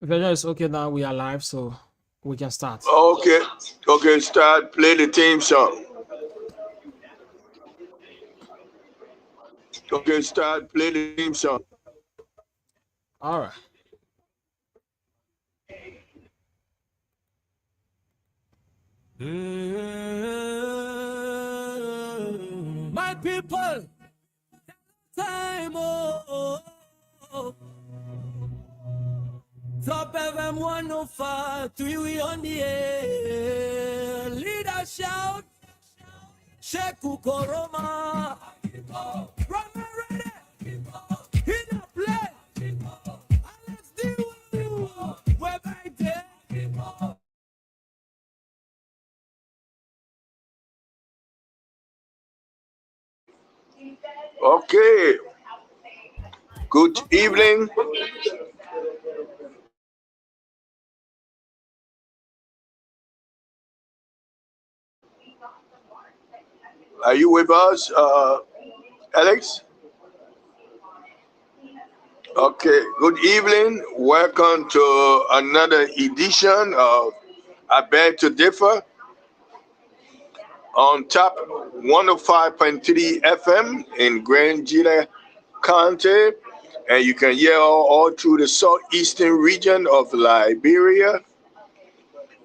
Virgil is okay now. We are live, so we can start. Okay, okay, start. Play the theme song. Okay, start. Play the theme song. All right. My people, time Top FM 105, 3 we on the air. Leader shout, Sheku Koroma. Rama ready, hit the play. Alex D. We're back there. Okay, good evening. Are you with us, Alex? Okay, good evening. Welcome to another edition of I Beg to Differ on top 105.3 FM in Grand Gila County. And you can hear all through the southeastern region of Liberia.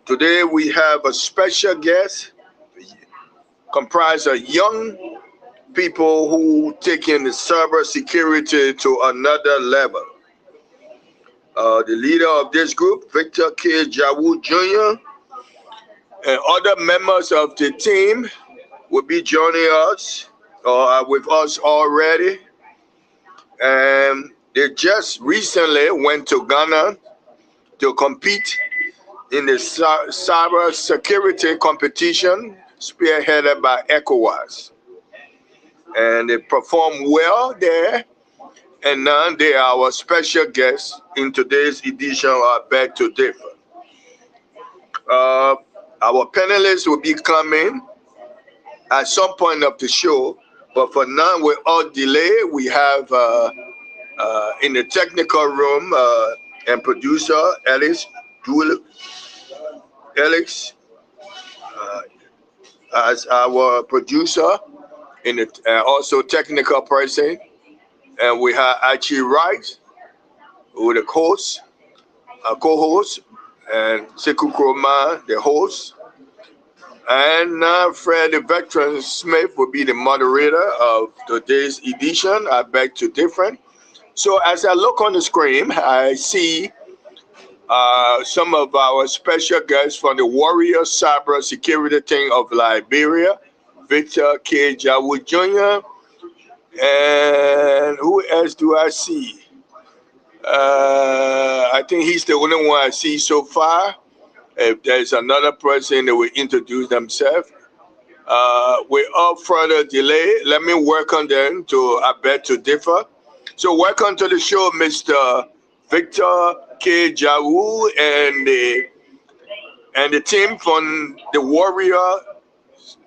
Today we have a special guest comprised of young people who taking the cyber security to another level. The leader of this group, Victor K. Jawu Jr., and other members of the team will be joining us or are with us already. And they just recently went to Ghana to compete in the cyber security competition spearheaded by ECOWAS. And they performed well there. And now they are our special guests in today's edition of I Beg to Differ. Our panelists will be coming at some point of the show, but for now, without delay, we have in the technical room and producer Alex as our producer in the also technical person, and we have Archie Wright, who the host, co-host, and Sekou Kroma, the host. And Fred the Veteran Smith will be the moderator of today's edition. I Beg to Differ. So as I look on the screen, I see some of our special guests from the Warrior Cyber Security Team of Liberia, Victor K. Jawu Jr. And who else do I see? I think he's the only one I see so far. If there's another person that will introduce themselves. Without further delay, let me welcome them to I Beg to Differ. So welcome to the show, Mr. Victor K. Jawu and the team from the Warrior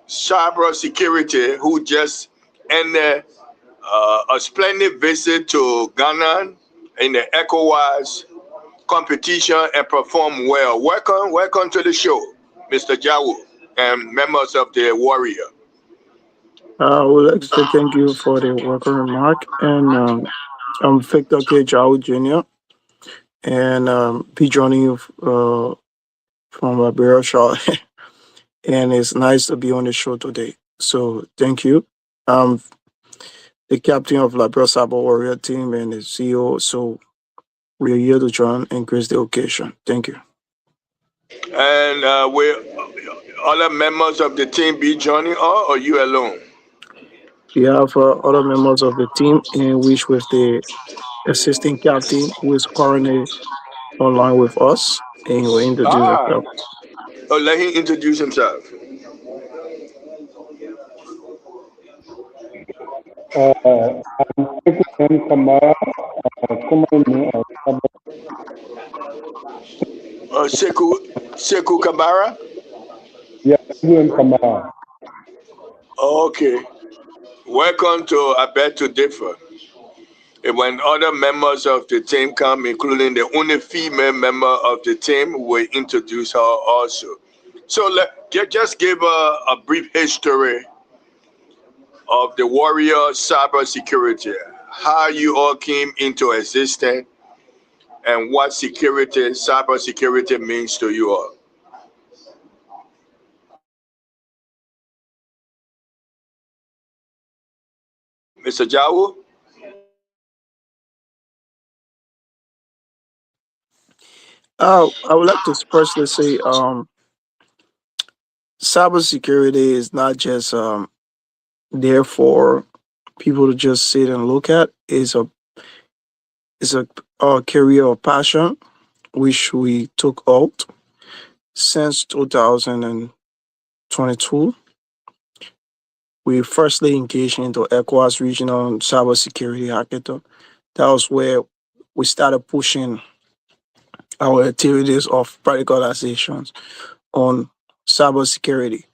Cyber Security who just ended a splendid visit to Ghana in the ECOWAS competition and perform well. Welcome to the show, Mr. Jawu and members of the Warrior. I would like to say thank you for the welcome remark. And I'm Victor K. Jao Jr. And be joining you from Liberia, Charlotte. And it's nice to be on the show today. So thank you. The captain of Liberia Cyber Warrior team and the CEO. So we're here to join and grace the occasion. Thank you. And will other members of the team be joining us or you alone? We have other members of the team, in which with the assistant captain who is currently online with us, and he will introduce himself. Oh, let him introduce himself. I'm Sekou Kamara, commonly Sekou Kabara? yeah, Sekou Kamara. Okay. Welcome to I Beg to Differ. And when other members of the team come, including the only female member of the team, we'll introduce her also. So just give a brief history of the Warrior Cybersecurity, how you all came into existence, and what cybersecurity means to you all. Mr. Jawu? I would like to firstly say, cybersecurity is not just there for people to just sit and look at. It's a career of passion which we took out since 2022. We firstly engaged into ECOWAS Regional Cybersecurity Hackathon. That was where we started pushing our activities of radicalizations on cybersecurity.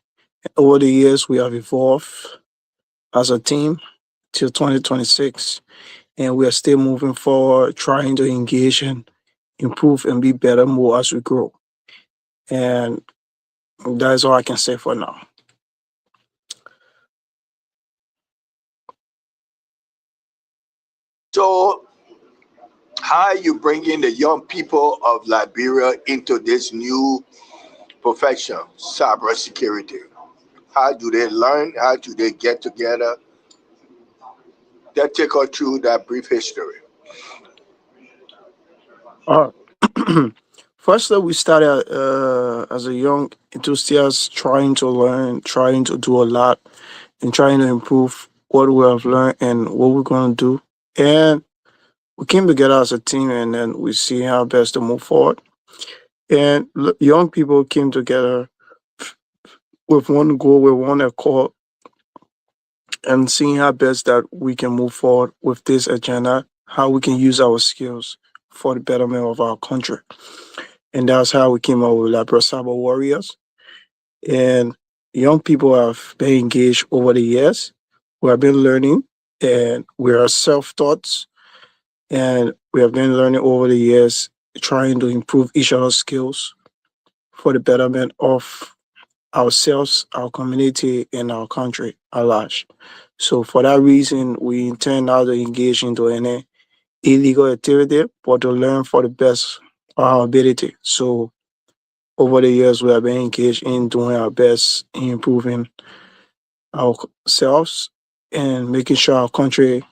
Over the years, we have evolved as a team till 2026, and we are still moving forward, trying to engage and improve and be better more as we grow. And that is all I can say for now. So, how are you bringing the young people of Liberia into this new profession, cybersecurity? How do they learn? How do they get together? That take us through that brief history. Firstly, we started as a young enthusiast, trying to learn, trying to do a lot, and trying to improve what we have learned and what we're going to do. And we came together as a team, and then we see how best to move forward. And young people came together with one goal, with one accord, and seeing how best that we can move forward with this agenda, how we can use our skills for the betterment of our country. And that's how we came up with Liberia Cyber Warriors. And young people have been engaged over the years. We have been learning, and we are self-taught, and we have been learning over the years, trying to improve each other's skills for the betterment of ourselves, our community, and our country at large. So for that reason, we intend not to engage into any illegal activity, but to learn for the best of our ability. So over the years, we have been engaged in doing our best in improving ourselves and making sure our country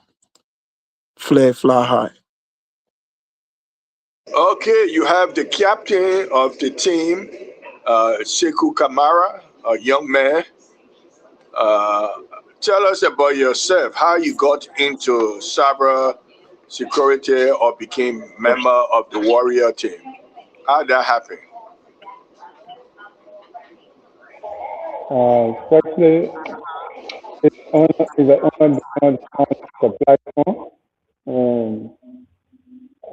fly high. Okay, you have the captain of the team, Sekou Kamara, a young man. Tell us about yourself, how you got into cyber security or became member of the warrior team. How did that happen? Firstly, it's an honor to be on the platform.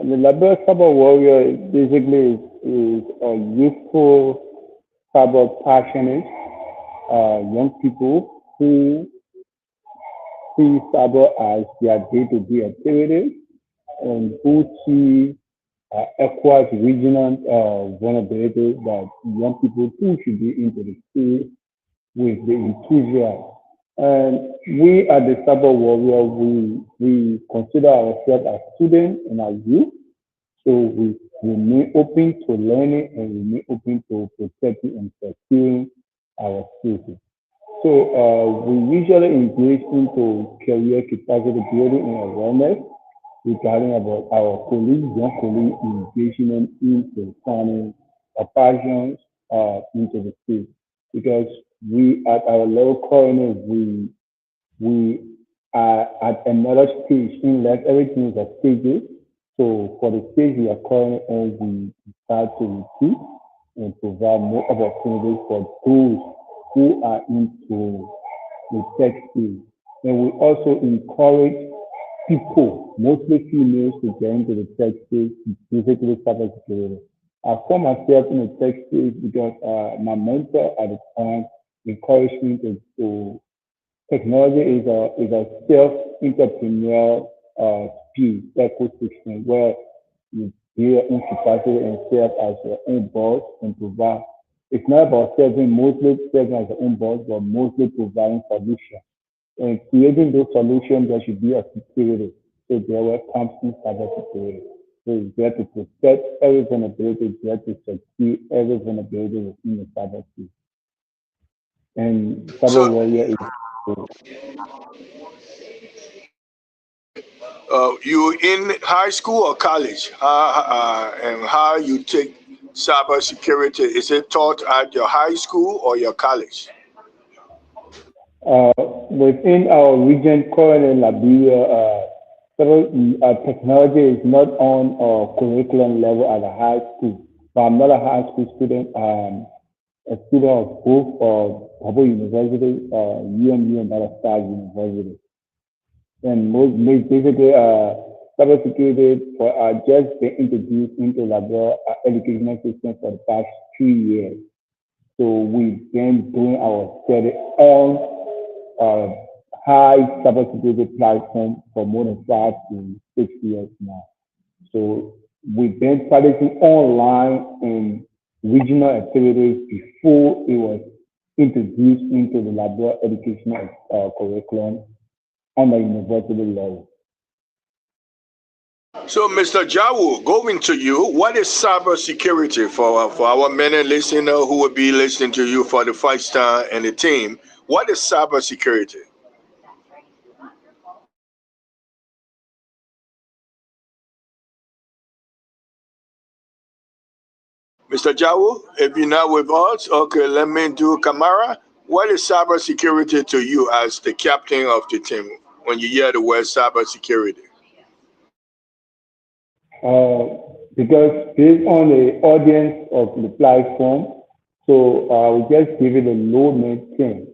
The Liberia Cyber Warrior basically is a youthful cyber passionate young people who see cyber as their day-to-day activity and who see ECOWAS regional vulnerability that young people who should be into the space with the enthusiasm. And we at the Cyber Warrior, we consider ourselves as students and as youth. So we remain open to learning and remain open to protecting and securing our spaces. So we usually engage into career capacity building and awareness regarding about our colleagues, young colleagues engagement into turning our passions into the space. Because we at our level currently we are at another stage in life. Everything is at stages. So for the stage we are currently on, we start to recruit and provide more opportunities for those who are into the tech field. And we also encourage people, mostly females, to get into the tech space, specifically cybersecurity. I found myself in the tech space because my mentor at the time encouraged me to technology is a self-entrepreneurial space ecosystem where you build your own capacity and serve as your own boss and provide. It's not about mostly serving as your own boss, but mostly providing solutions. And creating those solutions, there should be a security. So there were comes in cybersecurity. So it's there to protect every vulnerability, it's there to secure every vulnerability within the cyberspace. And cyber So, warrior is you in high school or college? And how you take cybersecurity? Is it taught at your high school or your college? uh, within our region, currently in Liberia, several, technology is not on curriculum level at a high school. But I'm not a high school student. A student of both Kabul University, UMU, and other Star University. And basically, cybersecurity for just been introduced into Liberia educational system for the past 2 years. So we've been doing our study on uh, high cybersecurity platform for more than 5 to 6 years now. So we've been practicing online and regional activities before it was introduced into the Liberia educational curriculum on the university level. So, Mr. Jawu, going to you, what is cybersecurity for our many listeners who will be listening to you for the first time and the team? What is cybersecurity? Mr. Jawu, if you're not with us, okay, let me do Kamara. What is cybersecurity to you as the captain of the team when you hear the word cybersecurity? Because based on the audience of the platform, so we just give it a low maintain.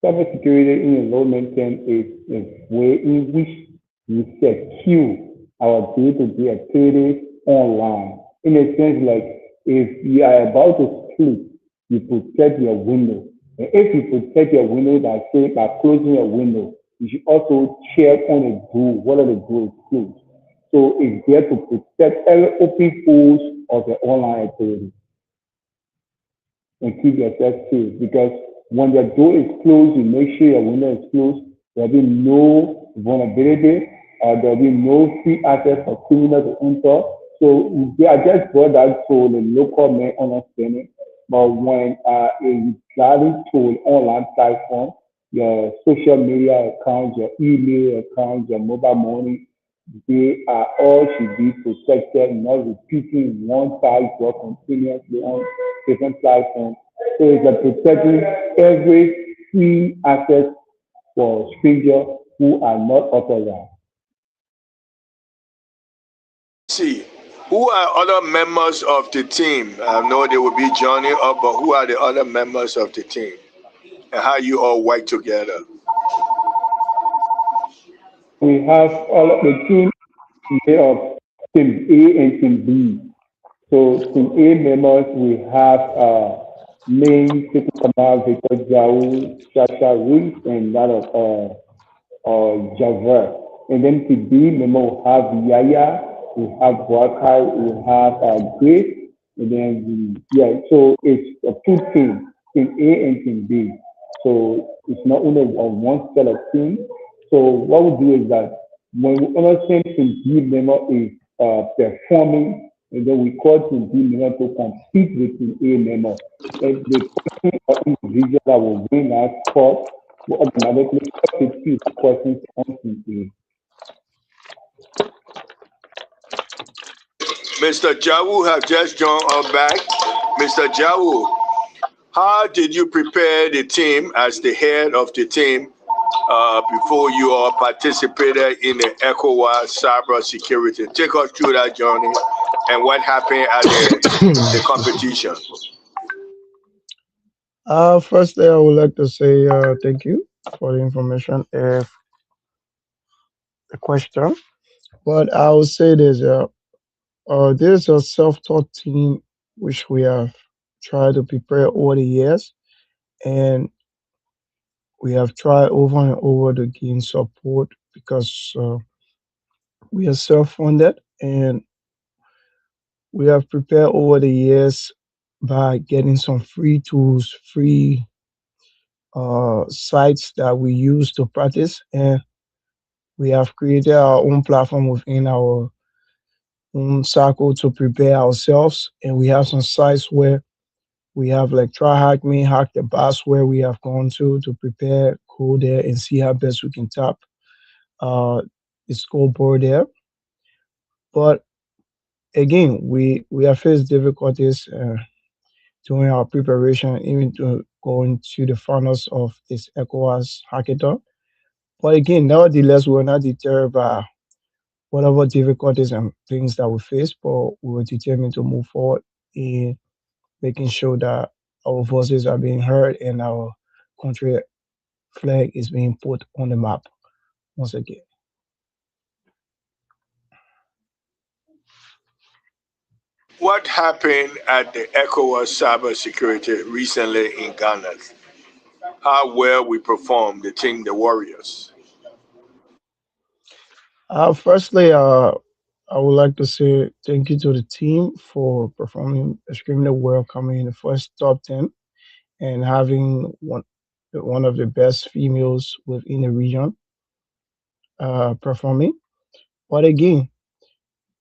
Cybersecurity in a low maintain is a way in which we secure our day-to-day activities online. In a sense, like if you are about to sleep, you protect your window. And if you protect your window, that say by closing your window, you should also check on the door, whether the door is closed. So it's there to protect every open pores of the online activity and keep yourself safe. Because when your door is closed, you make sure your window is closed. There'll be no vulnerability. There'll be no free access for criminals to enter. So I just brought that to the local may understanding. But when a driving tool online platform, your social media accounts, your email accounts, your mobile money, they are all should be protected, not repeating one type work continuously on different platforms. So it's a protecting every free access for strangers who are not authorized. See, who are other members of the team? I know they will be joining up, but who are the other members of the team and how you all work together? We have all of the team made of team A and team B. So team A members, we have main Tiku Kamal, Victor Jau, Sasha Reese, and that of Javert. And then to B, member we have Yaya, we have Wakai, we have Grace, and then yeah, so it's a two teams, team A and team B. So it's not only one set of team. So what we do is that when we understand team B member is performing, and then we call team B member to compete with team A member. And the person or individual that will win that spot will automatically substitute questions on team A. Mr. Jawu have just joined us back. Mr. Jawu, how did you prepare the team as the head of the team before you all participated in the ECOWAS cyber security? Take us through that journey and what happened at the competition. Firstly, I would like to say thank you for the information. If the question, but I will say this: this is a self-taught team which we have tried to prepare over the years, and we have tried over and over to gain support because We are self-funded, and we have prepared over the years by getting some free tools, free sites that we use to practice, and we have created our own platform within our own circle to prepare ourselves. And we have some sites where we have like Try Hack Me, Hack the Boss, where we have gone to prepare code there and see how best we can tap uh, the scoreboard there. But again, we have faced difficulties during our preparation, even to going to the finals of this ECOWAS hackathon. But again, nevertheless, we were not deterred by whatever difficulties and things that we face, but we were determined to move forward in making sure that our voices are being heard and our country flag is being put on the map once again. What happened at the ECOWAS cybersecurity recently in Ghana? How well we performed, the team, the Warriors. Firstly, I would like to say thank you to the team for performing extremely well, coming in the first top 10 and having one of the best females within the region performing. But again,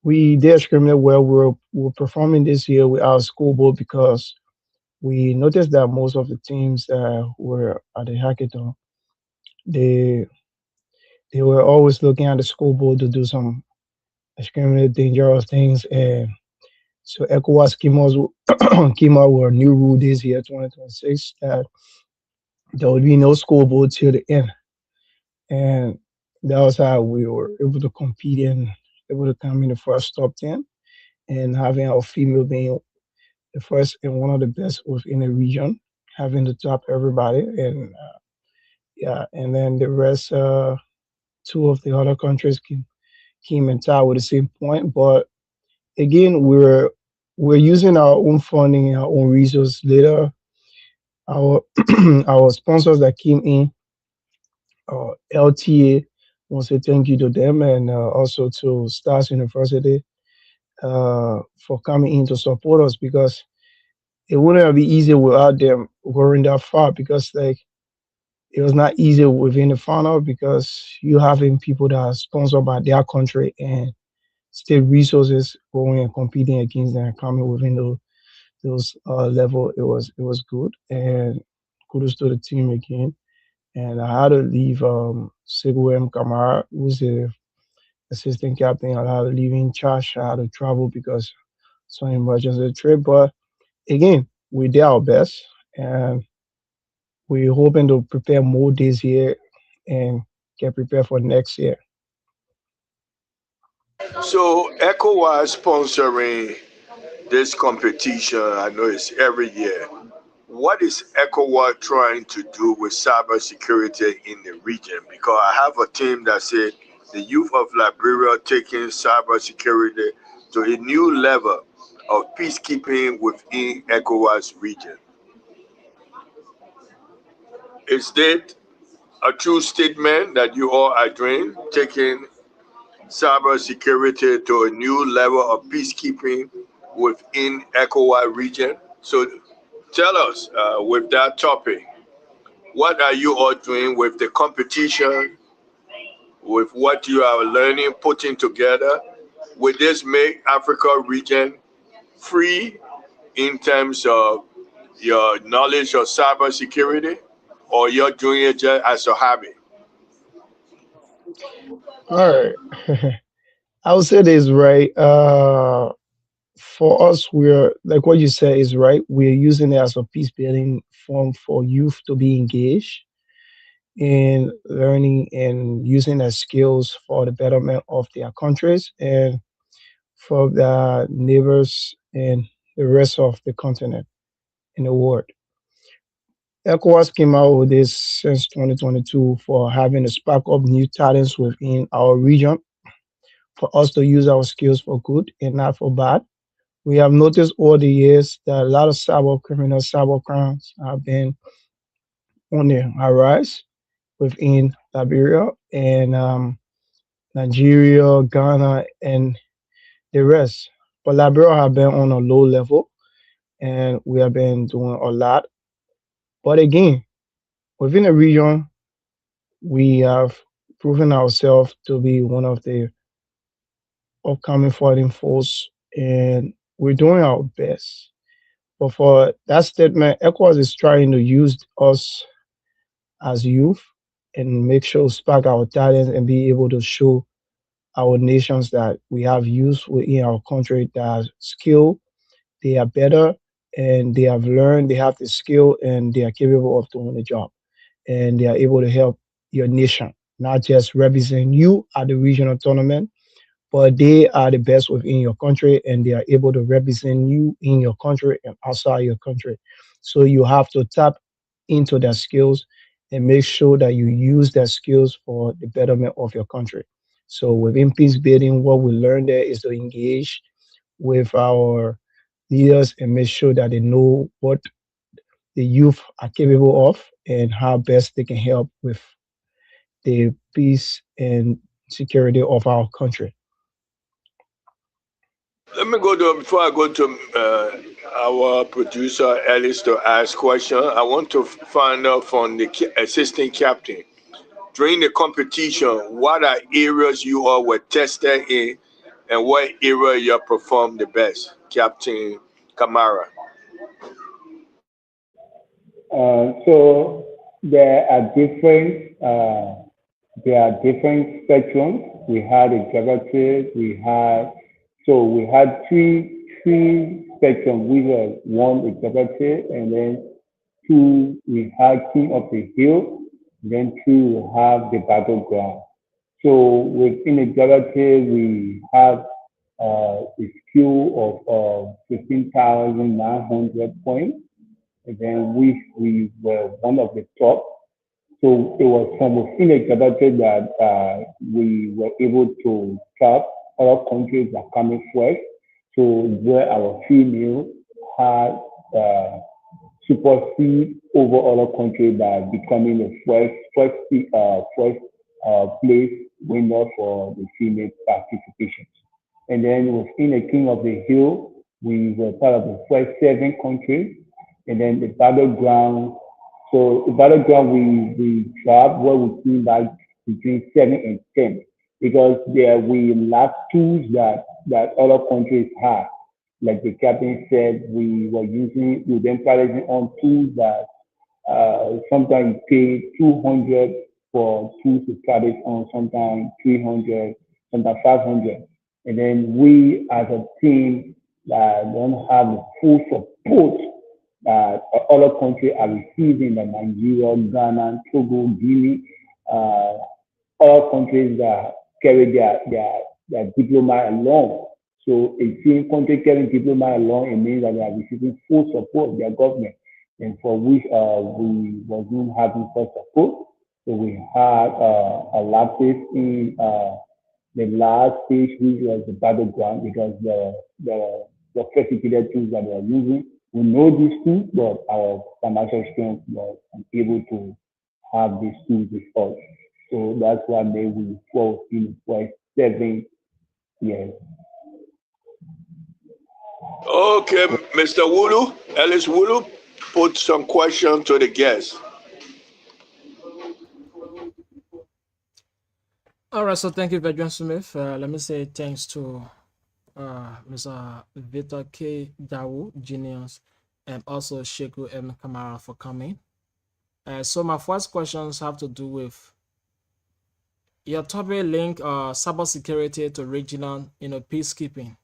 we did extremely well. We were performing this year with our school board because we noticed that most of the teams that were at the hackathon, they they were always looking at the school board to do some extremely dangerous things. And so ECOWAS came out with a new rule this year, 2026, that there will be no school board till the end. And that was how we were able to compete and able to come in the first top 10 and having our female being the first and one of the best within the region, having to top everybody. And yeah, and then the rest, two of the other countries came in tie with the same point. But again, we're using our own funding, our own resources. Later, our our sponsors that came in, LTA, I want to say thank you to them, and also to Stars University for coming in to support us, because it wouldn't have been easy without them going that far, because like it was not easy within the funnel because you having people that are sponsored by their country and state resources going and competing against them, coming within those level. It was good, and kudos to the team again. And I had to leave Seguem Kamara, who's the assistant captain. I had to leave in charge. I had to travel because some emergency trip. But again, we did our best, and we're hoping to prepare more this year and get prepared for next year. So ECOWAS sponsoring this competition, I know it's every year. What is ECOWAS trying to do with cybersecurity in the region? Because I have a team that said the youth of Liberia taking cybersecurity to a new level of peacekeeping within ECOWAS region. Is that a true statement that you all are doing, taking cybersecurity to a new level of peacekeeping within ECOWAS region? So tell us with that topic, what are you all doing with the competition, with what you are learning, putting together? Will this make Africa region free in terms of your knowledge of cybersecurity, or you're doing it just as a hobby? All right. I would say this, right. For us, we're like what you said is right. We're using it as a peace building form for youth to be engaged in learning and using their skills for the betterment of their countries and for their neighbors and the rest of the continent in the world. ECOWAS came out with this since 2022 for having to spark up new talents within our region for us to use our skills for good and not for bad. We have noticed over the years that a lot of cyber criminals, cyber crimes have been on the rise within Liberia, and Nigeria, Ghana, and the rest. But Liberia have been on a low level, and we have been doing a lot. But again, within the region, we have proven ourselves to be one of the upcoming fighting force, and we're doing our best. But for that statement, ECOWAS is trying to use us as youth and make sure spark our talents and be able to show our nations that we have youth within our country that are skilled, they are better, and they have learned, they have the skill, and they are capable of doing the job. And they are able to help your nation, not just represent you at the regional tournament, but they are the best within your country and they are able to represent you in your country and outside your country. So you have to tap into their skills and make sure that you use their skills for the betterment of your country. So within peace building, what we learn there is to engage with our leaders and make sure that they know what the youth are capable of and how best they can help with the peace and security of our country. Let me go to, before I go to our producer Ellis to ask question, I want to find out from the assistant captain. During the competition, what are areas you all were tested in and what area you performed the best? Captain Kamara. So there are different spectrums. We had a geography, we had three spectrum. We were one a geography, and then two we had king of the hill, then two we have the battleground. So within the geography, we have a skill of 15,900 points, and then we were one of the top. So it was from within the geography that we were able to tap other countries that are coming first. So where our female had supersede over other countries by becoming the first place winner for the female participation. And then within the King of the Hill, we were part of the first seven countries. And then the battleground, so the battleground we dropped what we see like between 7 and 10 because there we lack tools that other countries have. Like the captain said, we then practicing on tools that sometimes you pay 200 for tools to practice on, sometimes 300, sometimes 500. And then we as a team that don't have the full support that other countries are receiving, like Nigeria, Ghana, Togo, Guinea, uh, other countries that carry their diploma along. So a team country carrying diploma along, it means that they are receiving full support of their government, and for which we wasn't having such support. So we had a lapse in the last stage, which was the battleground, because the sophisticated tools that they are using, we know these tools, but our financial strength was unable to have these tools with us. So that's why they will fall in for 7 years. Okay, Mr. Wulu, Ellis Wulu, put some question to the guest. All right, so thank you, Vedran Smith. Let me say thanks to Mr. Victor K. Dawu, Genius, and also Sheku M. Kamara for coming. So my first questions have to do with your topic link cybersecurity to regional, peacekeeping.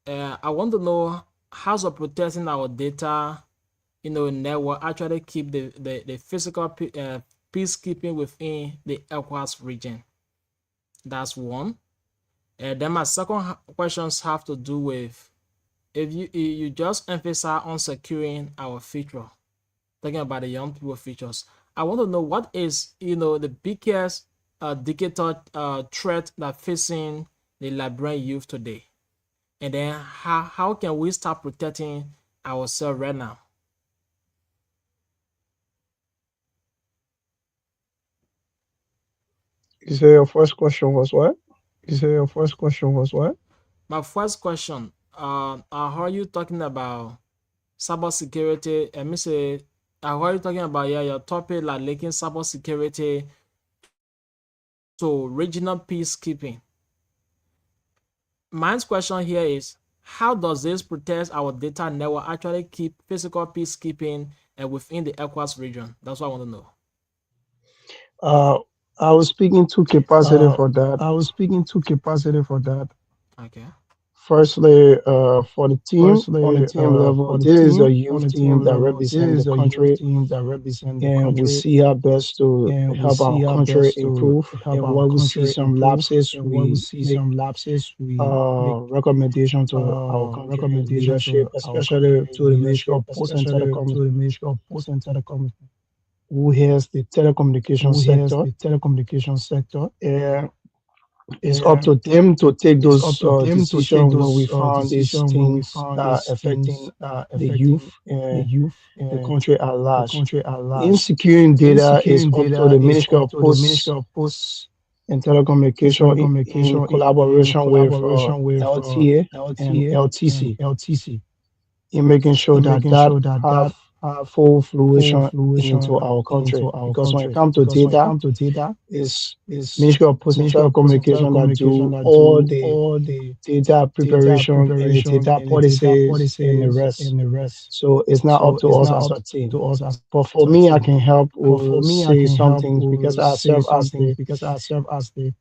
I want to know how's protecting our data, network actually keep the physical peacekeeping within the ECOWAS region. That's one. And then my second questions have to do with if you just emphasize on securing our future, talking about the young people futures. I want to know what is the biggest dictator threat that facing the Liberian youth today, and then how can we start protecting ourselves right now? You say your first question was what? You say your first question was what? My first question, I heard you talking about cybersecurity, and me say, I heard you talking about your topic like linking cybersecurity to regional peacekeeping. My question here is, how does this protect our data network actually keep physical peacekeeping and within the ECOWAS region? That's what I want to know. Uh, I was speaking to capacity Uh, for that. I was speaking to capacity for that. Okay. Firstly, for the team, on the Firstly, team level, for the this is a team on youth the team team that level, this represent the is a youth country, team that represent the and we country, see our best to and we help our see our country best to improve. help And our when we see country some improve. lapses, And when we we see make some lapses, we make recommendation to our country recommendation leadership, to our especially country to the Ministry leadership, of Posts and especially Telecom, to the Ministry of Posts and Telecom, who heads the telecommunication who heads sector. the telecommunication sector. And it's up And to them to take it's up those to them to take decisions when we those found these decisions when we things found that are these affecting things that are the youth affecting the and youth the and country at the large. country at In large. securing In data is securing up to data the is Ministry up of to the Ministry Posts of Posts and and Telecommunication in Telecommunication in collaboration with collaboration with LTA and LTA and LTC LTC in making sure in that making that sure that have have full full fruition into fruition our country. into our Because when it country. comes to Because when it data, comes to data, it's it's Ministry of Posts and Ministry of Posts and Telecommunication that Telecommunication do that all do the all the data data preparation and the preparation data and the data policies and the policies rest. and the rest. So it's not up So to it's us not as up a team. to us as But for a me, I team. can help But for me, I say can some help things because I say serve as something because I serve as the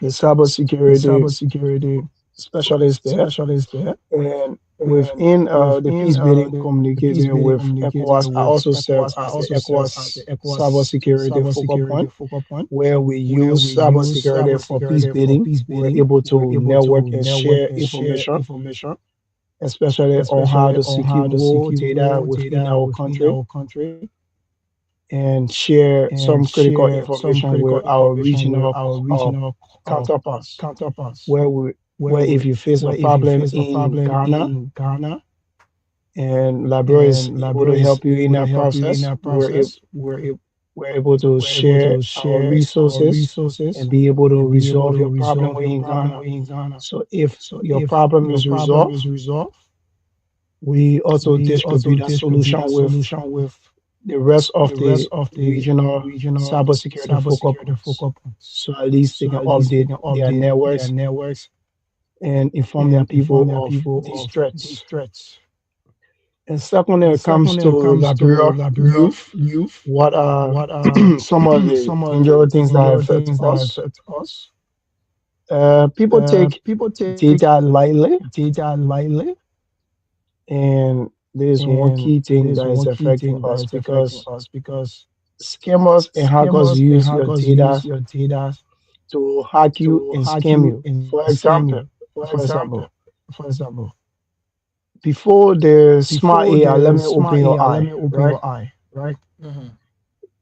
the cybersecurity cybersecurity specialist there. specialist there. And And within the within peace building the peace communicating building with ECOWAS, communicating I with also serve ECOWAS, I as the also serve as the ECOWAS ECOWAS cybersecurity focal point, cybersecurity focal point, where we where use we use cybersecurity for peace cybersecurity for building. peace We're building. able We're to able network to and network share and share information, information, especially on how especially to on how to secure data secure within data our within country our country, and share and some critical share some information critical with our information with regional our uh, regional counterparts, counterparts. where we Where where if you face a where if you problem face a in problem Ghana in Ghana and Labro is and able Labro to is help you in able to that help you in process, that process, we're able to we're able share to our share our resources resources and be able to and be able resolve to your problem resolve your within problem Ghana. in Ghana. So if So your if problem your is problem resolved, is resolved, we also we also distribute that distribute solution that with solution with the rest of the rest the of the regional regional cybersecurity focal cybersecurity points. focal points. So at least they So can at least they update can their update their networks networks and inform their and inform people their of people these of these threats. threats. And second, when And it comes second, to when it comes to Liberia Liberia youth, youth, what are what are some of the some of the dangerous things that dangerous affect things that us? affect us? People take People take data lightly, data lightly, and there's one and key thing there's that is one key affecting thing that us is affecting because us because scammers and hackers scammers and use your hackers use data your data to hack you to and hack scam you you. and For scam example, you. for example, For example, before the smart before AI, let the me open smart your AI, let eye, me open right? your eye, right? Mm-hmm.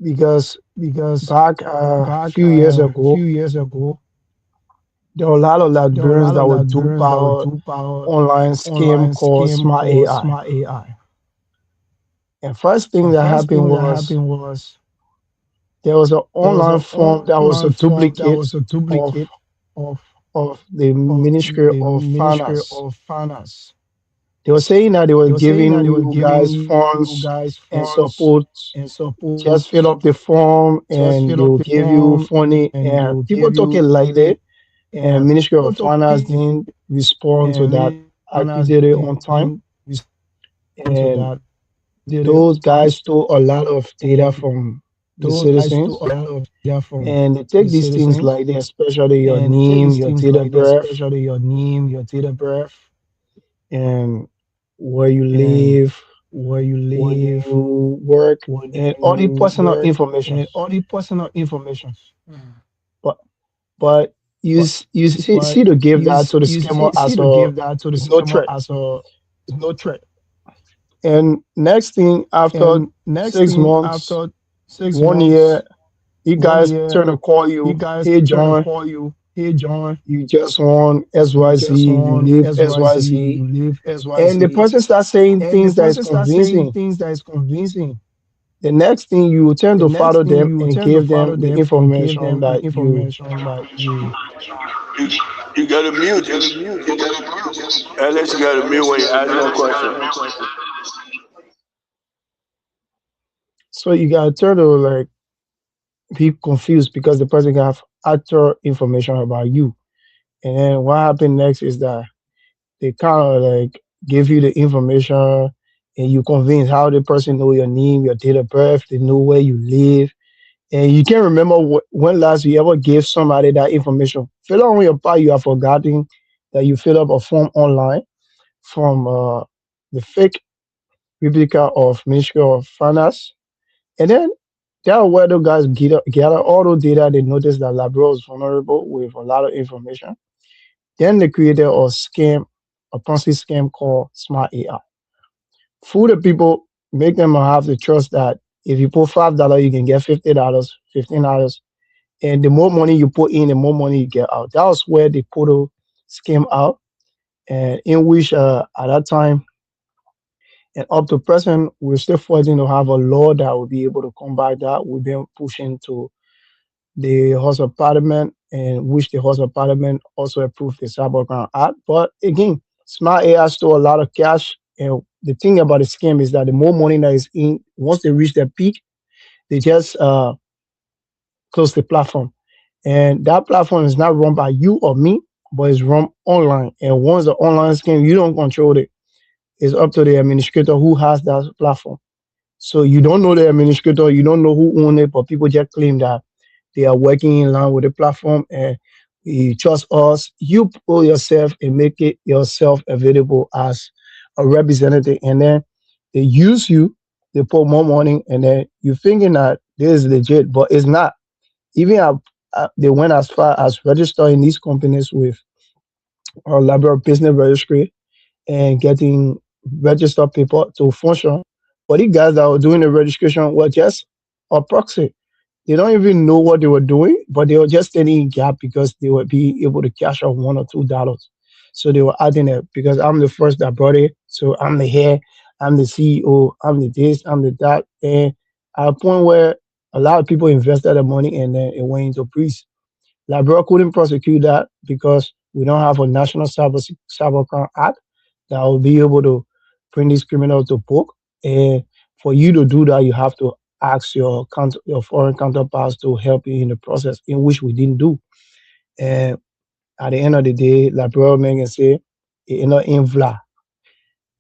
Because Because back a back few years a few ago, years ago, there were a lot of there were a Liberians lot that of would dupe Liberians that would our dupe our online scam online called scam Smart called AI. Smart AI. And first thing And that first happened thing that was happened was there was an there was online an form that was a online form that duplicate was a of duplicate of the Ministry the of Ministry Finance. of Finance. They were saying that they They were were saying giving that they were you giving guys you funds guys and funds support. and support. Just fill up the form Just and fill they up will the give you form money. and they And will people give took it you like that. money. And And Ministry of people took Finance it didn't respond to and that Ministry of Finance activity on time. didn't respond to And that. Did it those on guys time. stole a lot of data And from the those guys took citizens. a lot of data from And they the take these things citizens. like that, especially your And they take name, these your things date of like that, birth, especially your name, your date of birth, and where you and live, where you what do live, you work, what do and all the you personal work, information. and all the personal information. Mm-hmm. But but But you see, but see to give that to the scammer see as to a give that to the is no scammer threat. as a no threat. And next thing after And next six thing months, after 6 months, 1 year, you one guys year, turn to call you you, guys hey trying to John, call you, hey John, you just want you XYZ, just you want live XYZ, XYZ, you live and the XYZ. person starts saying And the things that is person starts saying convincing. things that is convincing. The next thing you tend The to next follow thing them you and tend to give follow them the them and give information them the that you information that You, you gotta mute this. Unless you gotta mute when you ask no question. so you gotta turn to like be confused because the person can have actual information about you. And then what happened next is that they kind of like give you the information and you convince how the person know your name, your date of birth, they know where you live. And you can't remember when last you ever gave somebody that information. Fill out on your part, you have forgotten that you filled up a form online from the fake replica of Ministry of Finance. And then there where the guys gather all the data. They noticed that Labrador was vulnerable with a lot of information. Then they created a Ponzi scam called Smart AI. Fool the people, make them have the trust that if you put $5, you can get $50, $15, and the more money you put in, the more money you get out. That was where they put a scam out, and in which at that time and up to present, we're still fighting to have a law that will be able to combat that. We've been pushing to the House of Parliament, and which the House of Parliament also approved the Cybercrime Act. But again, Smart AI stole a lot of cash. And the thing about the scam is that the more money that is in, once they reach their peak, they just close the platform. And that platform is not run by you or me, but it's run online. And once the online scam, you don't control it. It's up to the administrator who has that platform. So you don't know the administrator, you don't know who owns it, but people just claim that they are working in line with the platform and you trust us. You pull yourself and make it yourself available as a representative, and then they use you. They put more money, and then you're thinking that this is legit, but it's not. Even they went as far as registering these companies with our Labor Business Registry and getting registered people to function. But the guys that were doing the registration were just a proxy. They don't even know what they were doing, but they were just standing in gap because they would be able to cash out $1 or $2. So they were adding it because I'm the first that brought it. So I'm the head, I'm the CEO, I'm the this, I'm the that. And at a point where a lot of people invested the money and then it went into freeze. Liberia couldn't prosecute that because we don't have a national cybercrime act that will be able to bring these criminals to book. And for you to do that, you have to ask your foreign counterparts to help you in the process, in which we didn't do. And at the end of the day, Liberia can say, in Vla.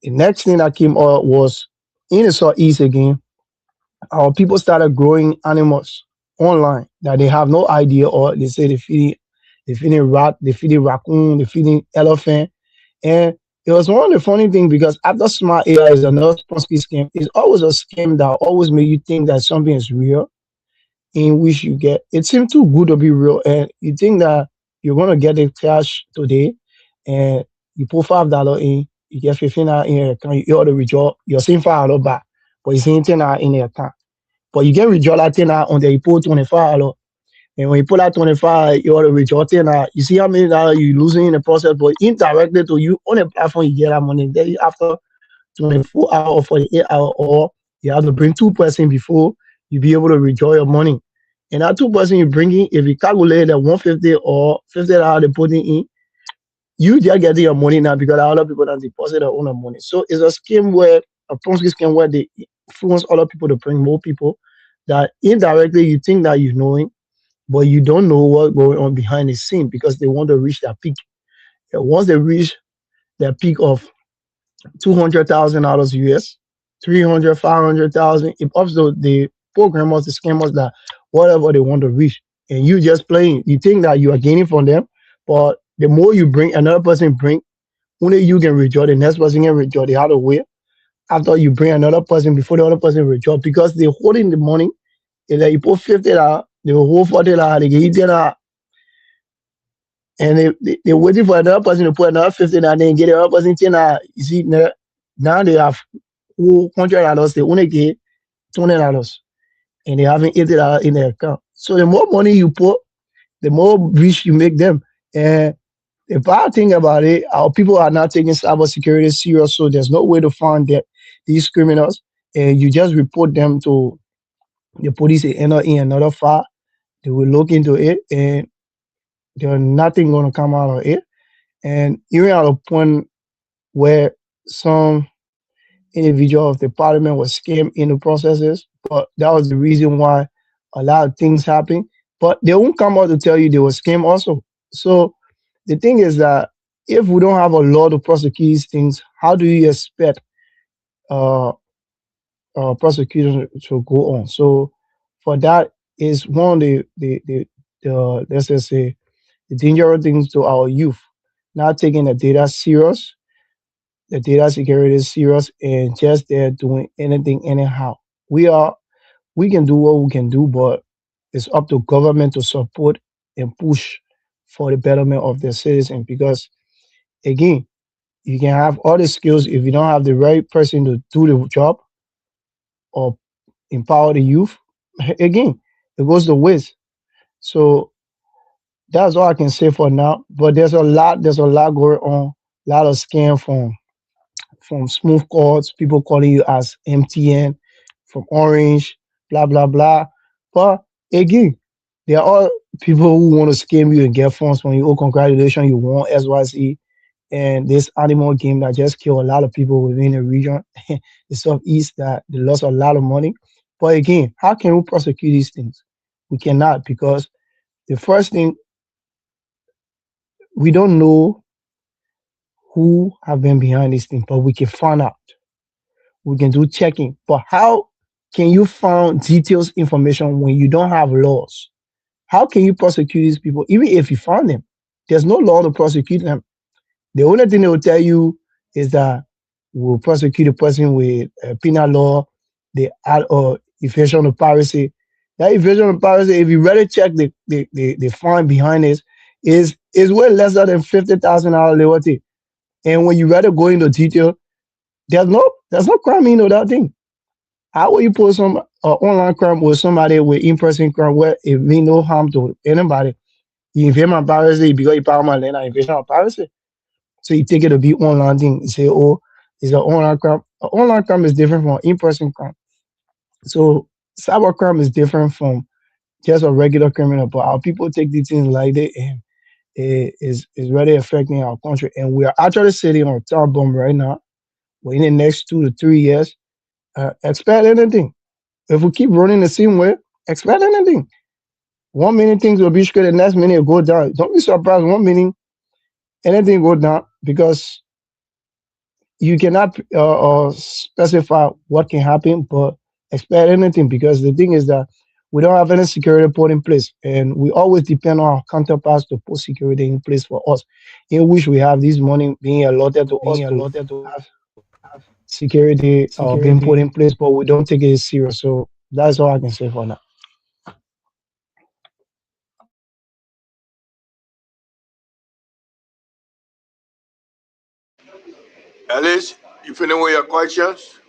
The next thing that came out was in the Southeast again, our people started growing animals online that they have no idea, or they say they feeding rat, they feeding raccoon, they feeding elephant. And it was one of the funny things because after Smart AI is another Ponzi scam, it's always a scam that always make you think that something is real, in which you get it seems too good to be real, and you think that you're gonna get the cash today, and you put $5 in, you get 15 in your account, you ought to withdraw, you're seeing $5 back, but you're seeing 10 in your account. But you can withdraw that 10 on the you put $25. And when you pull out 25, you ought to withdraw 10. You see how many dollars you losing in the process, but indirectly to you on the platform, you get that money. Then after 24 hours or 48 hours, or you have to bring 2% before you be able to withdraw your money. And that 2% you bring in, if you calculate that 150 or $50 they put in, you just getting your money now because other people that deposit their own money. So it's a scheme where a Ponzi scheme where they influence other people to bring more people that indirectly you think that you know it, but you don't know what's going on behind the scene because they want to reach that peak. And once they reach their peak of $200,000 US, 300, 500,000, it ups the programmers, the scammers that whatever they want to reach. And you just playing, you think that you are gaining from them, but the more you bring, another person bring, only you can withdraw, the next person can withdraw the other way. After you bring another person before the other person withdraw, because they're holding the money, it's like you put $50, they will hold $40, they give you $10, and they're waiting for another person to put another $50, then get the other person $10. You see, now they have $100, they only get $20, and they having $80 in their account. So the more money you put, the more rich you make them. And the bad thing about it, our people are not taking cybersecurity serious, so there's no way to find these criminals, and you just report them to The police will enter in another file. They will look into it, and there's nothing going to come out of it. And even at a point where some individual of the parliament was scammed in the processes, but that was the reason why a lot of things happen. But they won't come out to tell you they were scammed also. So the thing is that if we don't have a law to prosecute these things, how do you expect uh, prosecution to go on? So for that is one of the let's just say the dangerous things to our youth, not taking the data serious, the data security is serious, and just they're doing anything anyhow. We are we can do what we can do, but it's up to government to support and push for the betterment of their citizens. Because again, you can have all the skills if you don't have the right person to do the job or empower the youth. Again, it goes to waste. So that's all I can say for now. But there's a lot going on, a lot of scam from smooth calls, people calling you as MTN, from Orange, blah blah blah. But again, there are all people who want to scam you and get funds from you. Oh, congratulations, you won SYC and this animal game that just killed a lot of people within the region, the southeast, that they lost a lot of money. But again, how can we prosecute these things? We cannot, because the first thing, we don't know who have been behind this thing, but we can find out. We can do checking. But how can you find details information when you don't have laws? How can you prosecute these people even if you find them? There's no law to prosecute them. The only thing they will tell you is that we'll prosecute a person with penal law, the or evasion of piracy. That evasion of piracy, if you really check the fine behind it, is way lesser than $50,000 liberty. And when you rather go into detail, there's no crime in that thing. How will you put some online crime with somebody with in-person crime where it mean no harm to anybody? You invade my privacy because you power my land, I invasion of privacy. So you take it to be online thing. You say, oh, it's an online crime. An online crime is different from in-person crime. So cyber crime is different from just a regular criminal. But our people take these things like that, and it is really affecting our country. And we are actually sitting on a top bomb right now. Within the next 2 to 3 years, expect anything. If we keep running the same way, expect anything. 1 minute things will be straight, the next minute it go down. Don't be surprised 1 minute anything go down, because you cannot specify what can happen, but expect anything, because the thing is that we don't have any security put in place, and we always depend on our counterparts to put security in place for us. In which we have this money being allotted to us to have security being put in place, but we don't take it serious. So that's all I can say for now. Alice, you finish with your questions?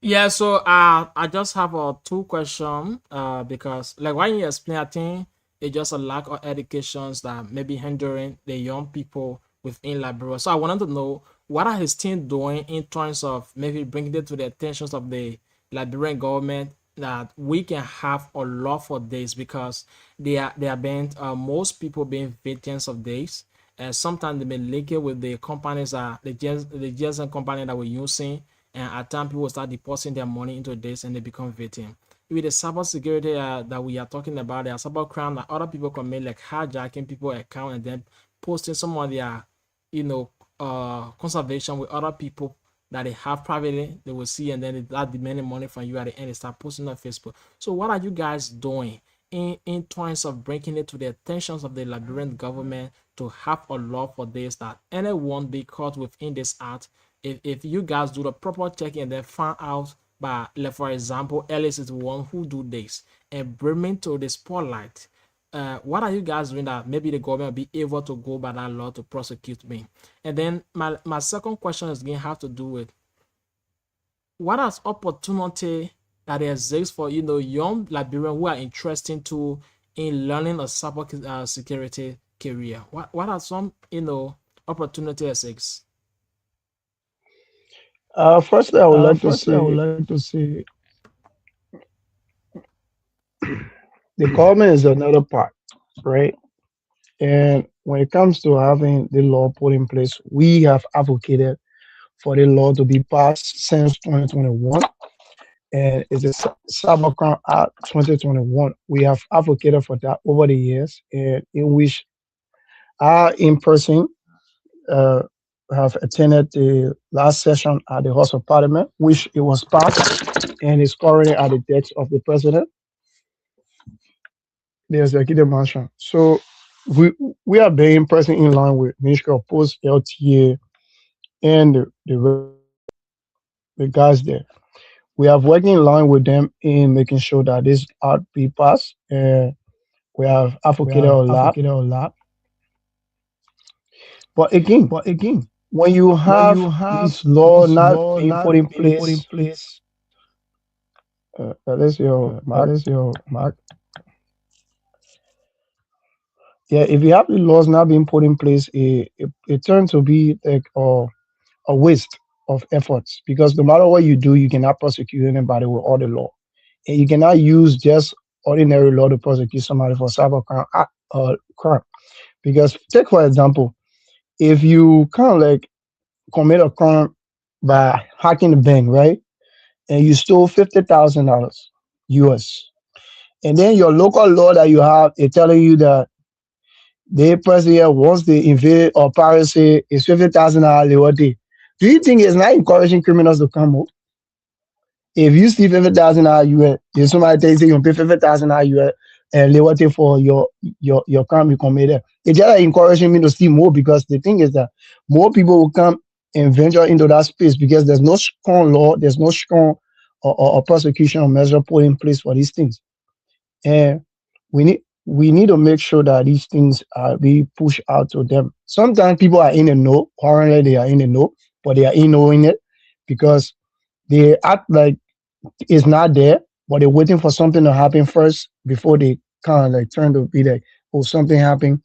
Yeah, so I just have two questions because like when you explain, I think it's just a lack of educations that may be hindering the young people within Liberia. So I wanted to know what are his team doing in terms of maybe bringing it to the attentions of the Liberian government that we can have a law for this, because they are being most people being victims of this, and sometimes they may link it with the companies that the GSM company that we're using, and at times people start depositing their money into this and they become victim. With the cyber security that we are talking about, there are cyber crime that other people commit, like hijacking people account and then posting some of their, conservation with other people that they have privately. They will see, and then they start demanding money from you at the end. They start posting on Facebook. So what are you guys doing in terms of bringing it to the attentions of the Liberian government to have a law for this, that anyone be caught within this act, if you guys do the proper checking and then find out by, like for example, Ellis is the one who do this and bring me to the spotlight, what are you guys doing that maybe the government will be able to go by that law to prosecute me? And then my second question is going to have to do with what is opportunity that exists for young Liberians who are interested to in learning a cyber security career. What are some opportunities exist? Firstly, I would like to Firstly, I would say like to say The government is another part, right? And when it comes to having the law put in place, we have advocated for the law to be passed since 2021, and it's a Cybercrime Act 2021. We have advocated for that over the years, and in which I, in person, uh, have attended the last session at the House of Parliament, which it was passed and is currently at the desk of the president, the executive mansion. So we we are being present in line with Ministry of Post, LTA, and the guys there. We have working in line with them in making sure that this art be passed. And we have advocated a lot. a lot. But again, when you When have you have this law this not law being put not in being put in place, place, that is your that mark. is your mark. Yeah, if you have the laws not being put in place, it turns to be like a waste of efforts, because no matter what you do, you cannot prosecute anybody with all the law. And you cannot use just ordinary law to prosecute somebody for cyber crime, crime. Because take for example, if you kind of like commit a crime by hacking the bank, right? And you stole $50,000 US, and then your local law that you have is telling you that the person here once they invade or piracy is $50,000 liberty. Do you think it's not encouraging criminals to come up? If you see $50,000 US, if somebody takes you pay $50,000 US and liberty for your crime you committed, it's just like encouraging me to see more, because the thing is that more people will come and venture into that space because there's no strong law, there's no strong or prosecution or measure put in place for these things. And we need to make sure that these things are being pushed out to them. Sometimes people are in the know, currently they are in the know, but they are ignoring it because they act like it's not there, but they're waiting for something to happen first before they kind of like turn to be like, oh, something happened,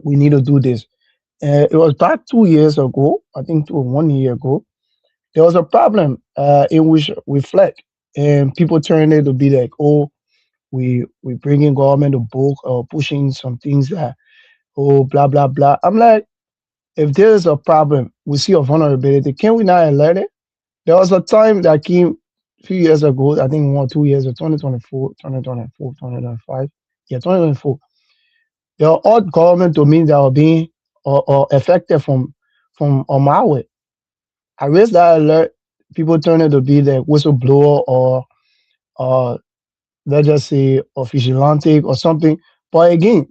we need to do this. It was back 2 years ago, I think 1 year ago, there was a problem in which we fled, and people turned it to be like, oh, we bringing government to book or pushing some things that, oh, blah blah blah. I'm like, if there is a problem, we see a vulnerability, can we not alert it? There was a time that came a few years ago, I think 1 2 years, or 2024, 2024, 2025. Yeah, 2024. There are all government domains that are being or affected from a malware. I raised that alert. People turn it to be the whistleblower or let's just say a vigilante or something. But again,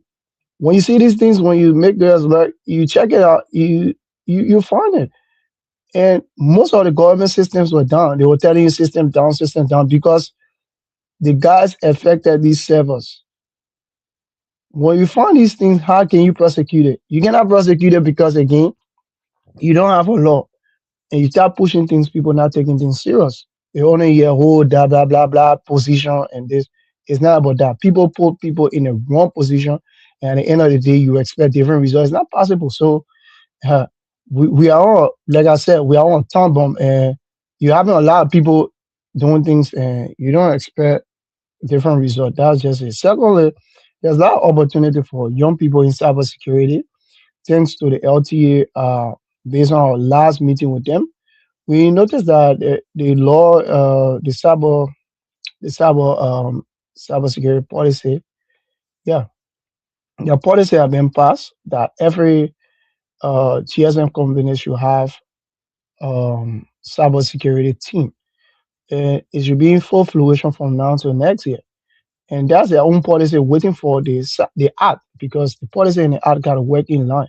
when you see these things, when you make the alert, you check it out, you find it. And most of the government systems were down. They were telling you system down, because the guys affected these servers. When you find these things, how can you prosecute it? You cannot prosecute it because again, you don't have a law. And you start pushing things, people not taking things serious. They only hear whole blah blah blah blah position and this. It's not about that. People put people in a wrong position, and at the end of the day, you expect different results. It's not possible. So uh, we are all, like I said, we are on time bomb, and you having a lot of people doing things, and you don't expect different results. That's just it. Secondly, there's a lot of opportunity for young people in cybersecurity. Thanks to the LTA, based on our last meeting with them, we noticed that the law, the cybersecurity policy, yeah, the policy have been passed that every TSM company should have cybersecurity team. It should be in full fruition from now to next year, and that's their own policy waiting for the act, because the policy and the act got to work in line.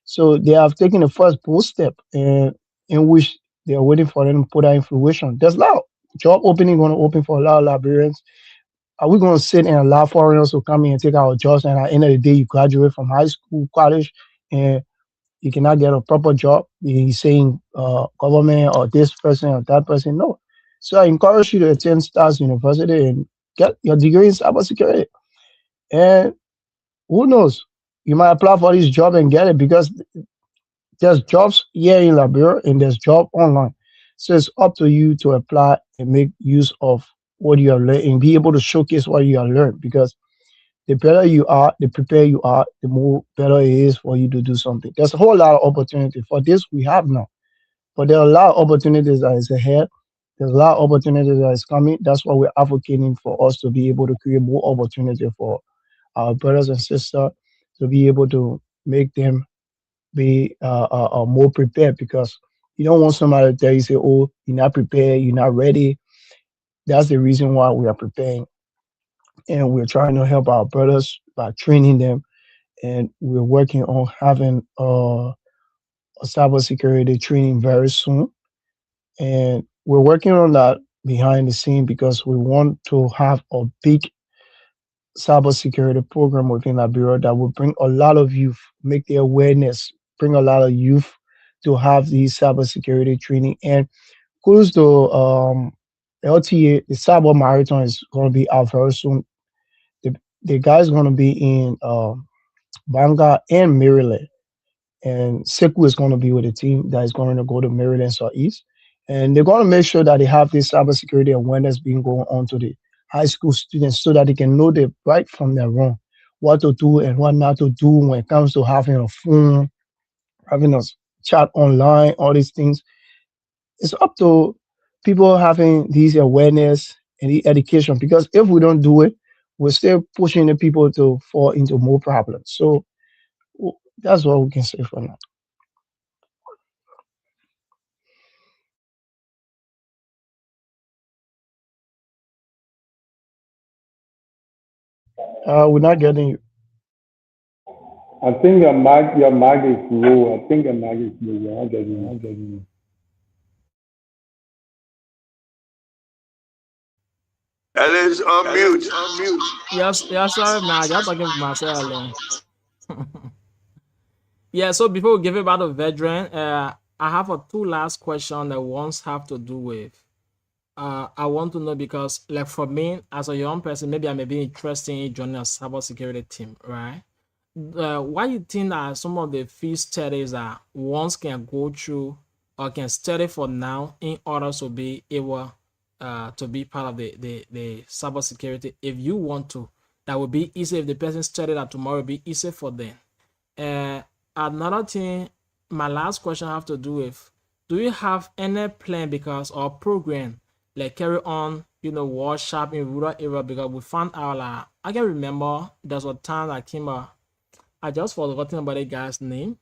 So they have taken the first bold step in which they are waiting for them to put that in fruition. There's a lot of job opening going to open for a lot of Liberians. Are we going to sit and allow foreigners to come in and take our jobs, and at the end of the day, you graduate from high school, college, and you cannot get a proper job? He's saying government or this person or that person. No. So I encourage you to attend Stars University and get your degree in cybersecurity. And who knows? You might apply for this job and get it, because there's jobs here in Liberia and there's job online. So it's up to you to apply and make use of what you have learned and be able to showcase what you have learned, because The better you are, the prepared you are, the more better it is for you to do something. There's a whole lot of opportunity for this we have now, but there are a lot of opportunities that is ahead. There's a lot of opportunities that is coming. That's why we're advocating for us to be able to create more opportunity for our brothers and sisters to be able to make them be more prepared, because you don't want somebody to tell you, say, oh, you're not prepared, you're not ready. That's the reason why we are preparing, and we're trying to help our brothers by training them, and we're working on having a cybersecurity training very soon, and we're working on that behind the scene because we want to have a big cybersecurity program within Liberia that will bring a lot of youth, make the awareness, bring a lot of youth to have these cybersecurity training. And close to LTA, the Cyber Marathon is going to be out very soon. The guy's going to be in Banga and Maryland, and Seku is going to be with a team that is going to go to Maryland Southeast, and they're going to make sure that they have this cybersecurity awareness being going on to the high school students so that they can know the right from their wrong, what to do and what not to do when it comes to having a phone, having a chat online, all these things. It's up to people having these awareness and the education, because if we don't do it, we're still pushing the people to fall into more problems. So that's what we can say for now. We're not getting you. I think your mic is low. I think your mic is low. You're not getting you. Ellis, unmute. Yes, sorry, man. I just talking for myself alone. Yeah, so before we give it back to veteran, I have a two last question that ones have to do with. I want to know because, like, for me as a young person, maybe I may be interested in joining a cybersecurity team, right? Why you think that some of the field studies that ones can go through or can study for now in order to be able to be part of the cybersecurity, if you want to, that would be easy. If the person studied that tomorrow, would be easy for them. Another thing, my last question have to do with, do you have any plan because or program like carry on, workshop in rural area? Because we found out, like, I can remember there's a time that came up, I just forgotten about the guy's name.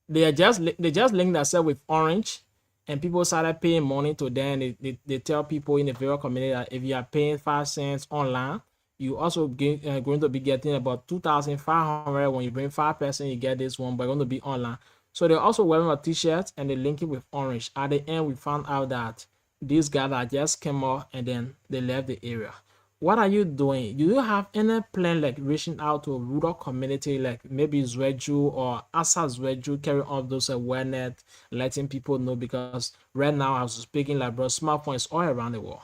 They just linked themselves with Orange, and people started paying money to them. They tell people in the rural community that if you are paying 5 cents online, you also going to be getting about 2,500 when you bring 5%. You get this one, but going to be online. So they're also wearing a t-shirt and they link it with Orange. At the end, we found out that these guys that just came out and then they left the area. What are you doing? Do you have any plan like reaching out to a rural community, like maybe Zweju or Asa Zweju, carry on those awareness, letting people know? Because right now, I was speaking, like, bro, smartphones all around the world.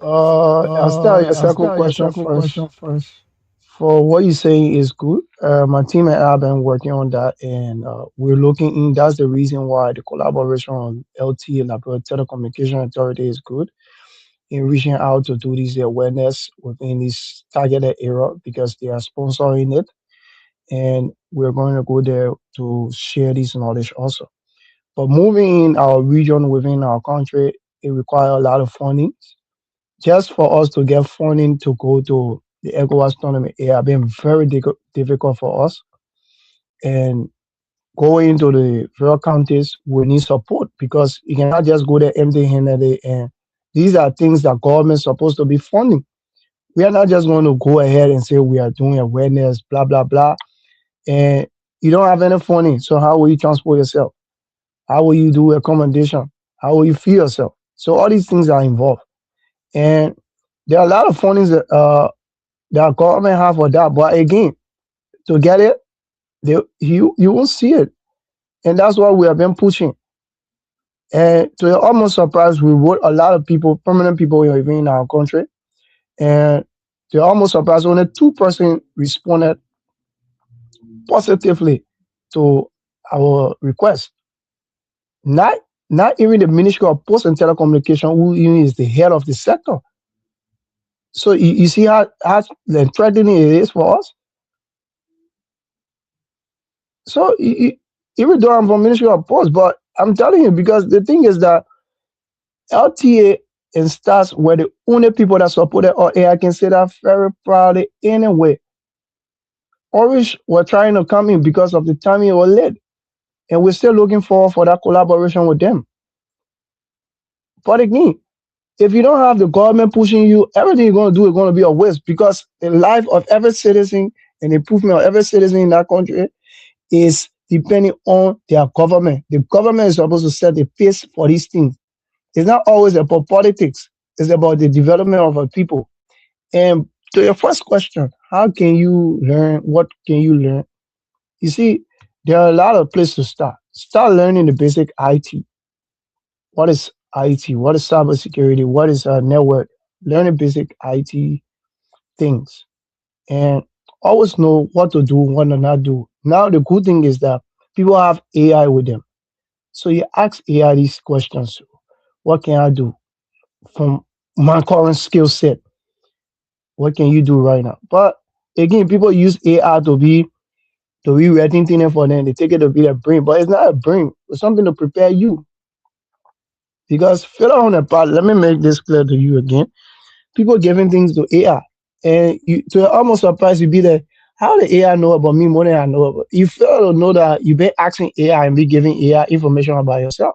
I'll start your second question first. For what you're saying is good. My team and I have been working on that, and we're looking in. That's the reason why the collaboration on LT and Liberia Telecommunication Authority is good in reaching out to do this awareness within this targeted area, because they are sponsoring it, and we're going to go there to share this knowledge also. But moving in our region within our country, it requires a lot of funding. Just for us to get funding to go to the ECOWAS tournament, it has been very difficult for us. And going into the rural counties, we need support, because you cannot just go there empty-handed. And these are things that government is supposed to be funding. We are not just going to go ahead and say we are doing awareness, blah, blah, blah, and you don't have any funding. So how will you transport yourself? How will you do accommodation? How will you feed yourself? So all these things are involved. And there are a lot of fundings that government have for that. But again, to get it, you won't see it. And that's why we have been pushing. And to your almost surprise, we wrote a lot of people, permanent people even in our country. And to your almost surprise, only 2% responded positively to our request. Not even the Ministry of Post and Telecommunication, who even is the head of the sector. So you see how like, threatening it is for us. So even though I'm from Ministry of Post, but I'm telling you because the thing is that LTA and STARS were the only people that supported our AI. I can say that very proudly anyway. Orange were trying to come in because of the timing it was late, and we're still looking for that collaboration with them. But again, if you don't have the government pushing you, everything you're going to do is going to be a waste because the life of every citizen and the improvement of every citizen in that country is depending on their government. The government is supposed to set the pace for these things. It's not always about politics. It's about the development of our people. And to your first question, how can you learn? What can you learn? You see, there are a lot of places to start. Start learning the basic IT. What is IT? What is cybersecurity? What is a network? Learn the basic IT things and always know what to do, what to not do. Now, the good thing is that people have AI with them. So you ask AI these questions. What can I do from my current skill set? What can you do right now? But again, people use AI to be writing things for them. They take it to be their brain, but it's not a brain. It's something to prepare you. Because failure on the part, let me make this clear to you again. People giving things to AI, and you to almost surprised you be like, how the AI know about me more than I know about you? Fail to know that you've been asking AI and be giving AI information about yourself.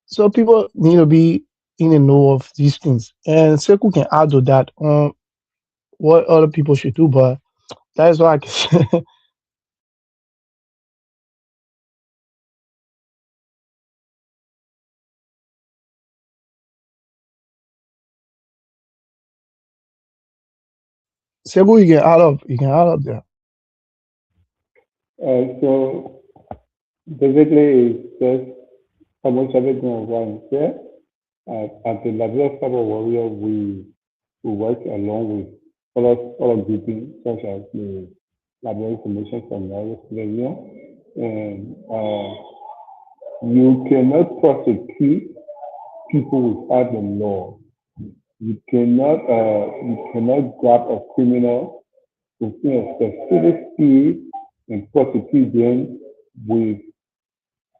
So people need to be in the know of these things. And Seku can add to that on what other people should do, but that is what I can say. Seku, you can add up there. So basically, it's just almost everything of what I'm saying. At the Liberia Cyber Warrior, we work along with other groupings such as the Liberia Information from Liberia, and you cannot prosecute people without the law. You cannot grab a criminal within a specific field and prosecute them with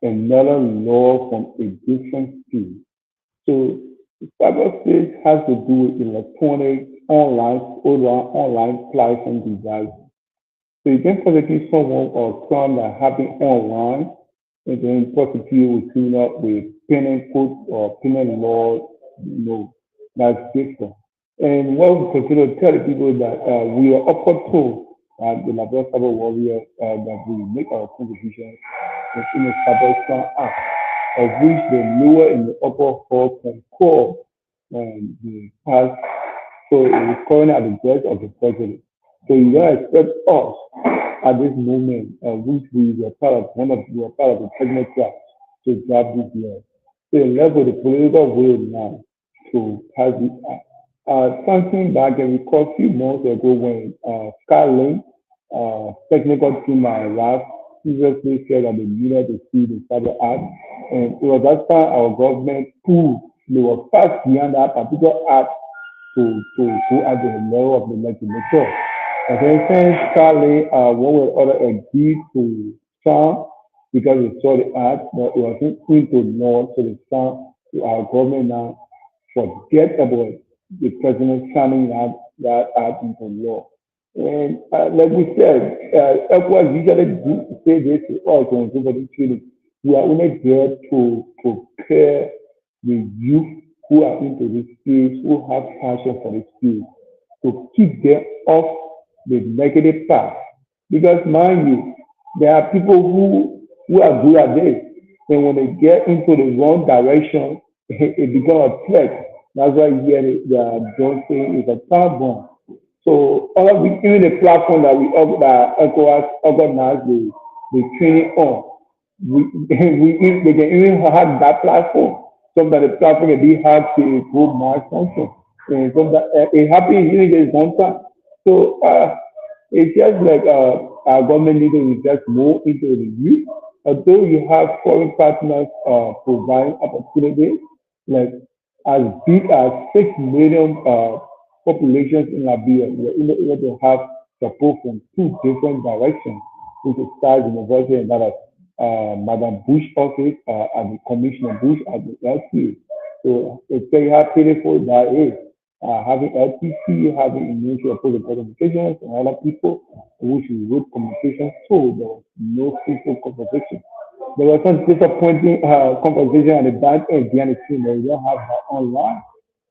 another law from a different field. So cyberspace has to do with electronic, online platform devices. So you can prosecute someone or crime that happened online and then prosecute with criminal with penal code or penal law. No, that's different. And what we consider to tell the people that we are upper tool the Labor Cyber Warrior that we make our contribution within the Cyber Act, of which the lower and the upper hall concord the past. So it is currently at the desk of the president. So you don't expect us at this moment, which we were part of we were part of the president class to grab this law. So left with the political will now to pass this act. Something back and recall a few months ago when Skyline technical team arrived previously said that they needed to see the cyber act, and it was that time our government proved they were fast beyond that particular act to go at the level of the legislature. And then since Skyline, one way or other agreed to sign because they saw the act, but it wasn't into law, so they signed to our government now forget about the president signing that act into law. And like we said, ECOWAS usually say this to us when everybody feeling we are only there to prepare the youth who are into this field, who have passion for this field, to keep them off the negative path. Because mind you, there are people who are good at this, and when they get into the wrong direction, it becomes a threat. That's why you hear the don't say it's a time bomb. So even the platform that we that ECOWAS organize the training on, they can even have that platform. Sometimes the platform can be hard to go malfunction. And sometimes it happens even just one time. So it's just like our government needs to invest more into the youth. Although you have foreign partners providing opportunities, like as big as 6 million populations in Liberia. We were able to have support from two different directions, which is SARS University and that of Madam Bush office and Commissioner Bush at the LPA. So it's very pitiful that is having LPC, having a Ministry of Public Communications and other people which we wrote communications to, there was no peaceful conversation. There was some disappointing conversation at the back end behind the scene that we don't have that online.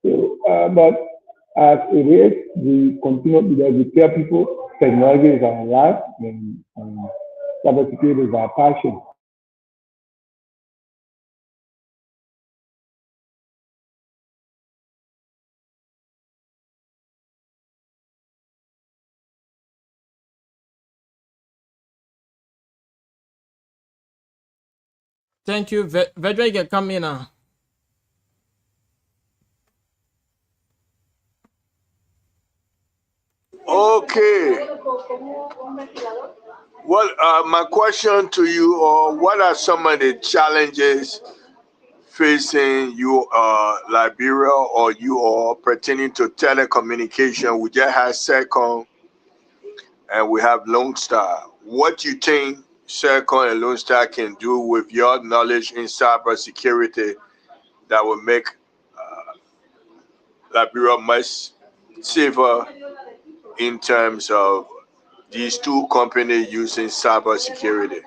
So, but as it is, we continue to tell people technology is our life and cybersecurity is our passion. Thank you. Vedra, you can come in now. Okay. Well, my question to you, or what are some of the challenges facing you, Liberia, or you all pertaining to telecommunication? We just had Sercon and we have Lone Star. What you think Sercon and Lone Star can do with your knowledge in cybersecurity that will make Liberia much safer in terms of these two companies using cybersecurity?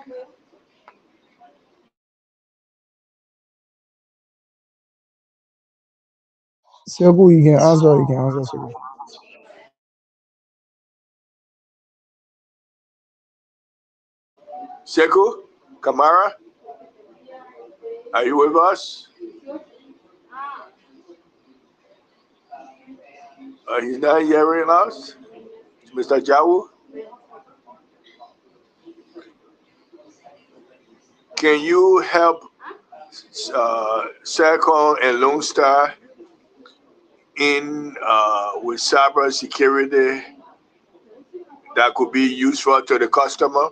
Seku, you can answer, Seku. Seku, Kamara, are you with us? Are you not hearing us, Mr. Jawu? Can you help Sercon and Lone Star in with cybersecurity that could be useful to the customer?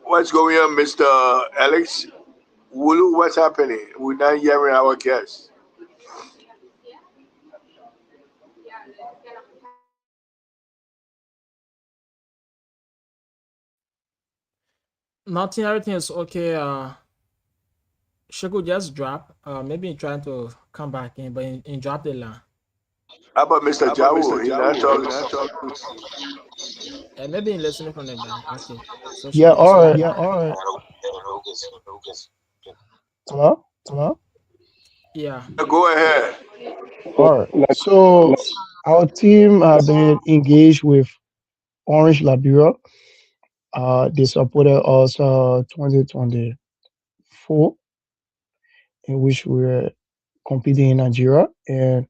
What's going on, Mr. Alex? Wulu, what's happening? We're not hearing our guests. Nothing, everything is okay. Sheku just drop. Maybe trying to come back in, but in drop the line. How about Mr. Jawu? He's not talking. Maybe in listening from the back. Okay. So Yeah, Sheku, all so right. All right. Hello? Hello? yeah. Go ahead. All right. So our team have been engaged with Orange Liberia. They supported us 2024, in which we were competing in Nigeria, and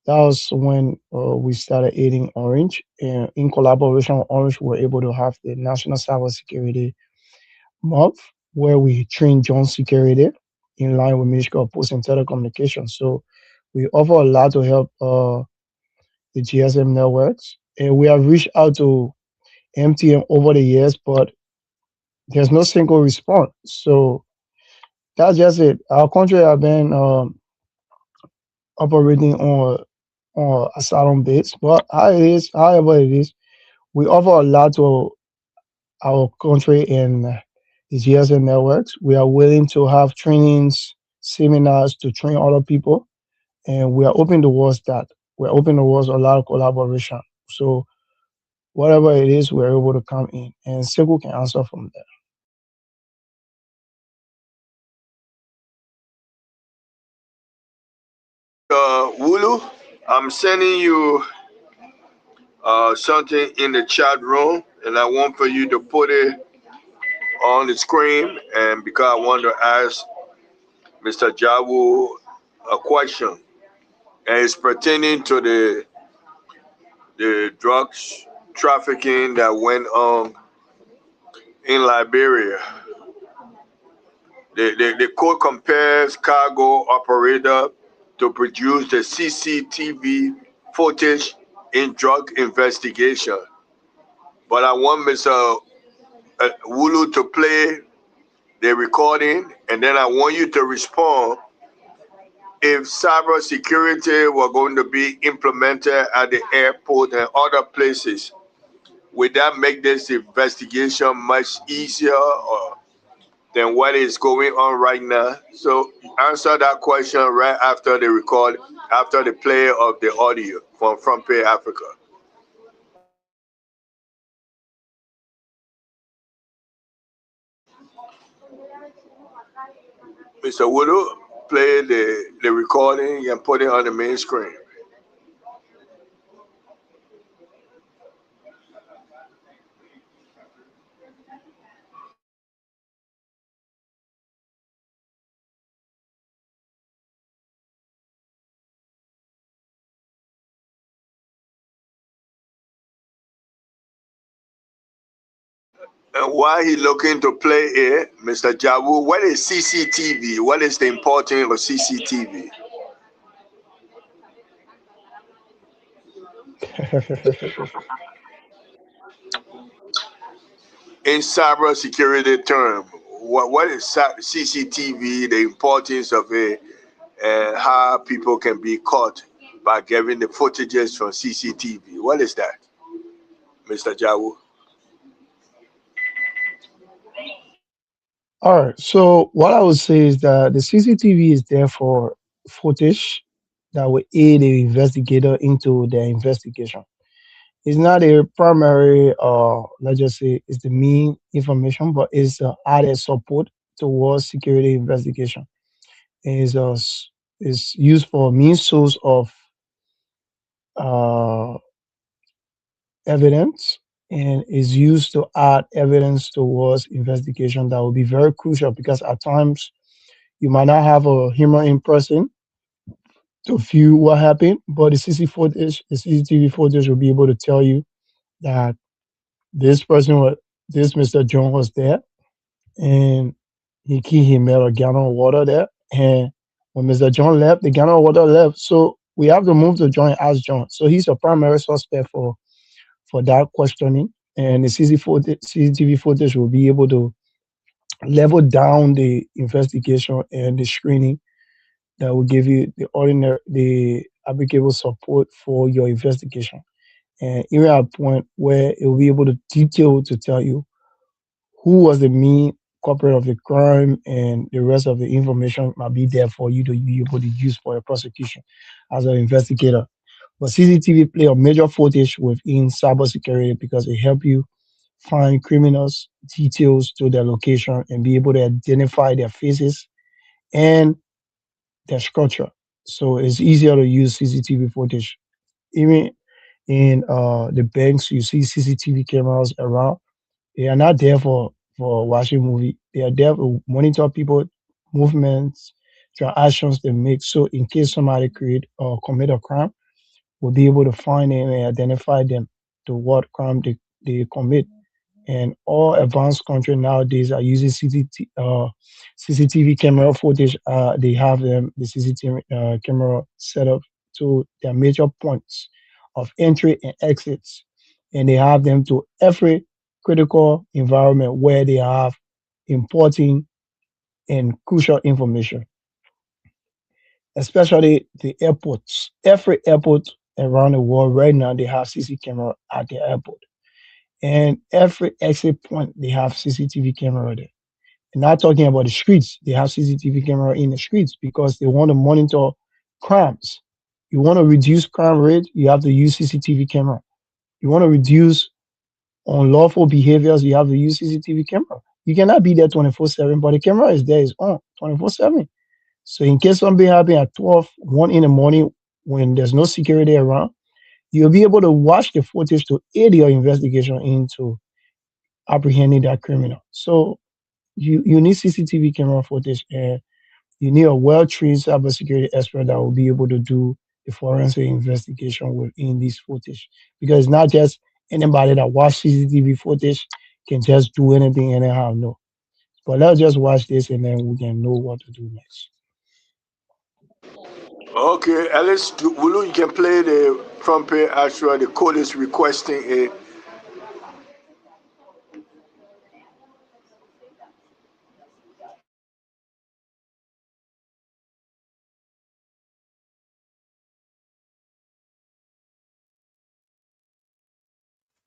that was when we started aiding Orange. And in collaboration with Orange, we were able to have the National Cybersecurity Month, where we train joint security in line with Ministry of Post and Telecommunications. So we offer a lot to help the GSM networks, and we have reached out to MTN over the years, but there's no single response. So that's just it. Our country have been operating on asylum base, but however it is, we offer a lot to our country in the GSM networks. We are willing to have trainings, seminars to train other people, and we are open towards that. We're open towards a lot of collaboration. So whatever it is, we're able to come in, and Seku can answer from there. Wulu, I'm sending you something in the chat room, and I want for you to put it on the screen. And because I want to ask Mr. Jawu a question, and it's pertaining to the drugs trafficking that went on in Liberia. The court compares cargo operator to produce the CCTV footage in drug investigation. But I want Mr. Wulu to play the recording, and then I want you to respond if cyber security were going to be implemented at the airport and other places. Would that make this investigation much easier than what is going on right now? So answer that question right after the record, after the play of the audio from Front Page Africa. Mr. Woodou, play the recording and put it on the main screen. And while he looking to play it, Mr. Jawu, what is CCTV? What is the importance of CCTV? In cyber security term, what is CCTV, the importance of it, and how people can be caught by getting the footages from CCTV? What is that, Mr. Jawu? All right. So what I would say is that the CCTV is there for footage that will aid the investigator into their investigation. It's not a primary, let's just say, it's the main information, but it's added support towards security investigation. Is is used for main source of uh, evidence and is used to add evidence towards investigation that will be very crucial because at times you might not have a human in person to view what happened, but the CCTV footage will be able to tell you that this person was, this Mr. John was there, and he met a gallon of water there, and when Mr. John left, the gallon of water left. So we have to move to John and ask John. So he's a primary suspect for that questioning, and the CCTV footage will be able to level down the investigation and the screening that will give you the applicable support for your investigation. And even at a point where it will be able to detail to tell you who was the main culprit of the crime and the rest of the information might be there for you to be able to use for your prosecution as an investigator. But CCTV play a major footage within cybersecurity because it help you find criminals details to their location and be able to identify their faces and their structure. So it's easier to use CCTV footage. Even in the banks, you see CCTV cameras around. They are not there for watching movie. They are there to monitor people movements, transactions they make. So in case somebody create or commit a crime, we'll be able to find them and identify them to what crime they commit. And all advanced countries nowadays are using CCTV camera footage. They have the CCTV camera set up to their major points of entry and exits, and they have them to every critical environment where they have important and crucial information, especially the airports. Every airport around the world right now, they have CC camera at the airport, and every exit point they have CCTV camera there. And not talking about the streets, they have CCTV camera in the streets because they want to monitor crimes. You want to reduce crime rate, you have to use CCTV camera. You want to reduce unlawful behaviors, you have to use CCTV camera. You cannot be there 24/7, but the camera is there, it's on 24/7. So in case something happens at 12, 1 in the morning when there's no security around, you'll be able to watch the footage to aid your investigation into apprehending that criminal. So you need CCTV camera footage and you need a well-trained cybersecurity expert that will be able to do the forensic investigation within this footage. Because it's not just anybody that watch CCTV footage can just do anything anyhow. No. But let's just watch this and then we can know what to do next. Okay, Alice, Wulu, you can play the Front Page Africa. The code is requesting it.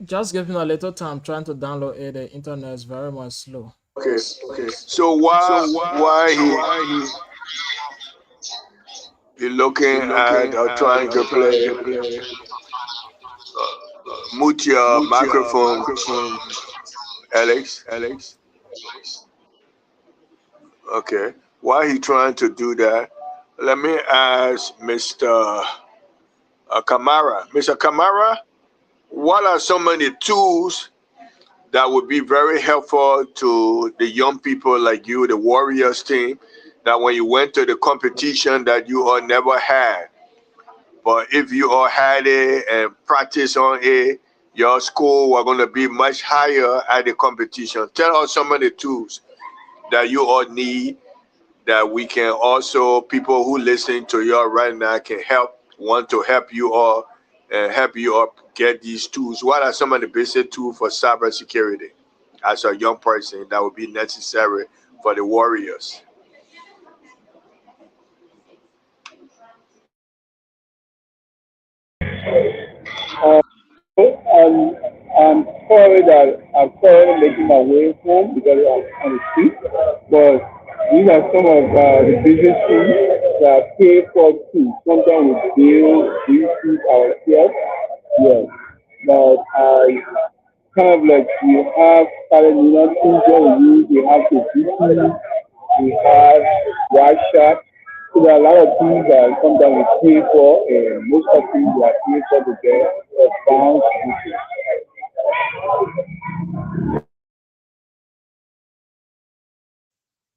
Just give me a little time trying to download it. The internet is very much slow. Okay. So he looking at or trying to play, mute your microphone, Alex. Okay. While he trying to do that, let me ask Mr. Kamara. Mr. Kamara, what are some of the tools that would be very helpful to the young people like you, the Warriors team, that when you went to the competition that you all never had, but if you all had it and practice on it, your score were going to be much higher at the competition. Tell us some of the tools that you all need that we can also, people who listen to you all right now can want to help you all and help you all get these tools. What are some of the basic tools for cybersecurity as a young person that would be necessary for the Warriors? Uh, I'm sorry that I'm sorry making my way home because I'm on the street, but these are some of the business tools that pay for too. Sometimes we build these tools ourselves, yes, but I kind of like we have started things that we use. We have to do we have Wireshark. So there are a lot of things that sometimes we pay for, and most of the things we are paying for to get advanced usage.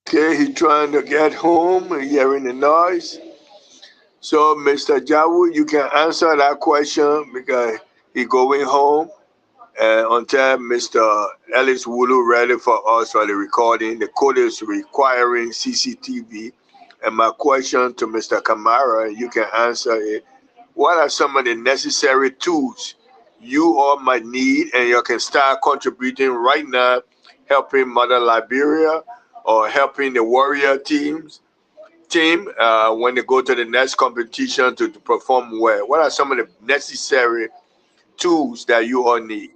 Okay, he trying to get home and hearing the noise. So, Mr. Jawu, you can answer that question because he going home. And until Mr. Ellis Wulu ready for us for the recording, the code is requiring CCTV. And my question to Mr. Kamara, you can answer it. What are some of the necessary tools you all might need and you can start contributing right now, helping Mother Liberia or helping the warrior team when they go to the next competition to perform well? What are some of the necessary tools that you all need?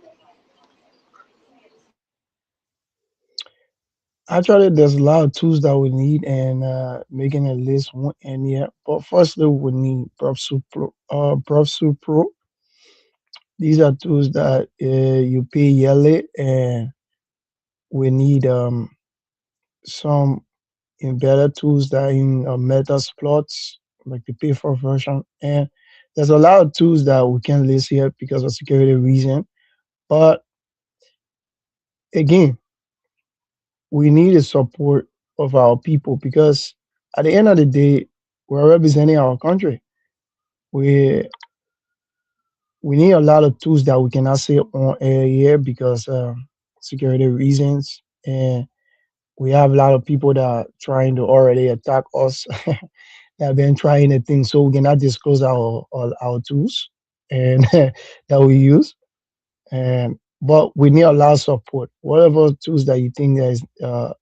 Actually, there's a lot of tools that we need, and making a list won't end yet. But firstly, we need PropSuite Pro. PropSuite Pro. These are tools that you pay yearly, and we need some embedded tools that are in Metasploits, like the pay for version. And there's a lot of tools that we can list here because of security reason. But again, we need the support of our people because at the end of the day, we're representing our country. We we need a lot of tools that we cannot say on air here because security reasons, and we have a lot of people that are trying to already attack us. That have been trying the thing, so we cannot disclose our tools and that we use. And but we need a lot of support. Whatever tools that you think that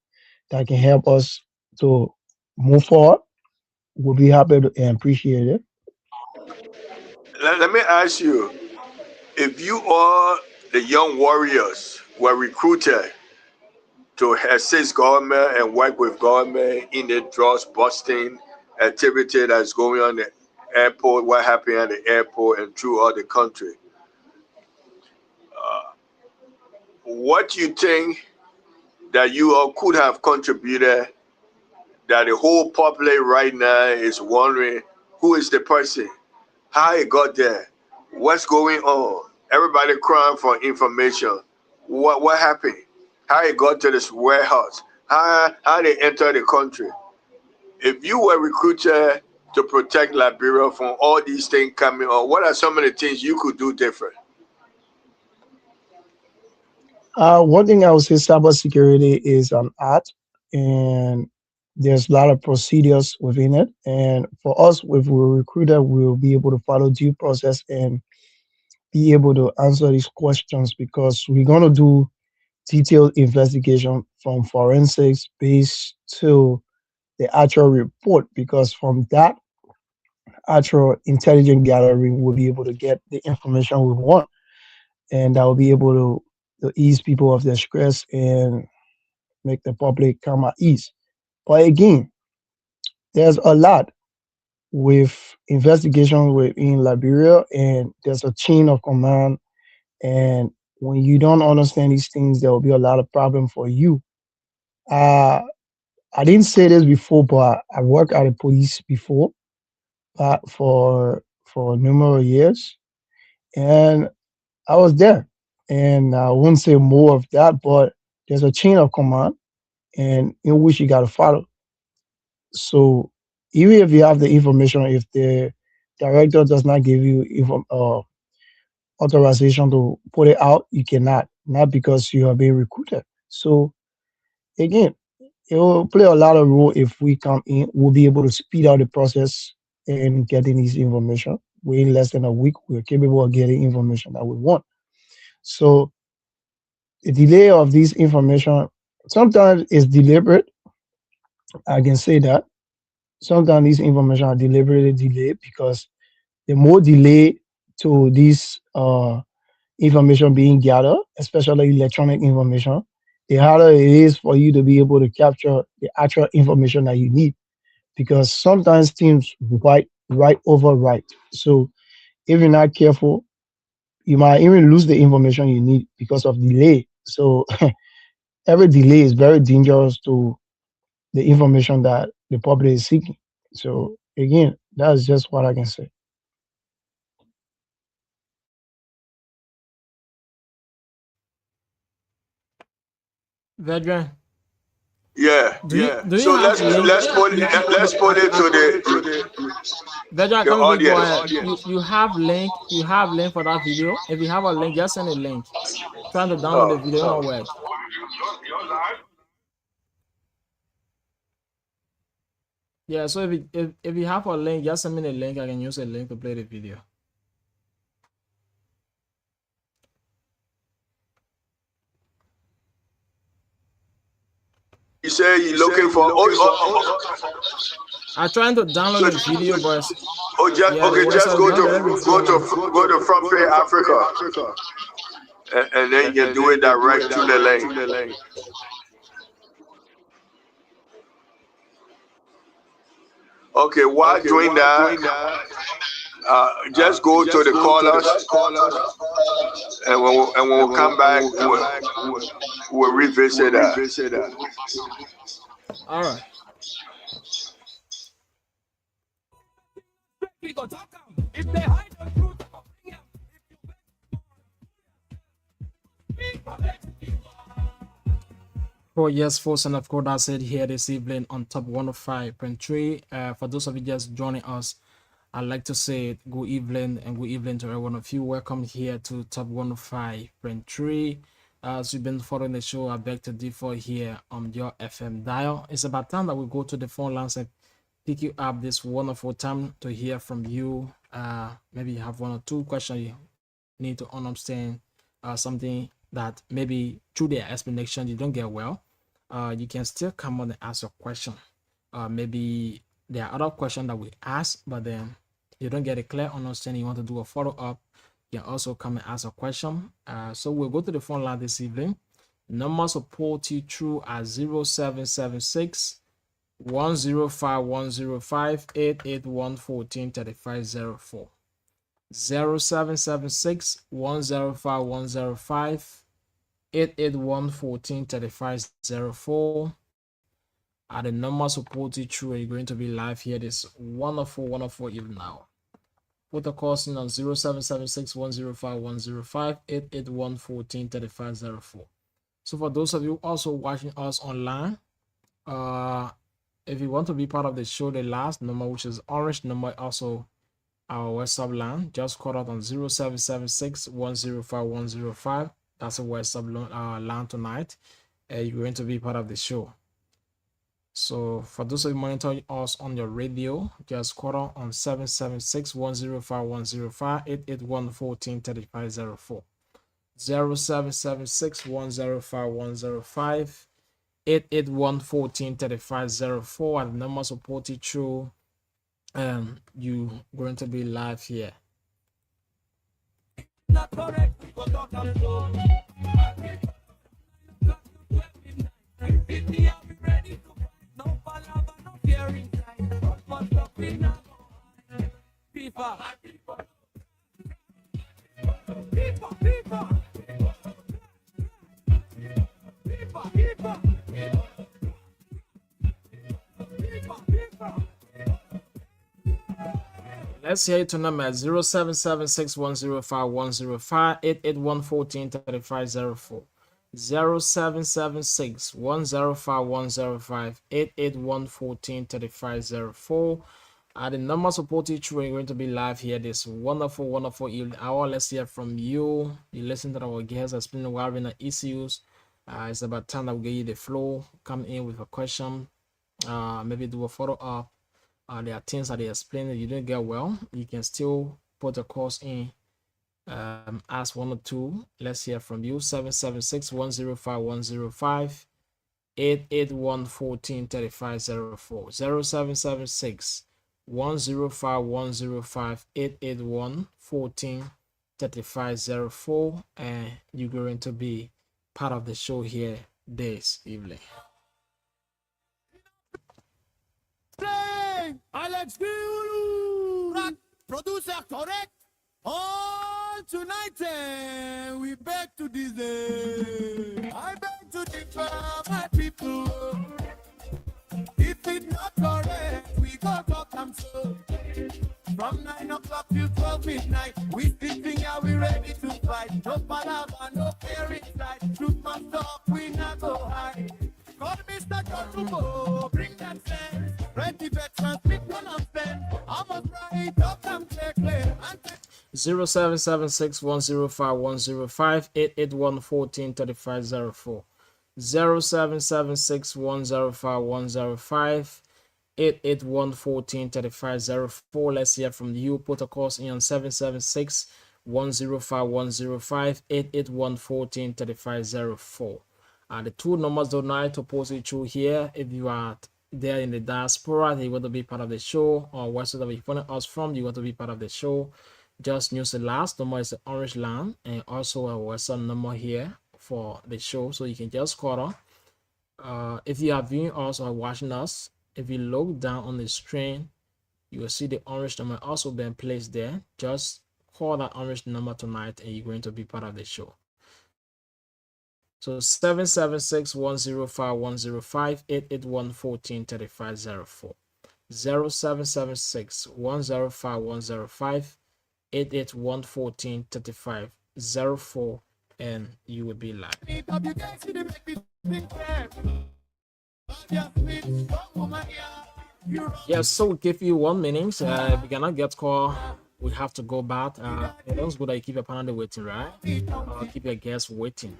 can help us to move forward, we'll be happy to and appreciate it. Let me ask you, if you are the young warriors were recruited to assist government and work with government in the drugs busting activity that's going on at the airport, what happened at the airport and throughout the country, what you think that you all could have contributed that the whole public right now is wondering who is the person, how it got there, what's going on? Everybody crying for information. What happened? How it got to this warehouse? How they enter the country? If you were recruited to protect Liberia from all these things coming on, what are some of the things you could do different? One thing I would say cybersecurity is an art, and there's a lot of procedures within it. And for us, if we're recruited, we'll be able to follow due process and be able to answer these questions because we're going to do detailed investigation from forensics base to the actual report because from that actual intelligent gathering we'll be able to get the information we want. and that will be able to ease people of their stress and make the public come at ease. But again, there's a lot with investigation within Liberia, and there's a chain of command. And when you don't understand these things, there will be a lot of problem for you. Uh, I didn't say this before, but I worked at the police before, for numerous years, and I was there. And I wouldn't say more of that, but there's a chain of command, and in which you got to follow. So even if you have the information, if the director does not give you authorization to put it out, you cannot, not because you are being recruited. So again, it will play a lot of role if we come in. We'll be able to speed out the process in getting this information. Within less than a week, we're capable of getting information that we want. So the delay of this information sometimes is deliberate. I can say that sometimes these information are deliberately delayed because the more delay to this information being gathered, especially electronic information, the harder it is for you to be able to capture the actual information that you need. Because sometimes teams write over write. So if you're not careful, you might even lose the information you need because of delay. So every delay is very dangerous to the information that the public is seeking. So again, that's just what I can say. Vedran, Yeah, do you yeah. do you So have link? let's put it to Vedran, the come be audience. quiet. You have link for that video. If you have a link, just send a link. Trying to download the video, it won't work. Yeah, so if you have a link, just send me the link. I can use a link to play the video. You say you're looking for I'm trying to download the video, but just yeah, the okay, just website is not letting me download. go to Front Page Africa, and then you do it direct to the link. Okay, while doing that, just go to the callers, and when we come back, we'll revisit that. All right. We go talk 'em. If they hide the truth, I'ma bring 'em. If you bet, Oh yes, folks, and of course that's it here this evening on Top 105.3. For those of you just joining us, I'd like to say good evening and good evening to every one of you. Welcome here to Top 105.3. As you've been following the show, I beg to differ here on your FM dial. It's about time that we go to the phone lines and pick you up this wonderful time to hear from you. Maybe you have one or two questions you need to understand, something that maybe through their explanation you don't get well. You can still come on and ask your question. Maybe there are other questions that we ask, but then you don't get a clear understanding. You want to do a follow-up, you can also come and ask a question. So we'll go to the phone line this evening. Number support you through at 0776 105 105 881 143504. 0776 105 105 881 143504. At the number supported through, you're going to be live here this wonderful evening now. Put the calls in on 0776 105 105 881 143504. So for those of you also watching us online, if you want to be part of the show, the last number, which is orange number, also our WhatsApp line, just call out on 0776 105 105. That's a WhatsApp line tonight. You're going to be part of the show. So for those of you monitoring us on your radio, just call out on 776 105 105 881 143504. 0776 105 105 881 143504. And the number supported through, you going to be live here. not correct. go talk and flow. City, are we ready to fight? No palava, no fear inside. But must up we now go. FIFA. FIFA, FIFA. FIFA, FIFA. FIFA, FIFA. Let's hear it to number 0776105105 881143504. 0776105105 881143504. The number support each we're going to be live here this wonderful evening hour. Let's hear from you. You listen to our guests explaining why we're in the issues. It's about time that we get you the flow. Come in with a question. Maybe do a follow up. There are things that they explain that you didn't get well. You can still put a course in. Ask one or two. Let's hear from you. 776105105 881143504. 0776 105 881143504, and you're going to be part of the show here this evening. Alex Biulu, rock producer correct. All tonight, we beg to this day. I beg to differ, my people. If it's not correct, we go talk and so. From 9 o'clock till 12 midnight, we sitting here, we ready to fight. No palava, no fear inside. Truth must talk, we not go hide. Call Mr. Jotubo, bring that sense. Ready veterans, speak one of them. I'm a right up and take clear. 0776105105 881143504. 0776105105 881143504. Let's hear from you. Put a course in on 776 105 881143504. The two numbers tonight to post it through here. If you are there in the diaspora, you want to be part of the show, or wherever you're following us from, you want to be part of the show. Just use the last number is the orange line, and also a Western number here for the show, so you can just call her. If you are viewing us or watching us, if you look down on the screen, you will see the orange number also being placed there. Just call that orange number tonight, and you're going to be part of the show. So 776105105 881143504. 0776 105 881143504, and you will be live. Yes, so we'll give you 1 minute. If we cannot get call, we have to go back. It's good that you keep your panel waiting, right? Keep your guests waiting.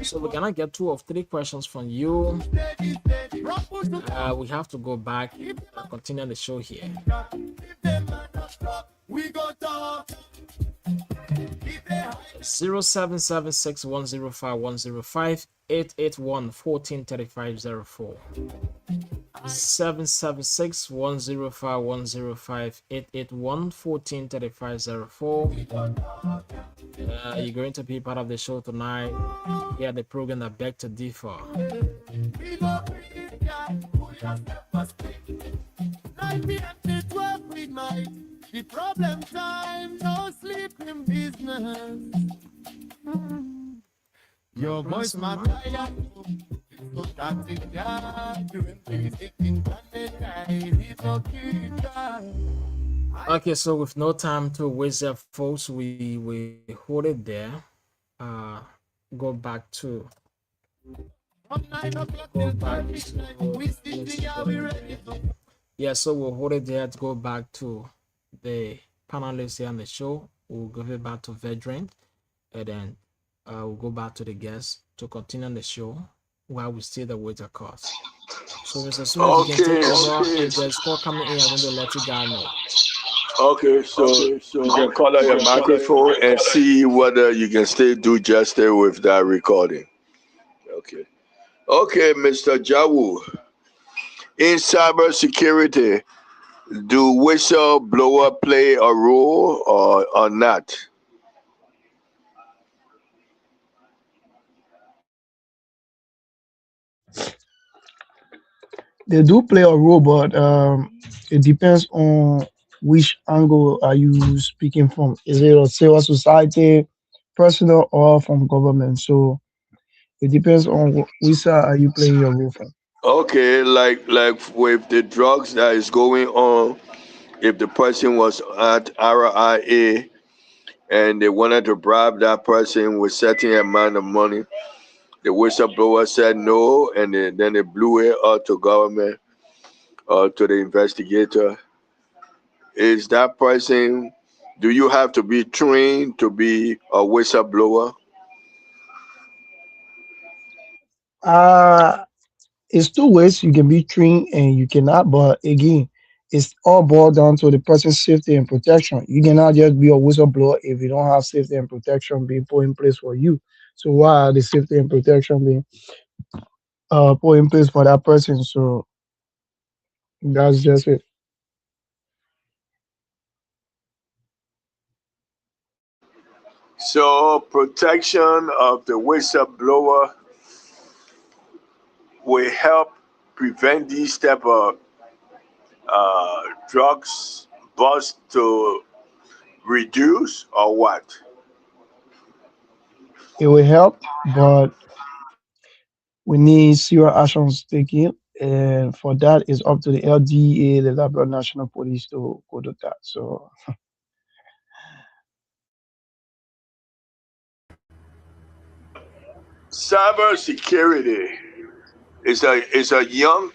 So we're gonna get 2 or 3 questions from you. We have to go back and continue the show here. 0776105105 881143504. 776105105 881143504. You're going to be part of the show tonight. Yeah, the program that beg to differ. The problem time, no sleeping business. Your voice, my tired. Okay, so with no time to waste, folks, we hold it there. Go back to. Yeah, so we'll hold it there to go back to the panelists here on the show. We'll give it back to Veteran, and then we'll go back to the guests to continue the show while we still the waiter cost. So Mr. Smith, you can take over. If there's call coming in, I'm going to let you guys know. Okay, so you can call out your microphone and see whether you can still do justice with that recording. Okay, Mr. Jawu. In cybersecurity, do whistleblower play a role or not? they do play a role, but it depends on which angle are you speaking from. Is it a civil society, personal, or from government? So it depends on which side are you playing your role from. Okay, like with the drugs that is going on, if the person was at RIA and they wanted to bribe that person with certain amount of money, the whistleblower said no, and then they blew it out to government or to the investigator. Is that person? Do you have to be trained to be a whistleblower? Uh it's two ways you can be trained and you cannot, but again, it's all boiled down to the person's safety and protection. You cannot just be a whistleblower if you don't have safety and protection being put in place for you. So why are the safety and protection being put in place for that person? So that's just it. So protection of the whistleblower will help prevent these type of drugs bust to reduce or what? It will help, but we need serious actions taken. And for that, it's up to the LDA, the Labrador National Police, to go to that. So Cyber security is a young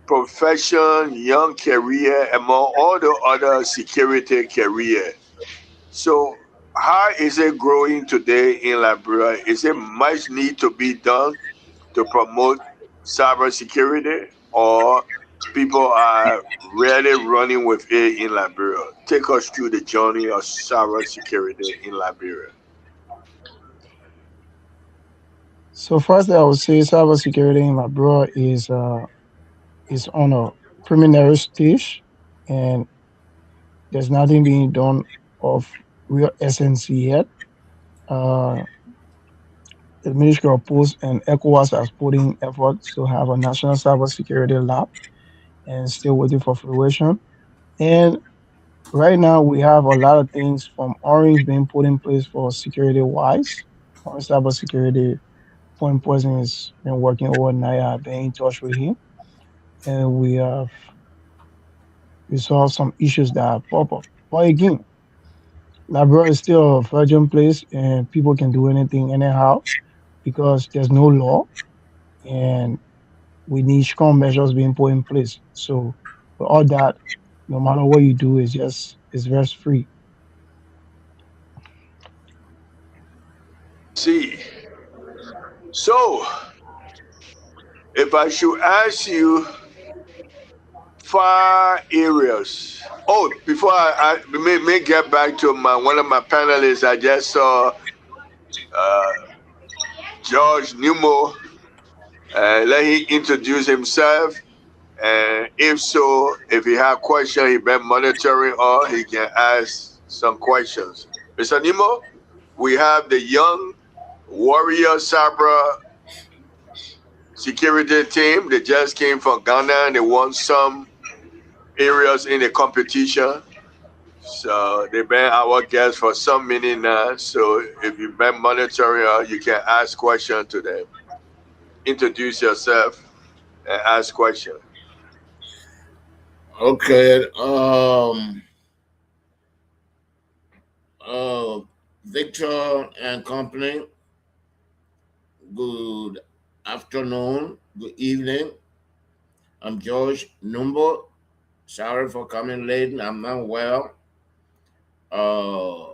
profession, young career among all the other security career. So how is it growing today in Liberia? Is it much need to be done to promote cybersecurity, or people are really running with it in Liberia? Take us through the journey of cybersecurity in Liberia. so first, I would say cybersecurity in Labrador is on a preliminary stage, and there's nothing being done of real essence yet. Uh, the Ministry of Post and ECOWAS has put in efforts to have a national cybersecurity lab and still waiting for fruition. And right now, we have a lot of things from Orange being put in place for security wise. On cybersecurity, point person has been working overnight. I've been in touch with him, and we have resolved some issues that pop up. But again, Labrador is still a virgin place, and people can do anything anyhow because there's no law, and we need strong measures being put in place. So, with all that, no matter what you do, it's risk free. See, so if I should ask you 5 areas. Oh, before I may get back to my one of my panelists, I just saw uh, George Newmo. Let him introduce himself, and if so, if he have questions, he been monitoring, or he can ask some questions. Mr. Nemo, we have the young warrior Sabra security team. They just came from Ghana and they won some areas in the competition. So they've been our guests for some minute now. So if you've been monitoring, you can ask questions to them. Introduce yourself and ask questions. Okay. Uh, Victor and company. Good afternoon. Good evening. I'm George Numbo. Sorry for coming late. I'm not well. Uh,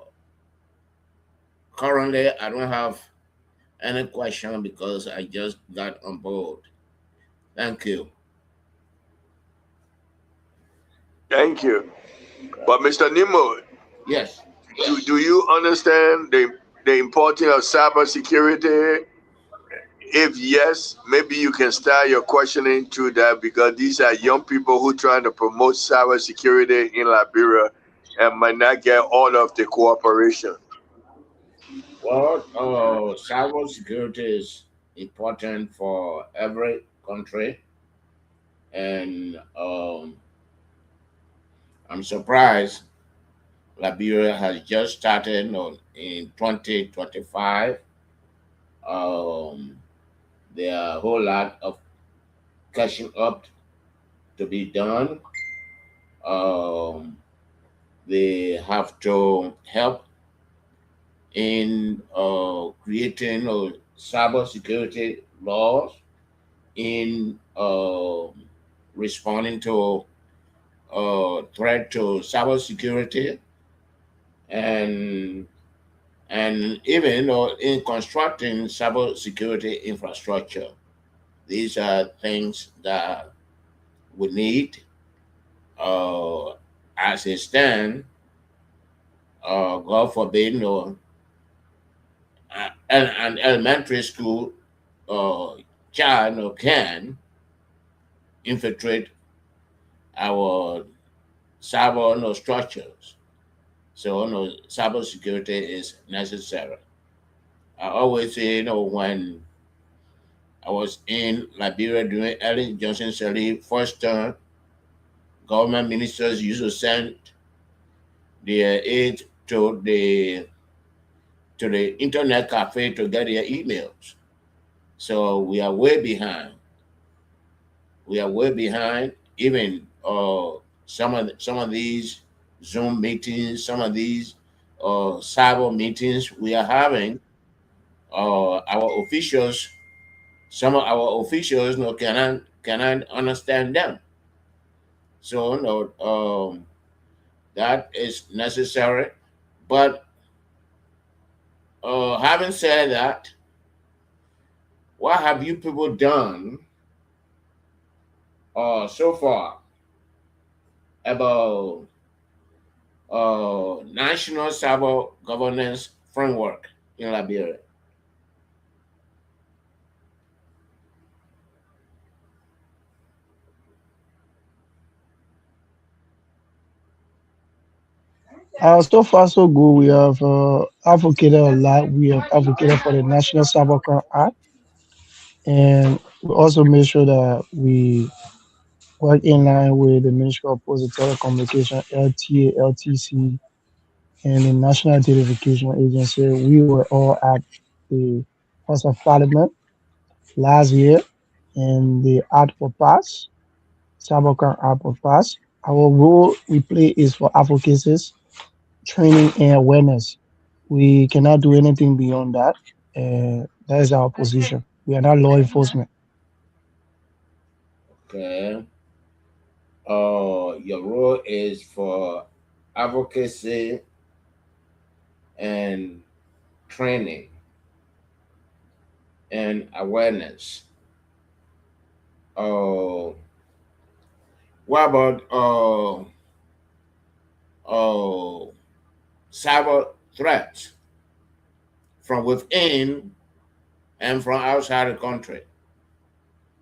Currently, I don't have any question because I just got on board. Thank you. Thank you. But Mr. Nemo, Yes. do you understand the importance of cybersecurity? If yes, maybe you can start your questioning to that, because these are young people who trying to promote cybersecurity in Liberia and might not get all of the cooperation. Well, cyber security is important for every country. And I'm surprised Liberia has just started in 2025. Um, there are a whole lot of catching up to be done. Um, they have to help in creating cyber security laws, in responding to threat to cyber security, and even in constructing cyber security infrastructure. These are things that we need. Uh, as it stand, God forbid, an elementary school uh, child can infiltrate our cyber structures. So cyber security is necessary. I always say, when I was in Liberia during Ellen Johnson Sirleaf first term, government ministers used to send their aid to the internet cafe to get their emails. So we are way behind. We are way behind. Even some of these Zoom meetings, some of these cyber meetings we are having, our officials, some of our officials, cannot understand them. So that is necessary. But having said that, what have you people done so far about national cyber governance framework in Liberia? So far, so good. We have advocated a lot. We have advocated for the National Cybercrime Act, and we also made sure that we work in line with the Ministry of Post and Telecommunication, LTA, LTC, and the National Identification Agency. We were all at the House of Parliament last year, and the Act for Pass, Cybercrime Act for Pass. Our role we play is for advocacy, training, and awareness. We cannot do anything beyond that. That is our position. We are not law enforcement. Okay. Your role is for advocacy and training and awareness. Uh, what about uh, cyber threats from within and from outside the country?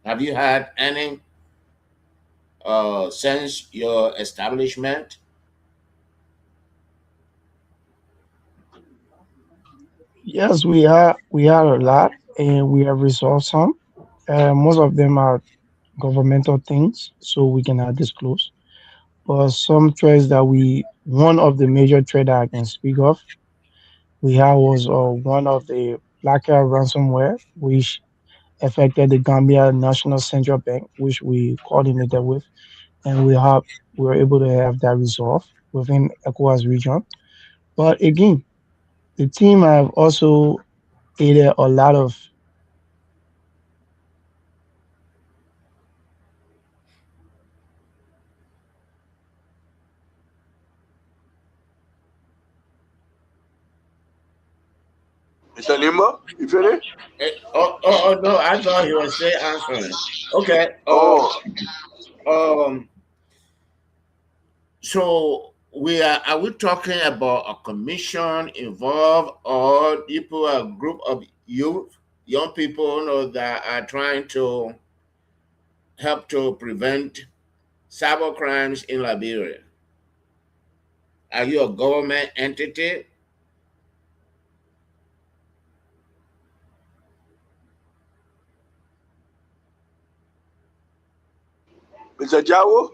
Have you had any since your establishment? Yes, we are a lot, and we have resolved some. Most of them are governmental things, so we cannot disclose. But some threats that one of the major threat that I can speak of, we had was one of the Black Hat ransomware, which affected the Gambia National Central Bank, which we coordinated with, and we were able to have that resolved within ECOWAS region. But again, the team have also aided a lot of. Mr. Nimba, you finished? No, I thought he was say answering. Okay. Oh, Um. So are we talking about a commission involved, or people, a group of young people, that are trying to help to prevent cyber crimes in Liberia? Are you a government entity? Mr. Jawo,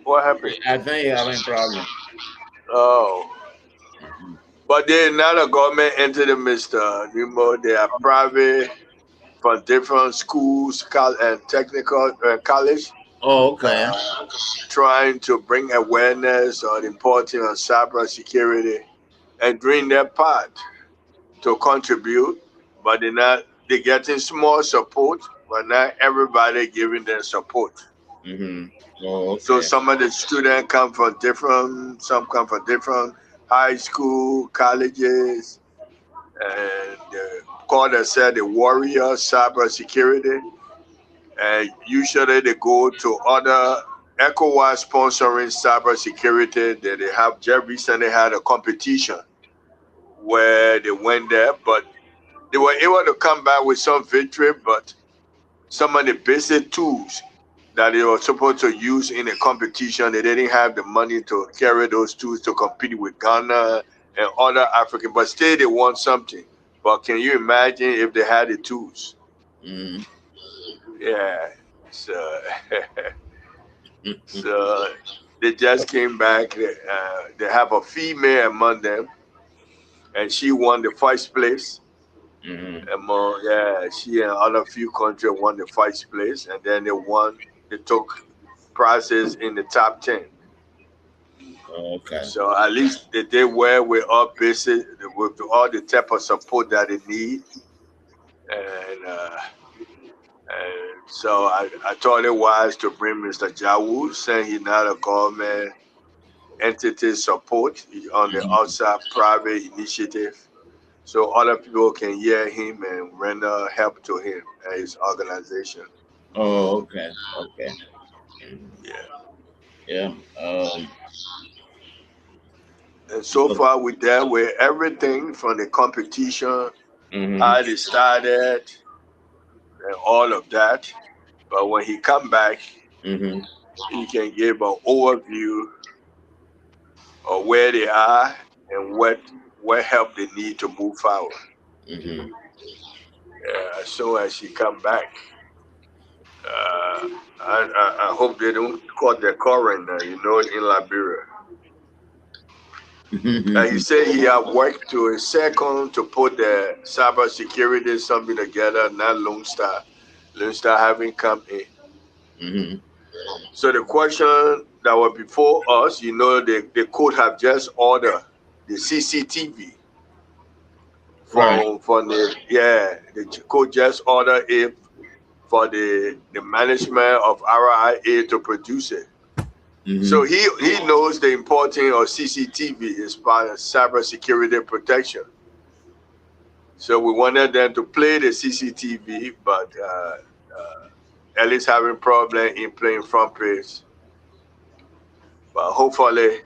what happened? I think you're having problem. Oh, Mhm. but they're not a government entity, Mr. Nemo. They are private from different schools and technical college, Oh, okay. trying to bring awareness on the importance of cyber security and doing their part to contribute, but they're getting small support, but not everybody giving them support. Mm-hmm. Oh, So okay. some of the students some come from different high school, colleges, and call themselves the warrior cyber security. And usually they go to other ECOWAS sponsoring cyber security that they have just recently had a competition where they went there, but they were able to come back with some victory, but some of the basic tools that they were supposed to use in a competition, they didn't have the money to carry those tools to compete with Ghana and other African, but still they want something. But can you imagine if they had the tools? Mm-hmm. Yeah. So, so they just came back. They have a female among them, and she won the first place. Mm-hmm. She and other few countries won the first place, and then they took prizes in the top 10. Okay. So at least they did well with all basic, with all the type of support that they need. And so I thought it wise to bring Mr. Jawu, saying he's not a government entity support, he's on the Mhm. outside private initiative. So other people can hear him and render help to him and his organization. Oh, okay. Okay. Mhm. Yeah. Yeah. And so far we dealt with everything from the competition, Mm-hmm. how it started, and all of that. But when he come back, Mm-hmm. he can give an overview of where they are and what help they need to move forward. Mm-hmm. As soon as he come back, I hope they don't cut the current, in Liberia. He said he had worked to a second to put the cyber security something together, not Lone Star. Lone Star haven't come in. Mm-hmm. So the question that was before us, they could have just ordered the CCTV Right. from they could just order it for the management of RIA to produce it. So Mm-hmm. he knows the importance of CCTV as part of cybersecurity protection. So we wanted them to play the CCTV, but Ellie's having problem in playing front page. But hopefully,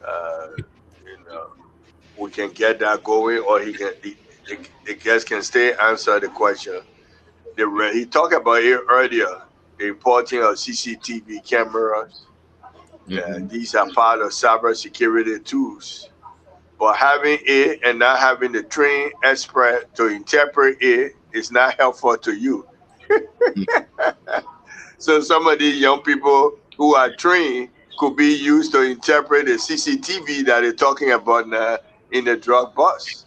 uh, we can get that going, or the guest can stay answer the question. He talked about it earlier. The importance of CCTV cameras. Mm-hmm. These are part of cybersecurity tools. But having it and not having the trained expert to interpret it is not helpful to you. So some of these young people who are trained could be used to interpret the CCTV that they're talking about now in the drug bust.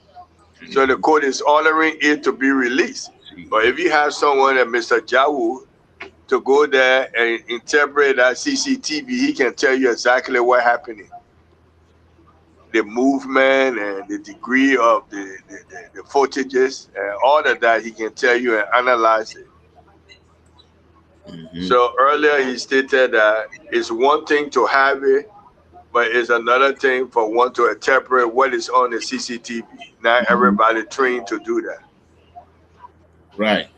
So the court is ordering it to be released. But if you have someone like Mr. Jawu to go there and interpret that CCTV, he can tell you exactly what happened, the movement and the degree of the footages and all of that. He can tell you and analyze it. Mm-hmm. So earlier he stated that it's one thing to have it, but it's another thing for one to interpret what is on the CCTV. Not everybody trained to do that. Right.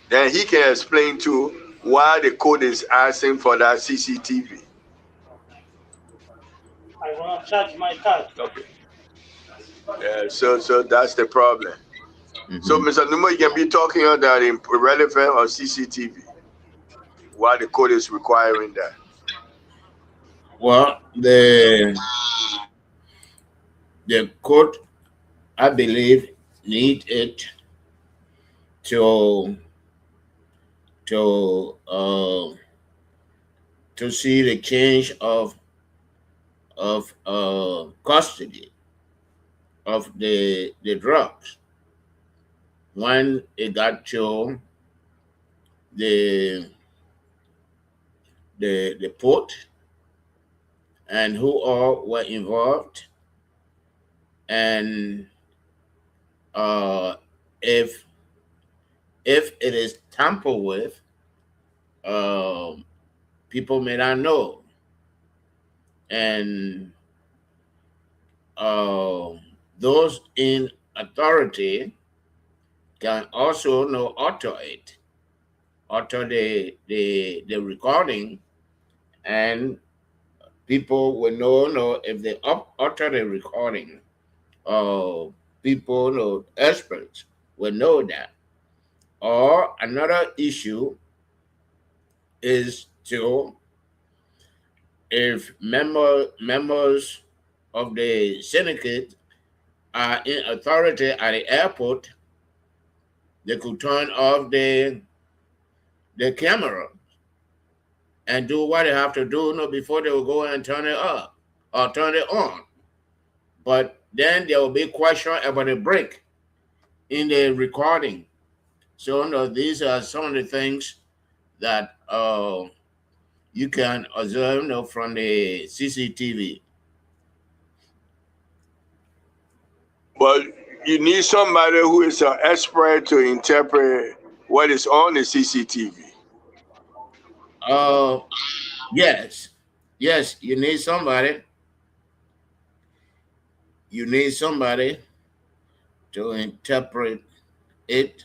Then he can explain to why the code is asking for that CCTV. I want to charge my card. Okay. Yeah, so that's the problem. So, Mm-hmm. Mr. Numa, you can be talking on that irrelevant or CCTV. Why the code is requiring that? Well, the court, I believe, need it to to uh, to see the change of custody of the drugs when it got to the the port and who all were involved, and uh, if it is tampered with, um, people may not know, and those in authority can also know author it, author the recording, and people will know if they author the recording. People or experts will know that. Or another issue is to, if members of the syndicate are in authority at the airport, they could turn off the camera and do what they have to do, before they will go and turn it up or turn it on. But then there will be question about a break in the recording. So these are some of the things that you can observe, from the CCTV. But you need somebody who is an expert to interpret what is on the CCTV. Yes, you need somebody. You need somebody to interpret it.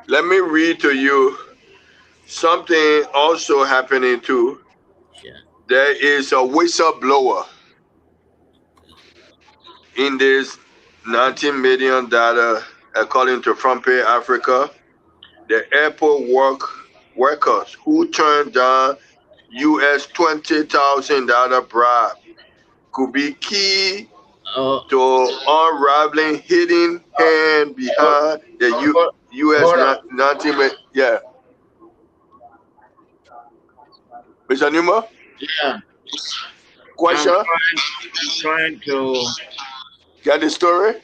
Let me read to you something also happening too. Yeah. There is a whistleblower in this $19 million, according to Front Page Africa. The airport workers who turned down US $20,000 bribe could be key to unraveling hidden hand behind the US 19 million. Yeah. Mr. Numa? Yeah. Question? I'm trying to get the story?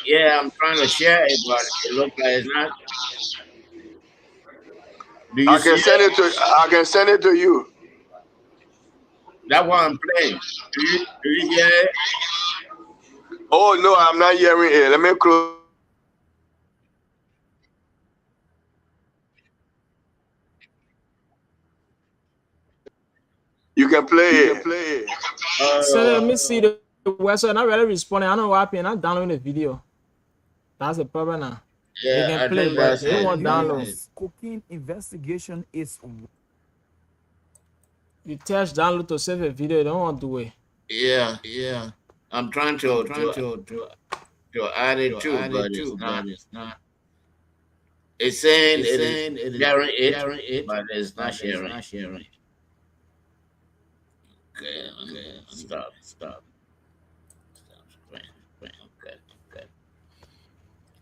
Yeah, I'm trying to share it, but it looks like it's not. Do you I can send it to. I can send it to you. That's what I'm playing. Do you hear it? Oh no, I'm not hearing it. Let me close. You can play it. So let me see the website. Not really responding. I don't know what happened. I'm downloading the video. That's the problem now. Yeah, they I can play, think but that's they it. won't download. Cocaine investigation is. You touch download to save a video. They don't want to do it. Yeah. I'm trying to add it too, but it's not. It's saying it is sharing it, but it's not sharing. Okay, stop.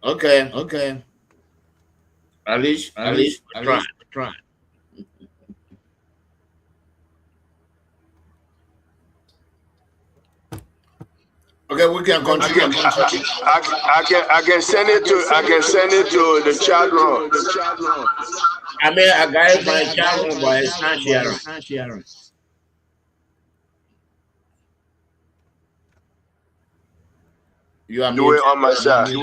Okay. At least try. Okay, we can continue. I can send it to the chat room. I mean, a guy my chat room, but it's not sharing. You are do it on my side. Let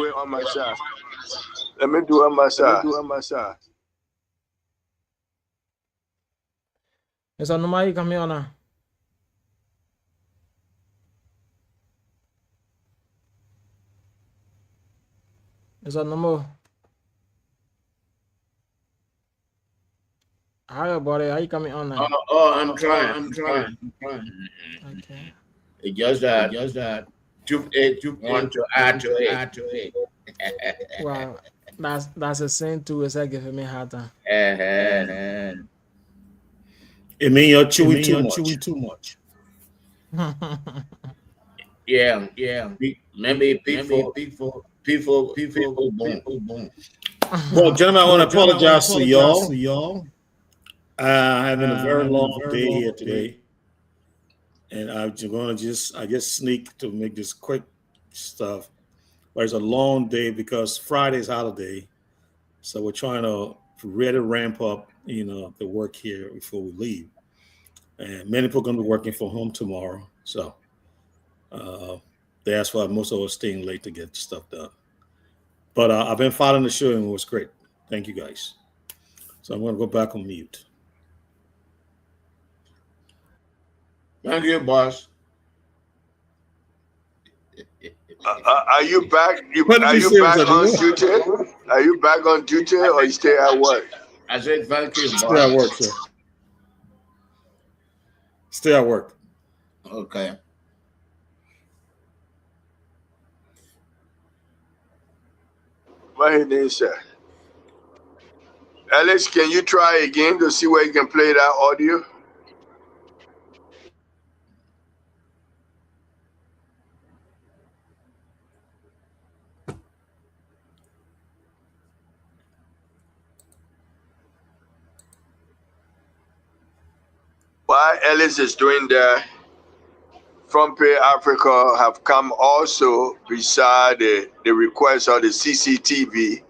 me do it on my side. Is that normal? You come here now. Is that normal? Hi, buddy. How you coming on now? I'm trying. Okay. It's just that you want to add to it. Wow. That's a sin too. Is that giving me a hard time? It mean you're chewy too much. Yeah, Yeah. maybe People. people born. Well, gentlemen, I want to apologize to y'all. y'all. Having a very long day here today, and I'm going to just sneak to make this quick stuff. But it's a long day because Friday's holiday, so we're trying to really ramp up, the work here before we leave. And many people are going to be working from home tomorrow, so that's why most of us staying late to get stuff done. But I've been following the show and it was great. Thank you guys. So I'm going to go back on mute. Thank you, boss. Are you back? What did Are you you say, back Mr. on Dewey? duty? Are you back on duty or you stay at work? I said thank you, Stay at boss. work, sir. Stay at work. Okay. What his name sir? Alex, can you try again to see where you can play that audio? While Ellis is doing that, Front Page Africa have come also beside the request of the CCTV.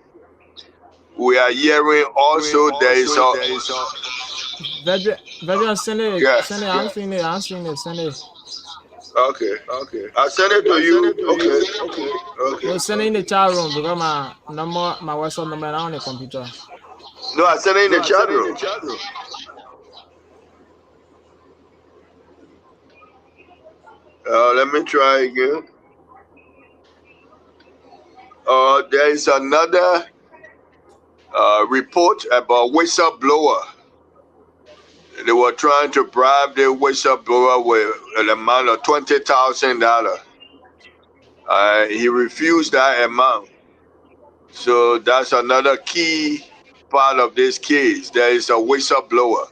We are hearing also there is a Vedra, send it. yes. Send it. I'm seeing it. I'm seeing it. Send it. Okay. I send it to you. Okay. No, send it in the chat room because my WhatsApp number is on the computer. No, I sent it in the chat room. Let me try again. There is another report about whistleblower. They were trying to bribe the whistleblower with an amount of $20,000. He refused that amount. So that's another key part of this case. There is a whistleblower,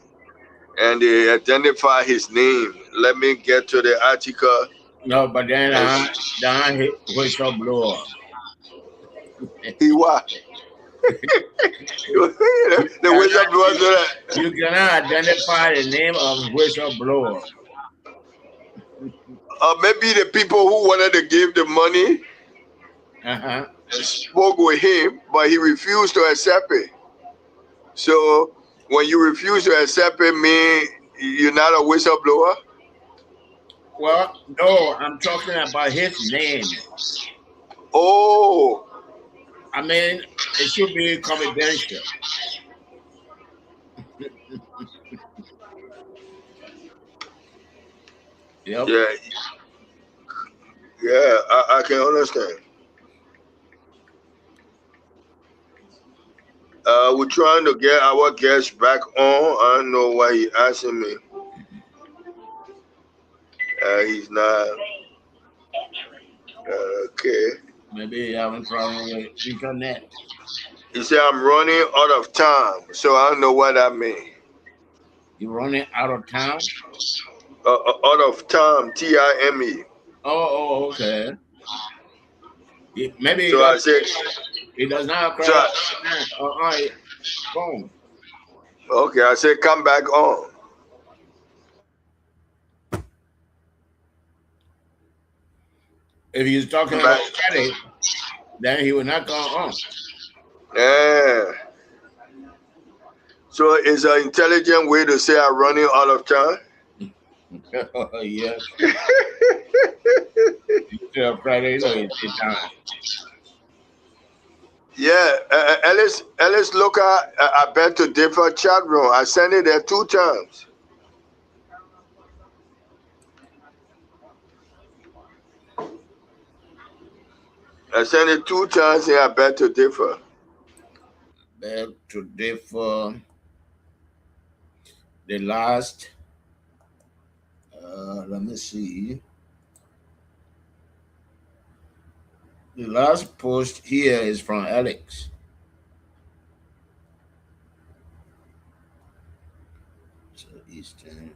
and they identify his name. Let me get to the article. No, but then I hit whistleblower. He what? The whistleblower said, You cannot identify the name of whistleblower. maybe the people who wanted to give the money spoke with him, but he refused to accept it. So when you refuse to accept it, mean you're not a whistleblower? Well, no, I'm talking about his name. Oh, I mean, it should be confidential. Yep. Yeah, I can understand. We're trying to get our guest back on. I don't know why he asking me. He's not. Okay. Maybe you having problem with internet. He said, I'm running out of time. So I don't know what that means. You running out of town? Out of time, TIME. Oh, okay. Maybe So I said, it does not so phone. okay, I said, come back on. If he's talking about credit, then he will not go on. Yeah. So it's an intelligent way to say I'm running out of time. Yes. Friday, it's time. Yeah, Ellis, look at I bet to different chat room. I sent it there 2 times. I sent it 2 times and I bet to differ. Back to differ. The last, let me see. The last post here is from Alex. So Eastern.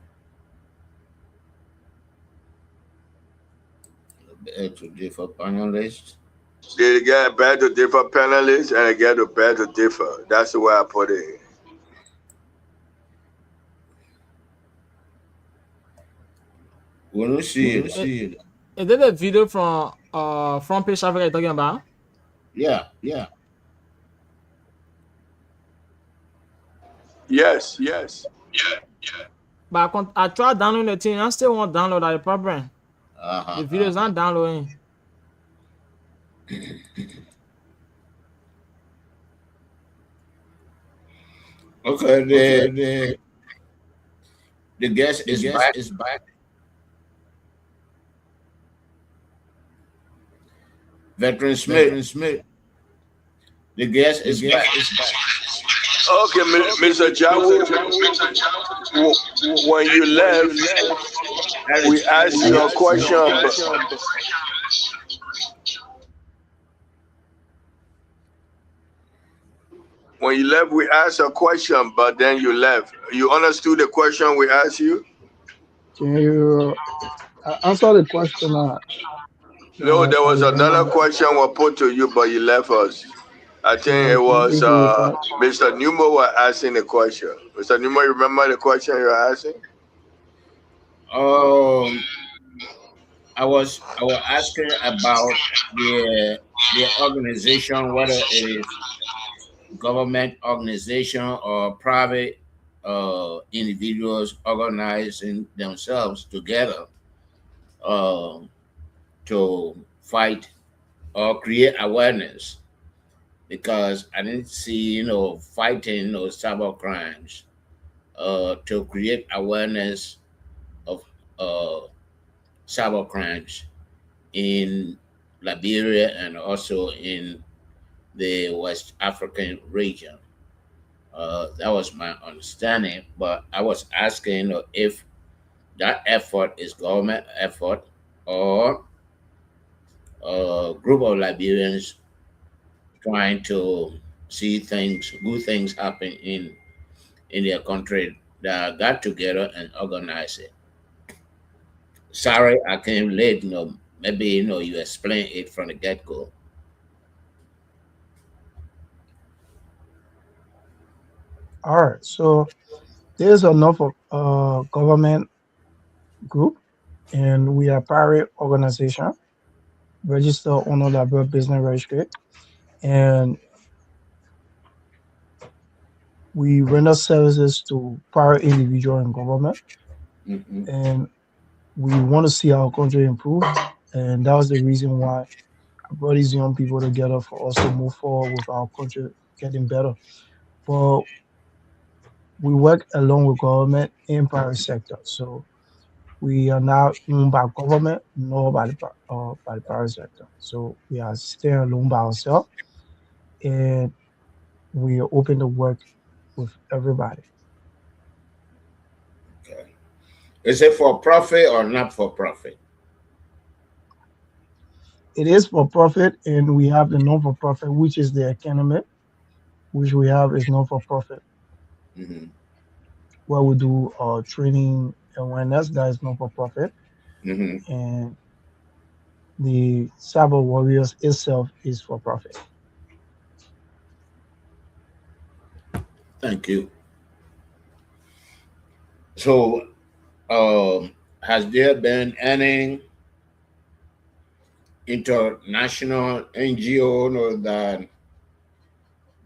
To different panelists. They get beg to differ panelists and they get to beg to differ. That's the way I put it. We don't see it. Is that a video from Front Page Africa you're talking about? Yeah. Yes. But I tried downloading the thing, I still won't download that problem. Uh-huh. The video is not downloading. Okay, the guest is back. Veteran Smith. The guest is back. Okay, Mr. Jawu, when you left, we asked you a question. When you left, we asked a question, but then you left. You understood the question we asked you? Can you answer the question? No, there was another question was put to you, but you left us. I think it was Mr. Newmo was asking the question. Mr. Newmo, you remember the question you were asking? I was asking about the organization, whether it is government organization or private individuals organizing themselves together to fight or create awareness, because I didn't see fighting or cyber crimes to create awareness of cyber crimes in Liberia and also in the West African region. That was my understanding, but I was asking if that effort is government effort or a group of Liberians trying to see good things happen in their country that got together and organize it. Sorry, I came late. Maybe you explain it from the get-go. All right, so there's enough government group, and we are private organization registered under Liberia Business Registry, and we render services to private individual and government, and we want to see our country improve, and that was the reason why I brought these young people together for us to move forward with our country getting better. But we work along with government and private sector, so we are not owned by government nor by the private sector. So we are staying alone by ourselves, and we are open to work with everybody. Okay. Is it for profit or not for profit? It is for profit, and we have the non-for-profit, which is the academy, which we have is non-for-profit, where we do training awareness. That is non-for-profit, and the Cyber Warriors itself is for profit. Thank you. So, has there been any international NGO that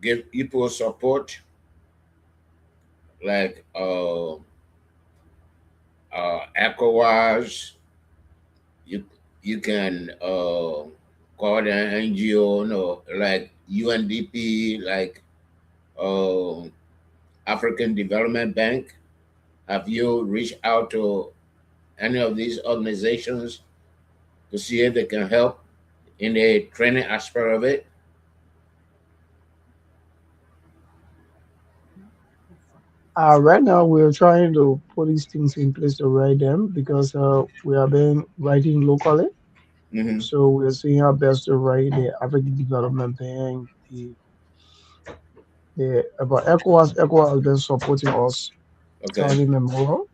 give people support, like ECOWAS? You can call an NGO, like UNDP, like African Development Bank. Have you reached out to any of these organizations to see if they can help in the training aspect of it? Right now, we're trying to put these things in place to write them, because we have been writing locally. So we're seeing our best to write the African Development Bank, about ECOWAS. ECOWAS has been supporting us Okay. Charlie Memorial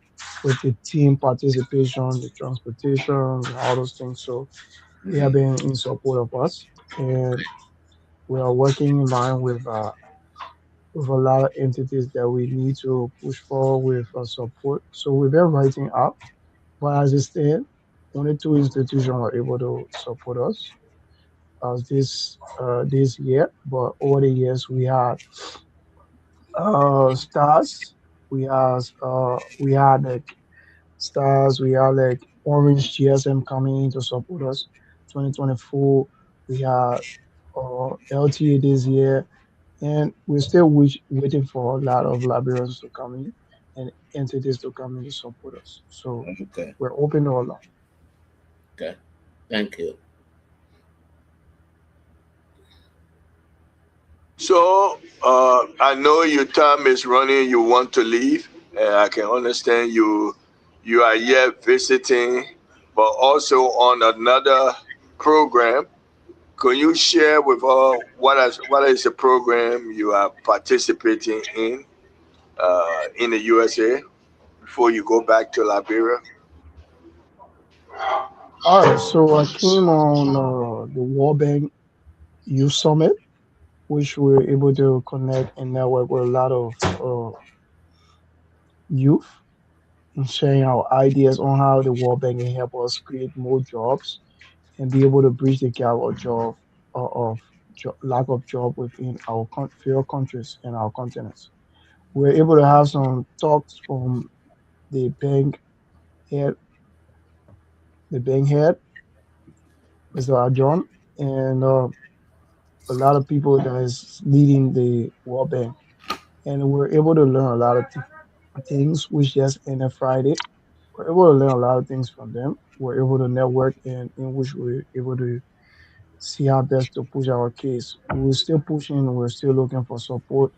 with the team participation, the transportation, and all those things. So they have Hmm. been in support of us, and we are working in line with a lot of entities that we need to push forward with support. So we've been writing up, but as it stands, only two institutions are able to support us this year. But over the years, we had stars, we had like stars, we had like Orange GSM coming in to support us. 2024, we had LTA this year, and we're still waiting for a lot of librarians to come in and entities to come in to support us. So Okay. we're open all along. Okay. Thank you. So I know your time is running. You want to leave, and I can understand you. You are here visiting, but also on another program. Can you share with us what is the program you are participating in the USA before you go back to Liberia? All right, so I came on the World Bank Youth Summit, which we're able to connect and network with a lot of youth and sharing our ideas on how the World Bank can help us create more jobs and be able to bridge the gap of lack of job within our few countries and our continents. We're able to have some talks from the bank head, the bank head, Mr. Ajon, and a lot of people that is leading the World Bank, and we're able to learn a lot of things, which just ended Friday. We're able to learn a lot of things from them. We're able to network, and in which we're able to see how best to push our case. We're still pushing. We're still looking for support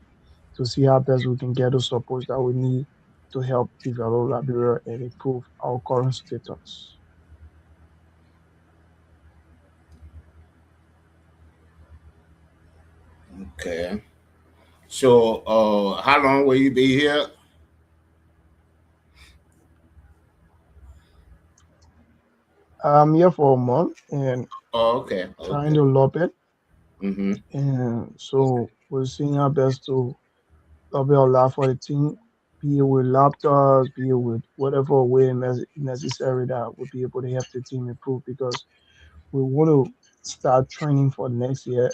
to see how best we can get the support that we need to help develop Liberia and improve our current status. Okay. So, how long will you be here? I'm here for a month and Oh, okay. trying Okay. to love it, Mm-hmm. and so we're seeing our best to love it a lot for the team, be it with laptops, be it with whatever way necessary that would be able to help the team improve because we want to start training for next year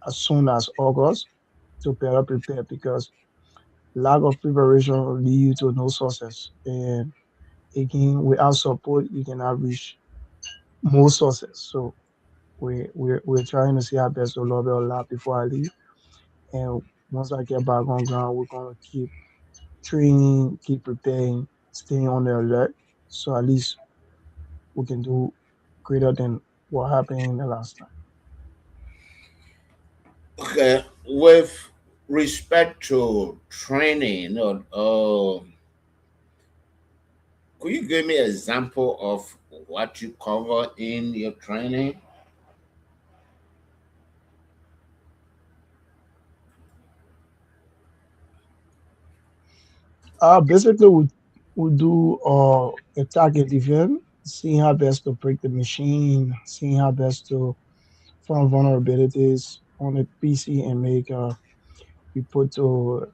as soon as August to better prepare because lack of preparation will lead you to no success. And again, without support, you cannot reach more success. So we're trying to see our best to love it a lot before I leave. And once I get back on ground, we're gonna keep training, keep preparing, staying on the alert. So at least we can do greater than what happened the last time. Okay. With respect to training, could you give me an example of what you cover in your training? Basically, we do attack and defend, seeing how best to break the machine, seeing how best to find vulnerabilities on the PC and make report to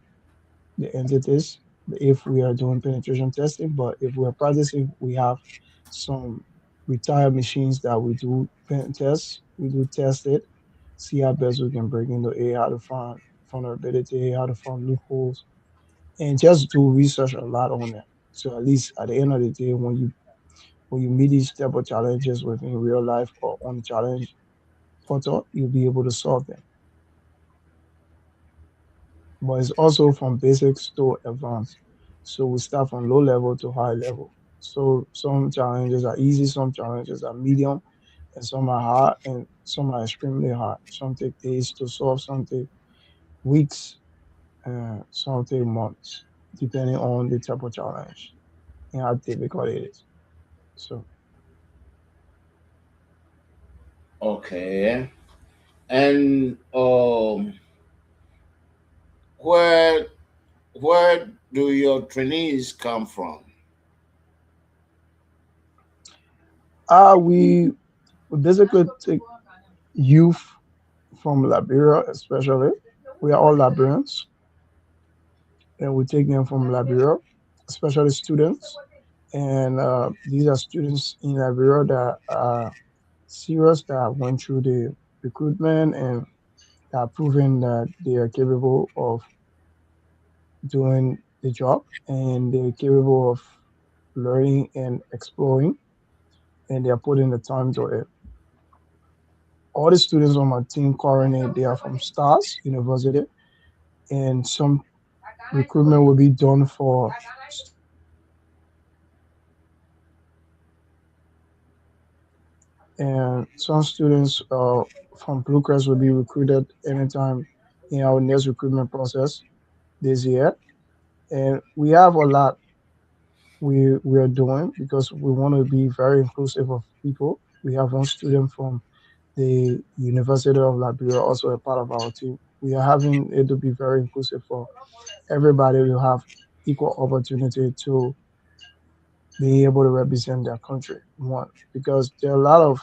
the entities if we are doing penetration testing. But if we are practicing, we have some retired machines that we do pen tests. We do test it, see how best we can break into A, how to find vulnerability, how to find loopholes, and just do research a lot on it. So at least at the end of the day, when you meet these type of challenges within real life or on the challenge portal, you'll be able to solve them. But it's also from basics to advanced. So we start from low level to high level. So some challenges are easy, some challenges are medium, and some are hard, and some are extremely hard. Some take days to solve, some take weeks, some take months, depending on the type of challenge and how difficult it is. So Okay. And where where do your trainees come from? We basically take youth from Liberia, especially. We are all Liberians, and we take them from Liberia, especially students. And these are students in Liberia that are serious, that went through the recruitment and that are proven that they are capable of doing the job and they're capable of learning and exploring and they are putting the time to it. All the students on my team currently, they are from STARS University, and some recruitment will be done for and some students from Blue Cross will be recruited anytime in our next recruitment process this year. And we have a lot we are doing because we want to be very inclusive of people. We have one student from the University of Liberia also a part of our team. We are having it to be very inclusive for everybody to have equal opportunity to be able to represent their country. One, because there are a lot of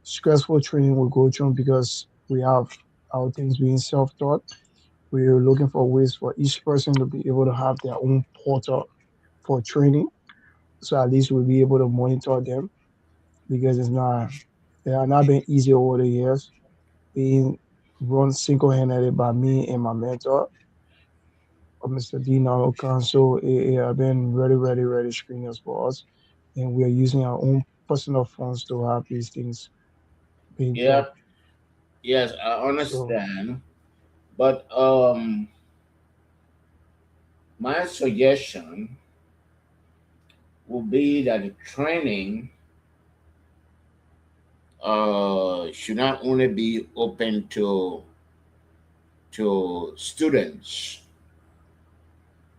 stressful training we go through because we have our things being self-taught. We're looking for ways for each person to be able to have their own portal for training. So at least we'll be able to monitor them because they are not been easy over the years. Being run single-handed by me and my mentor, Mr. Dino Council, it have been really strenuous for us, and we are using our own personal funds to have these things being Yeah, taught. yes, I So understand. But my suggestion would be that the training should not only be open to students.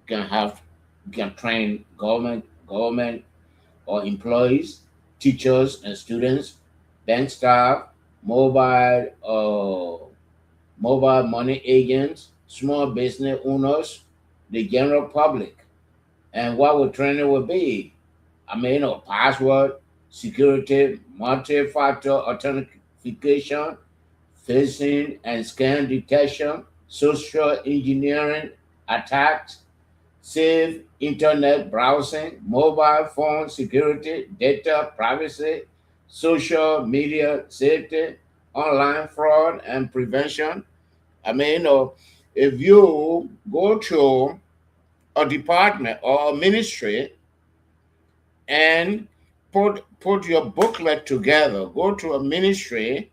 You can have you can train government or employees, teachers and students, bank staff, mobile mobile money agents, small business owners, the general public. And what would training would be? I mean, password, security, multi-factor authentication, phishing and scam detection, social engineering attacks, safe internet browsing, mobile phone security, data privacy, social media safety, online fraud and prevention. I mean, if you go to a department or a ministry and put your booklet together, go to a ministry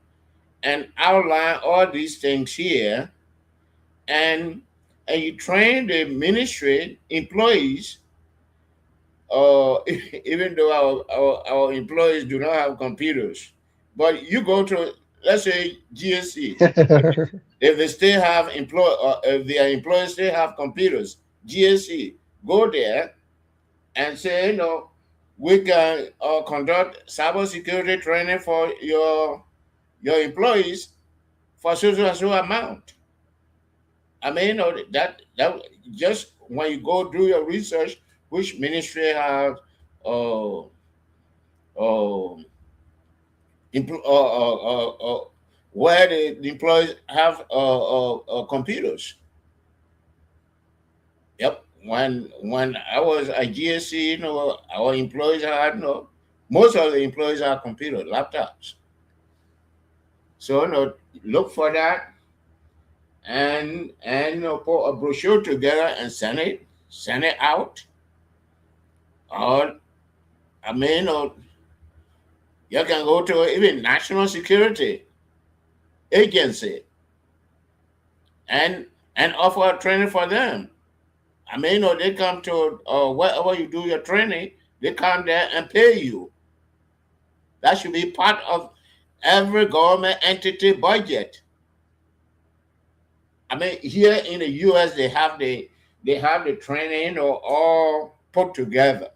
and outline all these things here, and you train the ministry employees. Even though our employees do not have computers, but you go to, let's say, GSC, if they still have if their employees still have computers, GSC, go there and say, we can conduct cybersecurity training for your employees for so and so amount. I mean, that just when you go do your research, which ministry has uh, uh, where the employees have computers. Yep. When I was at GSC, our employees had most of the employees have computer laptops. So look for that and put a brochure together and send it out. Or I mean, you can go to even national security agency and offer training for them. I mean, they come to wherever you do your training, they come there and pay you. That should be part of every government entity budget. I mean, here in the U.S. they have the training all put together,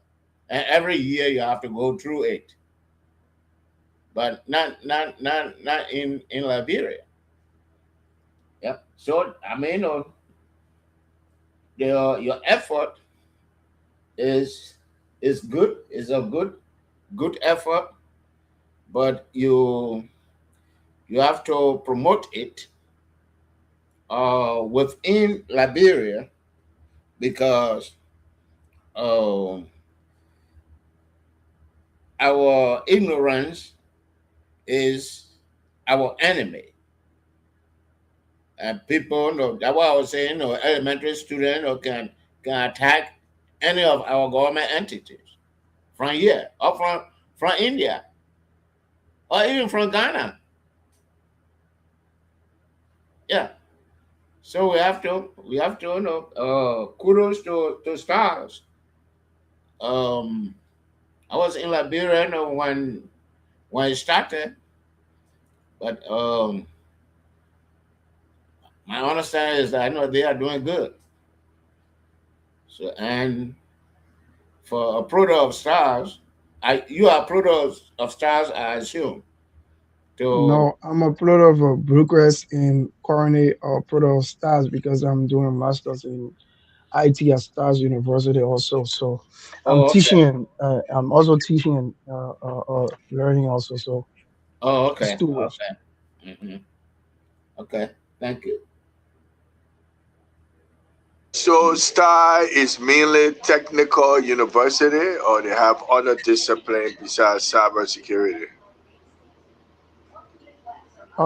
and every year you have to go through it. But not in Liberia. Yep. So I mean, your effort is good, is a good effort, but you have to promote it within Liberia, because um, our ignorance is our enemy. And people know that's what I was saying, elementary student can attack any of our government entities from here or from India or even from Ghana. Yeah. So we have to kudos to stars. I was in Liberia, when it started, but my understanding is that I know they are doing good. So, and for a product of stars, you are a product of stars, I assume. To No, I'm a product of Brookcrest and currently a product of Stars because I'm doing masters in IT at Stars University also. So I'm oh, okay. teaching. I'm also teaching and learning also. So Oh, it's okay. two ways. Okay. Okay. Thank you. So STAR is mainly technical university, or they have other discipline besides cybersecurity?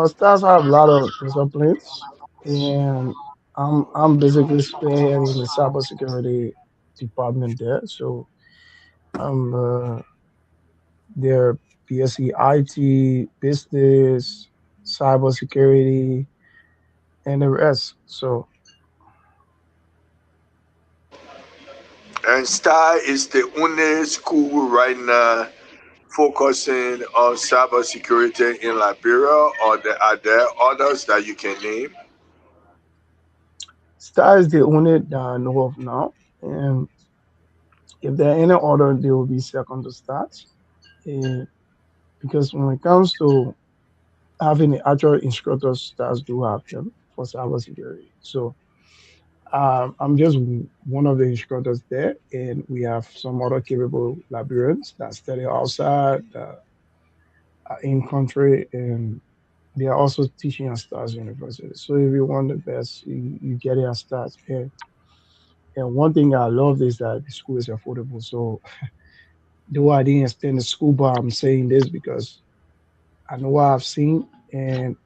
Stars have a lot of disciplines, and I'm basically spearheading the cybersecurity department there. So I'm their BSc IT, business, cybersecurity, and the rest. So And STAR is the only school right now focusing on cybersecurity in Liberia, or are there others that you can name? Star is the only that I know of now. And if there are any other, they will be second to start. And because when it comes to having the actual instructors, stars do have them for cybersecurity. So I'm just one of the instructors there, and we have some other capable librarians that study outside, in country, and they are also teaching at Stars University. So if you want the best, you get it at Stars. And one thing I love is that the school is affordable. So though I didn't attend the school, but I'm saying this because I know what I've seen and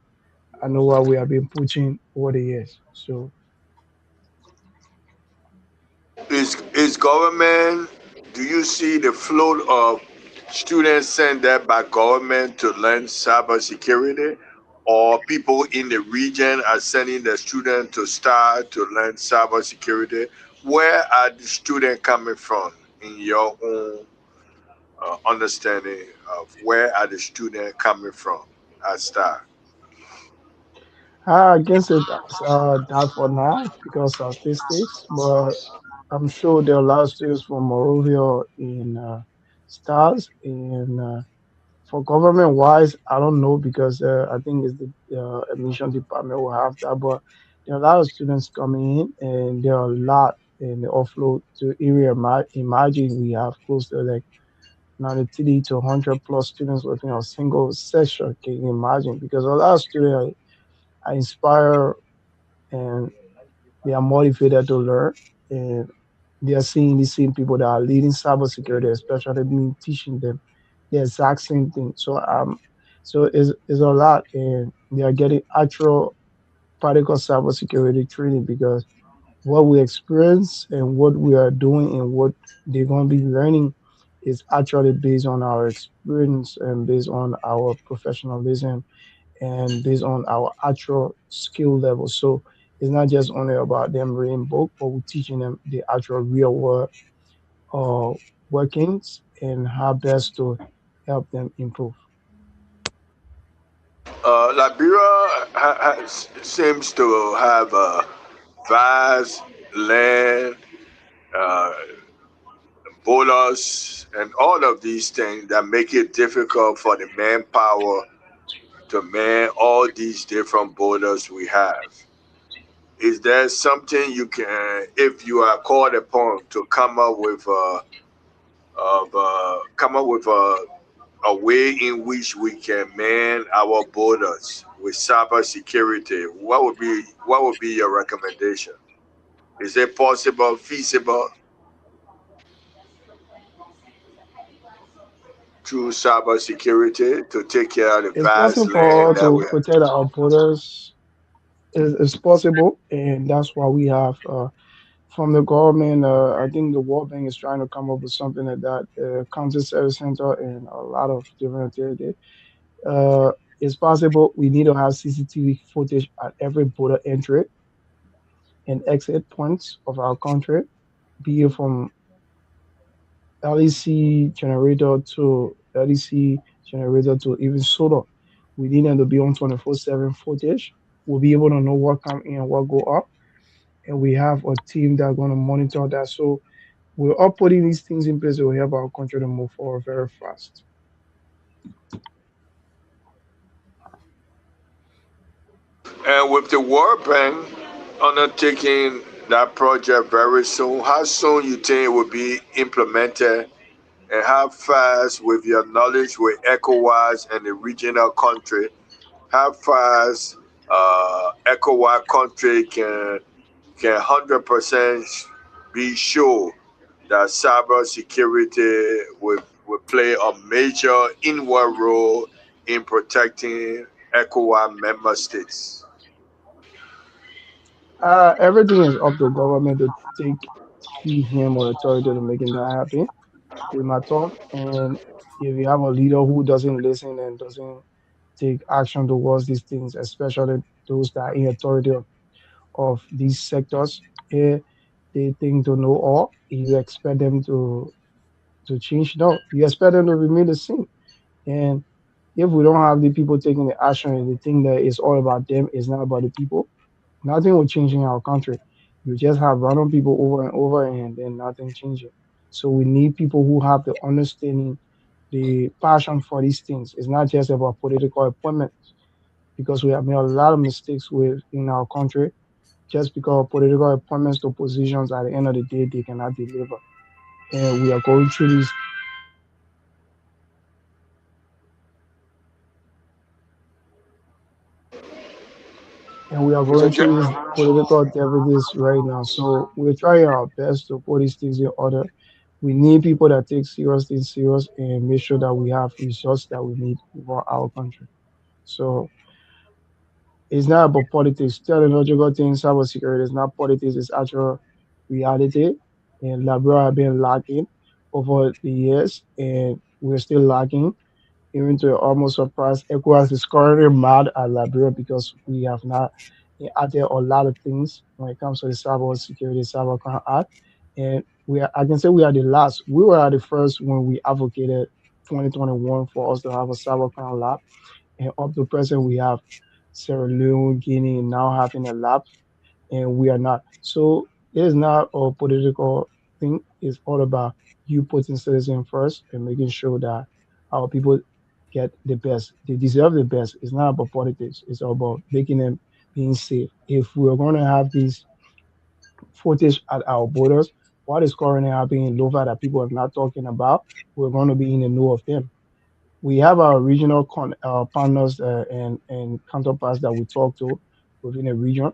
I know what we have been pushing over the years. So Is government, do you see the flow of students sent there by government to learn cybersecurity, or people in the region are sending the students to start to learn cybersecurity? Where are the students coming from in your own understanding of where are the students coming from at start? I guess it that for now because of statistics, but I'm sure there are a lot of students from Morovia in Stars and for government wise, I don't know because I think it's the admission department will have that. But there are a lot of students coming in, and there are a lot in the offload to area. Imagine we have close to like 93 to 100 plus students within a single session. Can you imagine? Because a lot of students are inspired and they are motivated to learn, and they are seeing the same people that are leading cybersecurity, especially me teaching them the exact same thing. So it's a lot, and they are getting actual practical cybersecurity training because what we experience and what we are doing and what they're going to be learning is actually based on our experience and based on our professionalism and based on our actual skill level. So it's not just only about them reading book, but we're teaching them the actual real world uh, workings and how best to help them improve. Liberia seems to have a vast land, uh, borders, and all of these things that make it difficult for the manpower to man all these different borders we have. is there something you can, if you are called upon to come up with a way in which we can man our borders with cyber security? What would be your recommendation? Is it possible, feasible through cyber security to take care of the It's vast possible for land us that to we have? protect our borders. It's possible, and that's why we have from the government. I think the World Bank is trying to come up with something like that. Counter service center and a lot of different activity. Uh, it's possible. We need to have CCTV footage at every border entry and exit points of our country, be it from LEC generator to LEC generator to even solar. We need them to be on 24/7 footage. We'll be able to know what come in and what go up. And we have a team that's going to monitor that. So we're all putting these things in place that will help our country to move forward very fast. And with the World Bank undertaking that project very soon, how soon you think it will be implemented, and how fast, with your knowledge with ECOWAS and the regional country, how fast ECOWAS country can 100% be sure that cyber security will play a major inward role in protecting ECOWAS member states? Everything is up to government to take the him or authority to making that happen with my talk. And if you have a leader who doesn't listen and doesn't take action towards these things, especially those that are in authority of these sectors, eh, they think to know all. You expect them to change. No, you expect them to remain the same. And if we don't have the people taking the action and they think that it's all about them, it's not about the people, nothing will change in our country. You just have random people over and over, and then nothing changing. So we need people who have the understanding, the passion for these things. It's not just about political appointments because we have made a lot of mistakes with in our country just because of political appointments to positions at the end of the day they cannot deliver. And we are going through this and we are So going just, through these political difficulties right now. So we're trying our best to put these things in order. We need people that take serious things serious and make sure that we have resources that we need for our country. So it's not about politics. Technological things, cybersecurity is not politics, it's actual reality. And Liberia have been lacking over the years, and we're still lacking. Even to almost surprised, ECOWAS is currently mad at Liberia because we have not added a lot of things when it comes to the cyber security, cyber crime act. And I can say we are the last. We were at the first when we advocated 2021 for us to have a cyber crime lab. And up to present, we have Sierra Leone, Guinea now having a lab, and we are not. So it's not a political thing. It's all about you putting citizens first and making sure that our people get the best. They deserve the best. It's not about politics. It's all about making them being safe. If we're going to have these footage at our borders, what is currently happening in Lova that people are not talking about, we're going to be in the know of them. We have our regional partners and counterparts that we talk to within a region.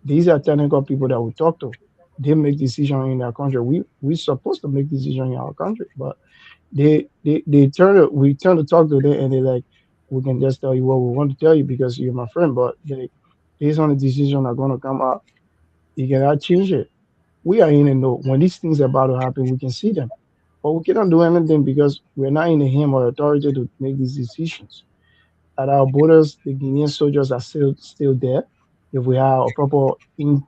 These are technical people that we talk to. They make decisions in their country. We supposed to make decisions in our country, but they we turn to talk to them and they like we can just tell you what we want to tell you because you're my friend, but they based on the decision are gonna come out, you cannot change it. We are in a know when these things are about to happen, we can see them. But we cannot do anything because we're not in the hand or authority to make these decisions. At our borders, the Guinean soldiers are still there. If we have a proper in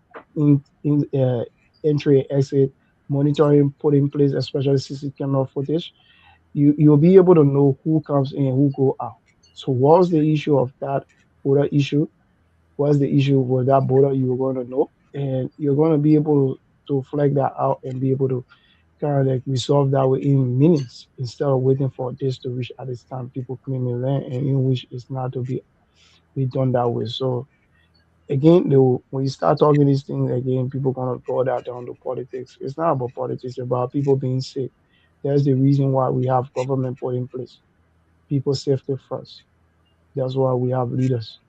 entry exit monitoring put in place, especially CC camera footage, you'll be able to know who comes in, who go out. So what's the issue of that border issue? What's the issue with that border? You're going to know, and you're going to be able to flag that out and be able to kind of like resolve that within minutes instead of waiting for this to reach at this time people claiming land and in which it's not to be done that way. So again, when you start talking these things again, people gonna draw that down to politics. It's not about politics, it's about people being safe. That's the reason why we have government put in place. People safety first. That's why we have leaders.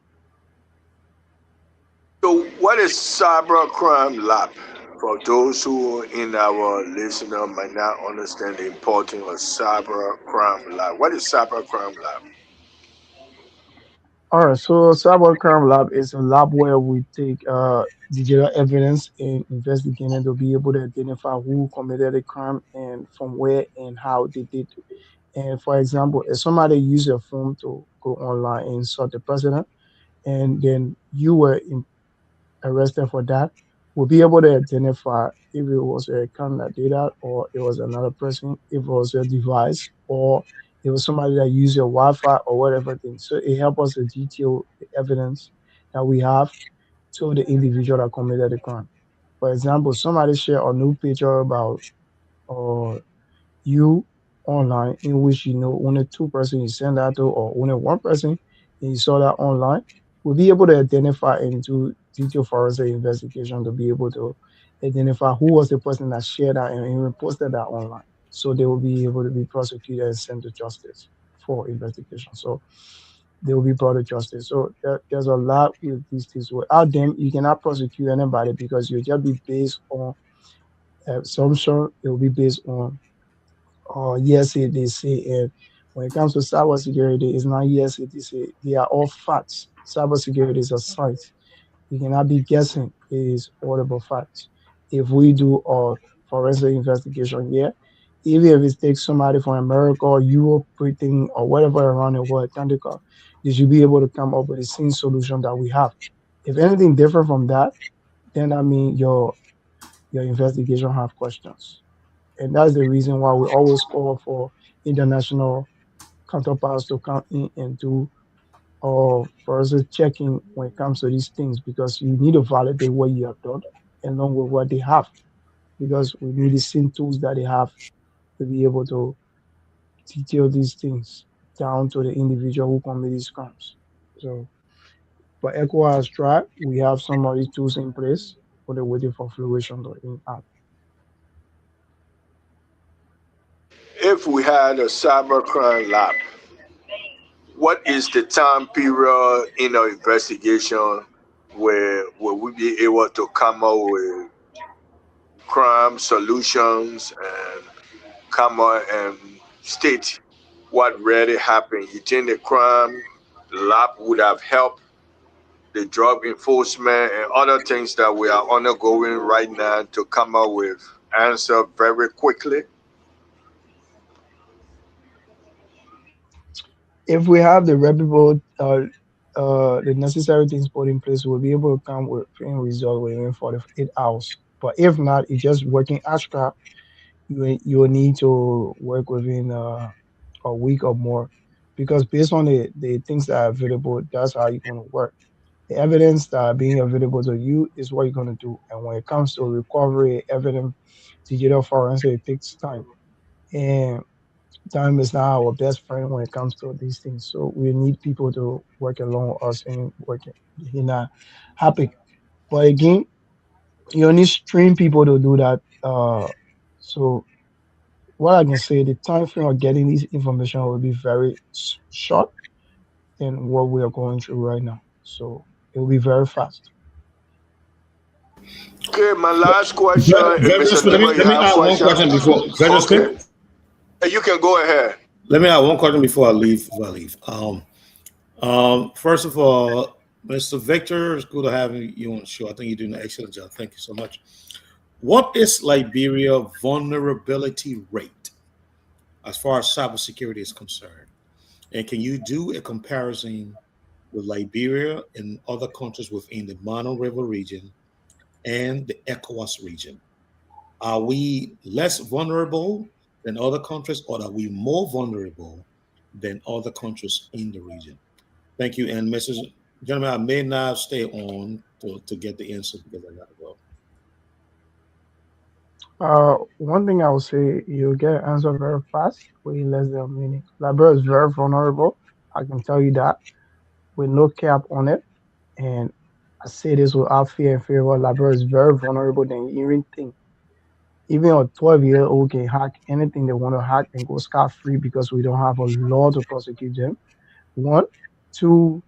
So, what is cybercrime lab? For those who in our listener might not understand the importance of cybercrime lab, what is cybercrime lab? All right, so cybercrime lab is a lab where we take digital evidence and investigate it to be able to identify who committed a crime and from where and how they did it. And for example, if somebody used your phone to go online and insult the president, and then you were arrested for that, will be able to identify if it was a account that did that, or it was another person, if it was a device, or it was somebody that used your Wi-Fi or whatever thing. So it helps us to detail the evidence that we have to the individual that committed the crime. For example, somebody share a new picture about or you online in which you know only two person you send that to or only one person and you saw that online, we'll be able to identify and do detailed forensic investigation to be able to identify who was the person that shared that and even posted that online. So they will be able to be prosecuted and sent to justice for investigation. So they will be brought to justice. So there's a lot with these things. Without them, you cannot prosecute anybody because you'll just be based on assumption. It will be based on yes, it they say. And when it comes to cybersecurity, it's not yes, it is. They are all facts. Cybersecurity is a science. You cannot be guessing. It is all about facts. If we do a forensic investigation here, even if it takes somebody from America or Europe, Britain, or whatever around the world, Canada, they should be able to come up with the same solution that we have. If anything different from that, then I mean your investigation have questions. And that's the reason why we always call for international counterparts to come in and do for us checking when it comes to these things because you need to validate what you have done along with what they have because we need the same tools that they have to be able to detail these things down to the individual who commit these crimes. So for ECOWAS tried, we have some of these tools in place, but they're waiting for fruition to impact. If we had a cybercrime lab, what is the time period in our investigation where will we be able to come up with crime solutions and come out and state what really happened? You think the crime lab would have helped the drug enforcement and other things that we are undergoing right now to come up with answer very quickly? If we have the reputable, the necessary things put in place, we'll be able to come with end result within 48 hours. But if not, it's just working extra. You will need to work within a week or more, because based on the things that are available, that's how you're going to work. The evidence that are being available to you is what you're going to do. And when it comes to recovery evidence, digital forensic, it takes time. And time is not our best friend when it comes to these things. So we need people to work along with us and work in a happy. But again, you need train people to do that. So what I can say, the time frame of getting this information will be very short than what we are going through right now. So it will be very fast. Okay, my last question, Very Mr. Smith, Nima, you let me have add one question question? before. Very Okay, Smith, you can go ahead. let me add one question before I leave. First of all, Mr. Victor, it's good to have you on the show. I think you're doing an excellent job. Thank you so much. What is Liberia vulnerability rate as far as cybersecurity is concerned? And can you do a comparison with Liberia and other countries within the Mano River region and the ECOWAS region? Are we less vulnerable than other countries, or are we more vulnerable than other countries in the region? Thank you. And Mrs. Gentlemen, I may not stay on to get the answer because I gotta go. One thing I would say, you get an answer very fast within less than a minute. Liberia is very vulnerable. I can tell you that with no cap on it. And I say this without fear and favor. Labrador is very vulnerable than you even think. Even a 12-year-old can hack anything they want to hack and go scot free because we don't have a law to prosecute them. One, two,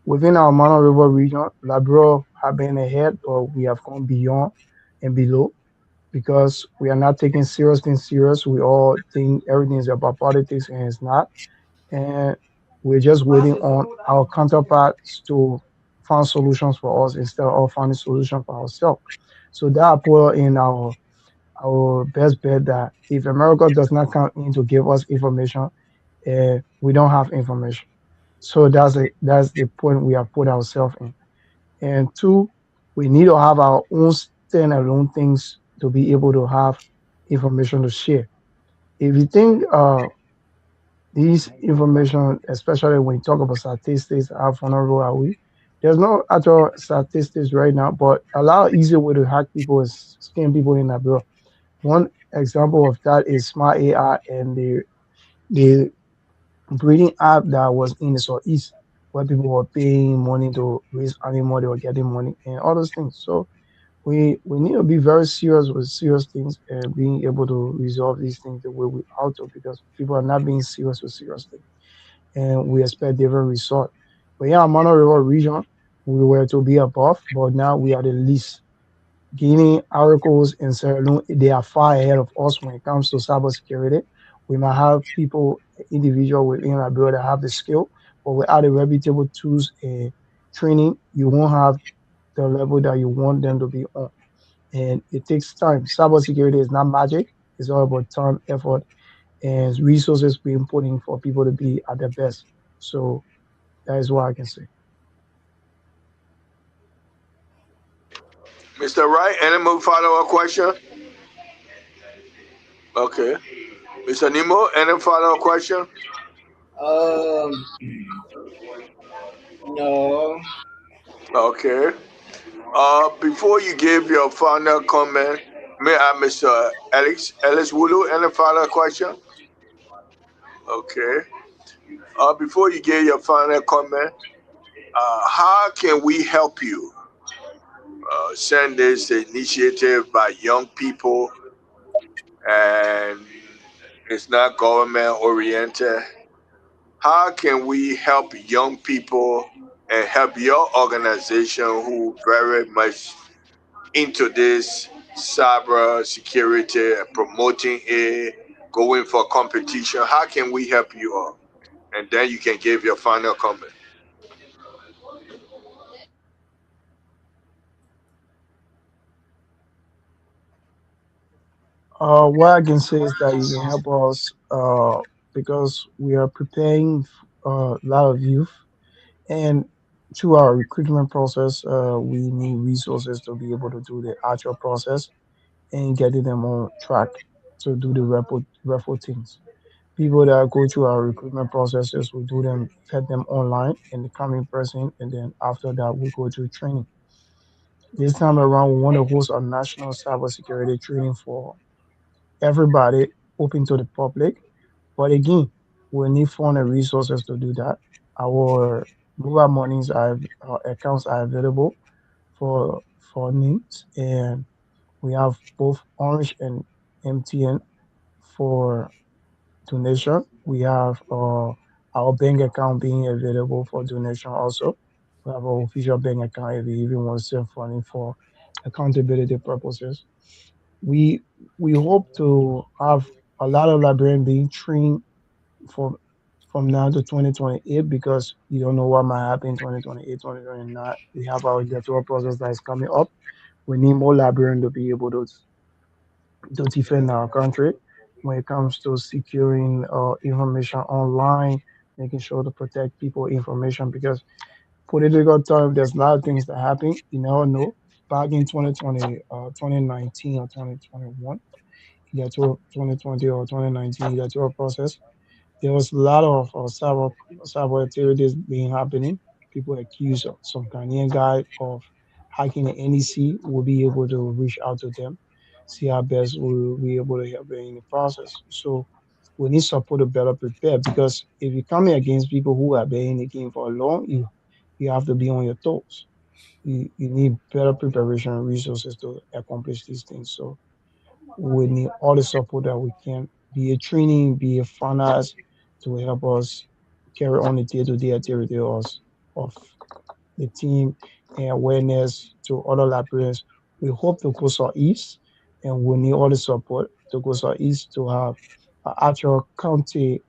within our Mono River region, Labrador have been ahead, but we have gone beyond and below because we are not taking serious things serious. We all think everything is about politics and it's not. And we're just waiting on our counterparts to find solutions for us instead of finding solutions for ourselves. So that put in our best bet that if America does not come in to give us information, we don't have information. So that's the point we have put ourselves in. And two, we need to have our own standalone things to be able to have information to share. If you think these information, especially when you talk about statistics, how vulnerable are we? There's no actual statistics right now, but a lot of easy way to hack people is scam people in Abroad. One example of that is Smart AI and the breeding app that was in the Southeast, where people were paying money to raise animal, they were getting money and all those things. So we need to be very serious with serious things and being able to resolve these things the way we ought to because people are not being serious with serious things and we expect different result. But yeah, Mono River region, we were to be above, but now we are the least. Guinea, Oracles, and Sierra Leone, they are far ahead of us when it comes to cybersecurity. We might have people, individual within our bureau that have the skill, but without the reputable tools and training, you won't have the level that you want them to be on. And it takes time. Cybersecurity is not magic. It's all about time, effort, and resources being put in for people to be at their best. So that is what I can say. Mr. Wright, any more follow-up question? Okay. Mr. Nemo, any follow-up question? Um, no. Okay. Before you give your final comment, may I, Mr. Ellis Wulu, any final question? Okay. Before you give your final comment, how can we help you? Send this initiative by young people, and it's not government oriented. How can we help young people and help your organization who very much into this cyber security and promoting it, going for competition? How can we help you all? And then you can give your final comment. What I can say is that you can help us because we are preparing a lot of youth, and through our recruitment process, we need resources to be able to do the actual process and getting them on track to do the repo things. People that go through our recruitment processes, we do them, vet them online, and they come in person, and then after that, we go through training. This time around, we want to host a national cybersecurity training for everybody, open to the public. But again, we need fund and resources to do that. Our mobile monies are accounts are available for needs, and we have both Orange and MTN for donation. We have our bank account being available for donation also. We have our official bank account if you even want to send funding for accountability purposes. We we hope to have a lot of librarians being trained for from now to 2028 because you don't know what might happen in 2028, 2029. We have our electoral process that is coming up. We need more librarians to be able to defend our country when it comes to securing information online, making sure to protect people information because political time, there's a lot of things that happen. You never know. Back in 2020, 2019 or 2021, electoral 2020 or 2019 electoral process, there was a lot of cyber activities being happening. People accused of some Ghanaian guy of hacking the NEC. Will be able to reach out to them, see how best we'll be able to help them in the process. So we need support to better prepare because if you're coming against people who have been in the game for long, you have to be on your toes. you need better preparation and resources to accomplish these things. So we need all the support that we can, be it training, be it finance, to help us carry on the day-to-day activity of the team and awareness to other Liberians. We hope to go southeast, and we need all the support to go southeast to have an actual county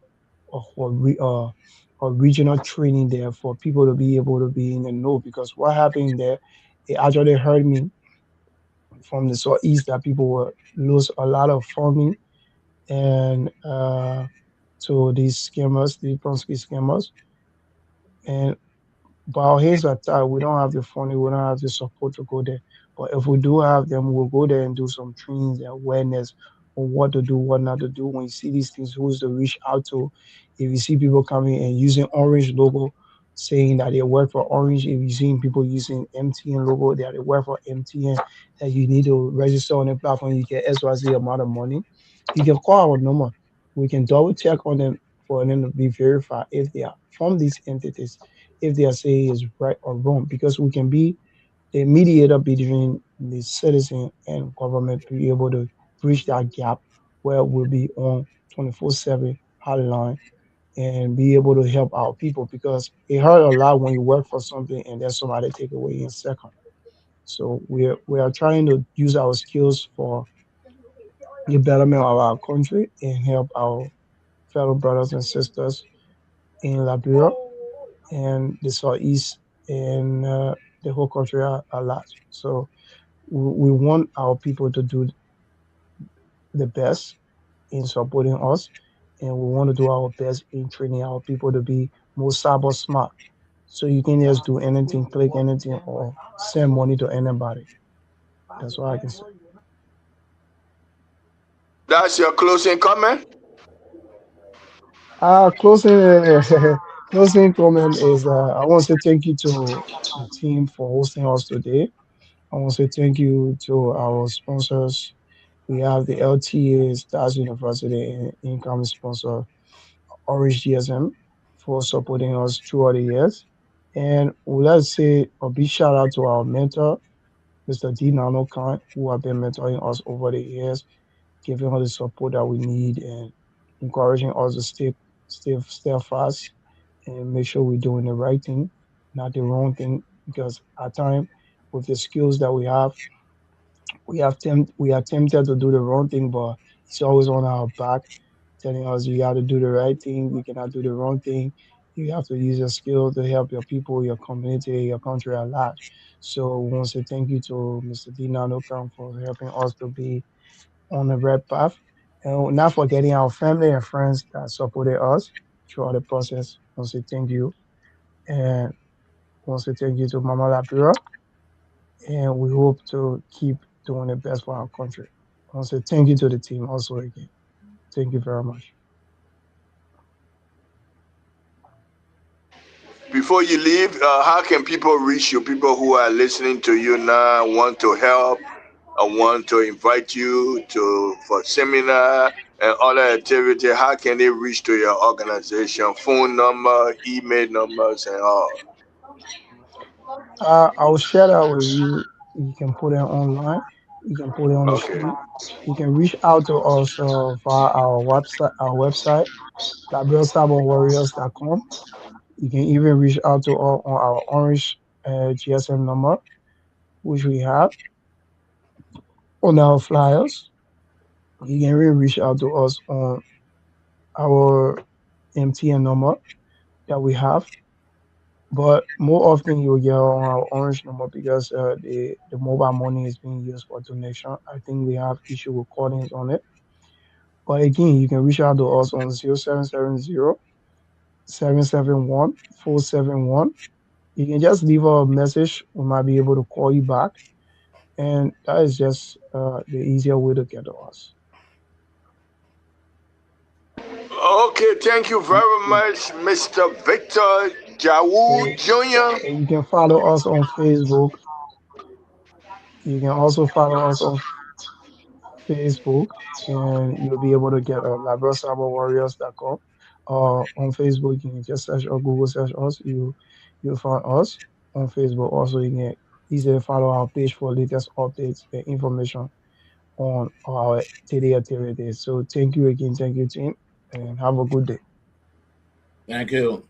or regional training there for people to be able to be in the know. Because what happened there, it actually hurt me from the southeast that people will lose a lot of funding and to these scammers, the Ponzi scammers. And but our hands are tied. We don't have the funding, we don't have the support to go there. But if we do have them, we'll go there and do some trainings and awareness on what to do, what not to do. When you see these things, who's to reach out to. If you see people coming and using orange logo, saying that they work for Orange, if you see people using MTN logo, that they work for MTN, that you need to register on the platform, you get XYZ amount of money, you can call our number. We can double check on them for them to be verified if they are from these entities, if they are saying is right or wrong, because we can be the mediator between the citizen and government to be able to bridge that gap where we'll be on 24/7 hotline and be able to help our people, because it hurt a lot when you work for something and then somebody take away in a second. So we are trying to use our skills for the betterment of our country and help our fellow brothers and sisters in Liberia and the southeast and the whole country at large. So we want our people to do the best in supporting us, and we want to do our best in training our people to be more cyber smart. So you can just do anything, click anything, or send money to anybody. That's what I can say. That's your closing comment? Closing closing comment is I want to say thank you to the team for hosting us today. I want to say thank you to our sponsors. We have the LTA Stars University and income sponsor Orange GSM for supporting us throughout the years. And let's say a big shout out to our mentor, Mr. D Nano Khan, who have been mentoring us over the years, giving us the support that we need and encouraging us to stay fast and make sure we're doing the right thing, not the wrong thing. Because at times, with the skills that we are tempted to do the wrong thing, but it's always on our back, telling us you got to do the right thing, you cannot do the wrong thing. You have to use your skill to help your people, your community, your country at large. So we want to say thank you to Mr. Dina Nokam for helping us to be on the right path. And not forgetting our family and friends that supported us throughout the process. I want to say thank you. And I want to say thank you to Mama Lapira. And we hope to keep doing the best for our country. I want to say thank you to the team also again. Thank you very much. Before you leave, how can people reach you? People who are listening to you now want to help. I want to invite you to for seminar and other activity. How can they reach to your organization? Phone number, email numbers, and all. I will share that with you. You can put it online. You can put it on the Okay. screen. You can reach out to us via our website, LiberalCyberWarriors.com. You can even reach out to us on our Orange GSM number, which we have on our flyers. You can even reach out to us on our MTN number that we have. But more often you'll get on our Orange number because the mobile money is being used for donation. I think we have issue recordings on it. But again, you can reach out to us on 0770-771-471. You can just leave a message. We might be able to call you back. And that is just the easier way to get to us. Okay, thank you very much, Mr. Victor Jawu And, Jr. and you can follow us on Facebook. You can also follow us on Facebook, and you'll be able to get LiberalCyberWarriors.com. On Facebook, you can just search or Google search us. You'll find us. on Facebook. Also, you can easily follow our page for latest updates and information on our daily activities. So thank you again, thank you, team, and have a good day. Thank you.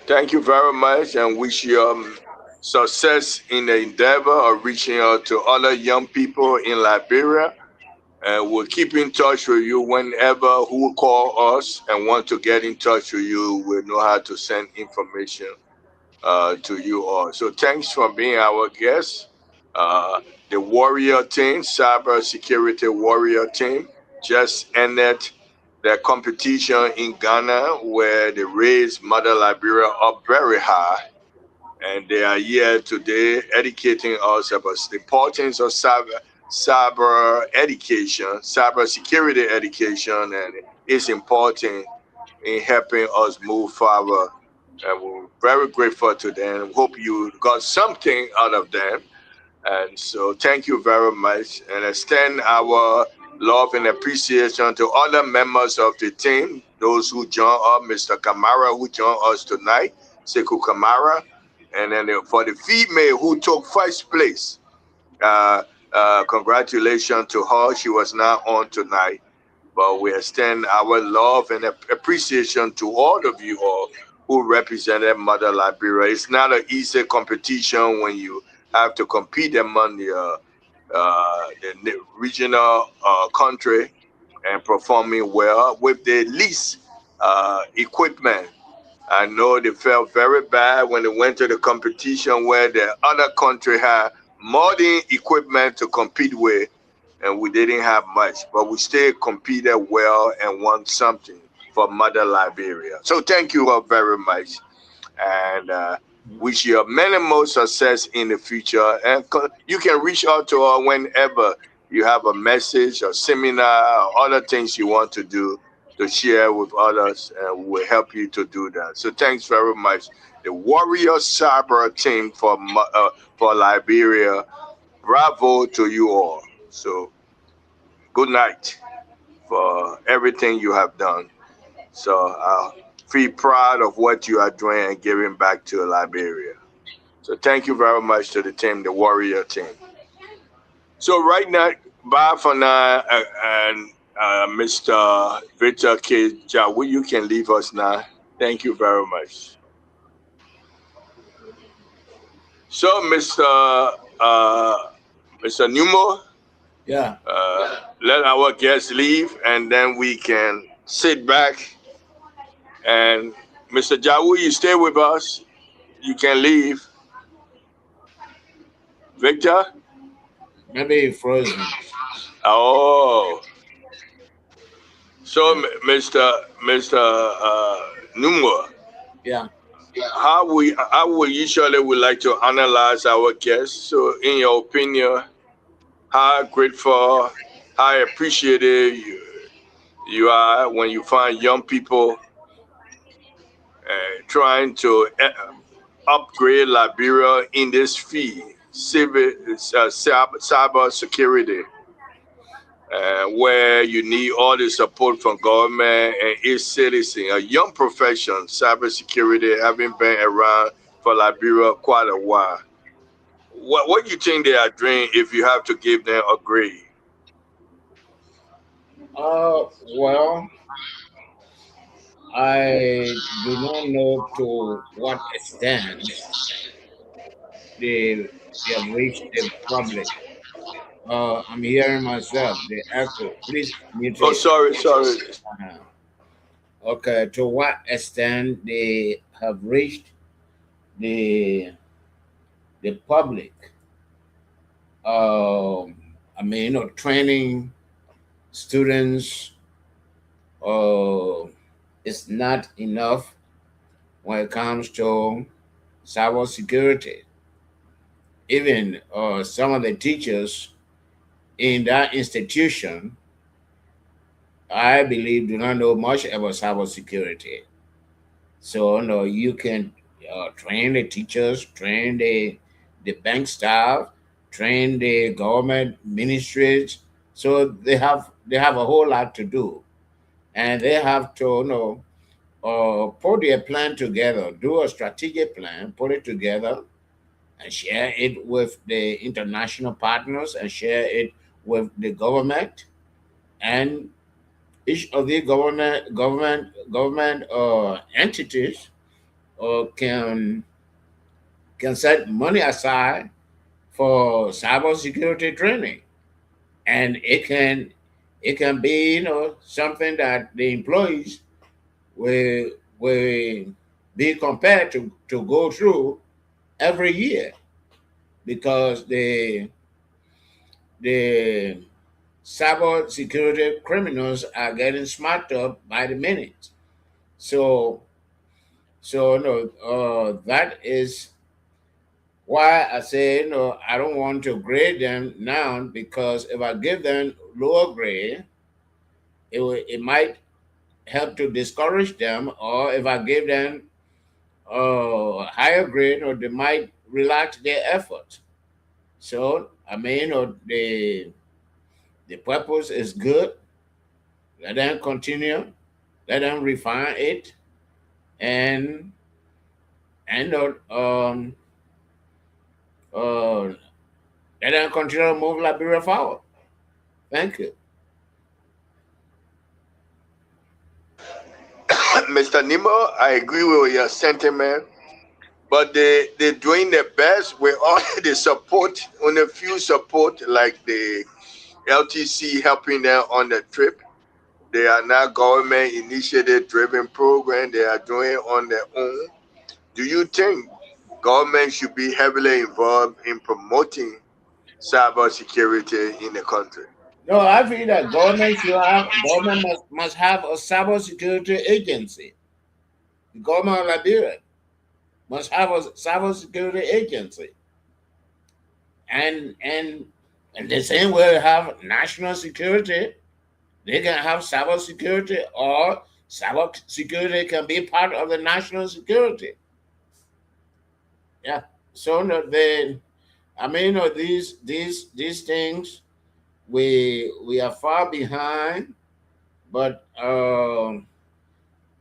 Thank you very much, and wish you success in the endeavor of reaching out to other young people in Liberia. And we'll keep in touch with you whenever who call us and want to get in touch with you. We'll know how to send information to you all. So thanks for being our guest. The Warrior Team, Cyber Security Warrior Team, just ended their competition in Ghana where they raised Mother Liberia up very high. And they are here today educating us about the importance of cyber education, cyber security education, and it's important in helping us move forward. And we're very grateful to them. Hope you got something out of them. And so thank you very much, and extend our love and appreciation to other members of the team, those who joined us, Mr. Kamara, who joined us tonight, Sekou Kamara, and then for the female who took first place, congratulations to her. She was not on tonight, but we extend our love and appreciation to all of you all who represented Mother Liberia. It's not an easy competition when you have to compete among the regional country and performing well with the least equipment. I know they felt very bad when they went to the competition where the other country had modern equipment to compete with, and we didn't have much, but we still competed well and won something for Mother Liberia. So thank you all very much, and wish you many more success in the future. And you can reach out to us whenever you have a message or seminar or other things you want to do to share with others, and we'll help you to do that. So thanks very much. The Warrior Cyber Team for Liberia, bravo to you all. So good night for everything you have done. So I feel proud of what you are doing and giving back to Liberia. So thank you very much to the team, the Warrior Team. So right now, bye for now, and Mr. Victor K. Jawu, you can leave us now. Thank you very much. So, Mr. Numo, Yeah. let our guests leave, and then we can sit back. And Mr. Jawu, you stay with us. You can leave. Victor? Maybe frozen. Oh. So, Mr. Numo, Yeah. how we usually would like to analyze our guests. So, in your opinion, how grateful, how appreciative you are when you find young people trying to upgrade Liberia in this field, cyber security, where you need all the support from government and its citizens. A young profession, cybersecurity, having been around for Liberia quite a while. What do you think they are doing if you have to give them a grade? Well, I do not know to what extent they have reached the public. I'm hearing myself, the echo. Please mute Oh, it. sorry. Okay, to what extent they have reached the public? Training students is not enough when it comes to cybersecurity. Even some of the teachers in that institution, I believe, do not know much about cybersecurity. So, no, you can train the teachers, train the bank staff, train the government ministries. So they have a whole lot to do, and they have to put their plan together, do a strategic plan, put it together, and share it with the international partners and share it with the government, and each of the government entities can set money aside for cybersecurity training, and it can be something that the employees will be compared to go through every year, because the cyber security criminals are getting smarter by the minute. So no, that is why I say no. I don't want to grade them now, because if I give them lower grade, it might help to discourage them, or if I give them higher grade, or they might relax their effort. So I mean, the purpose is good. Let them continue. Let them refine it, and and uh, let them continue to move Liberia forward. Thank you. Mr. Nemo, I agree with your sentiment, but they're doing their best with all the support, on a few support, like the LTC helping them on the trip. They are not government initiated driven program. They are doing on their own. Do you think government should be heavily involved in promoting cybersecurity in the country? No, I feel that government must have a cybersecurity agency. The government of Liberia must have a cybersecurity agency, and the same way we have national security, they can have cybersecurity, or cybersecurity can be part of the national security. Yeah. So no, I mean, these things, we are far behind, but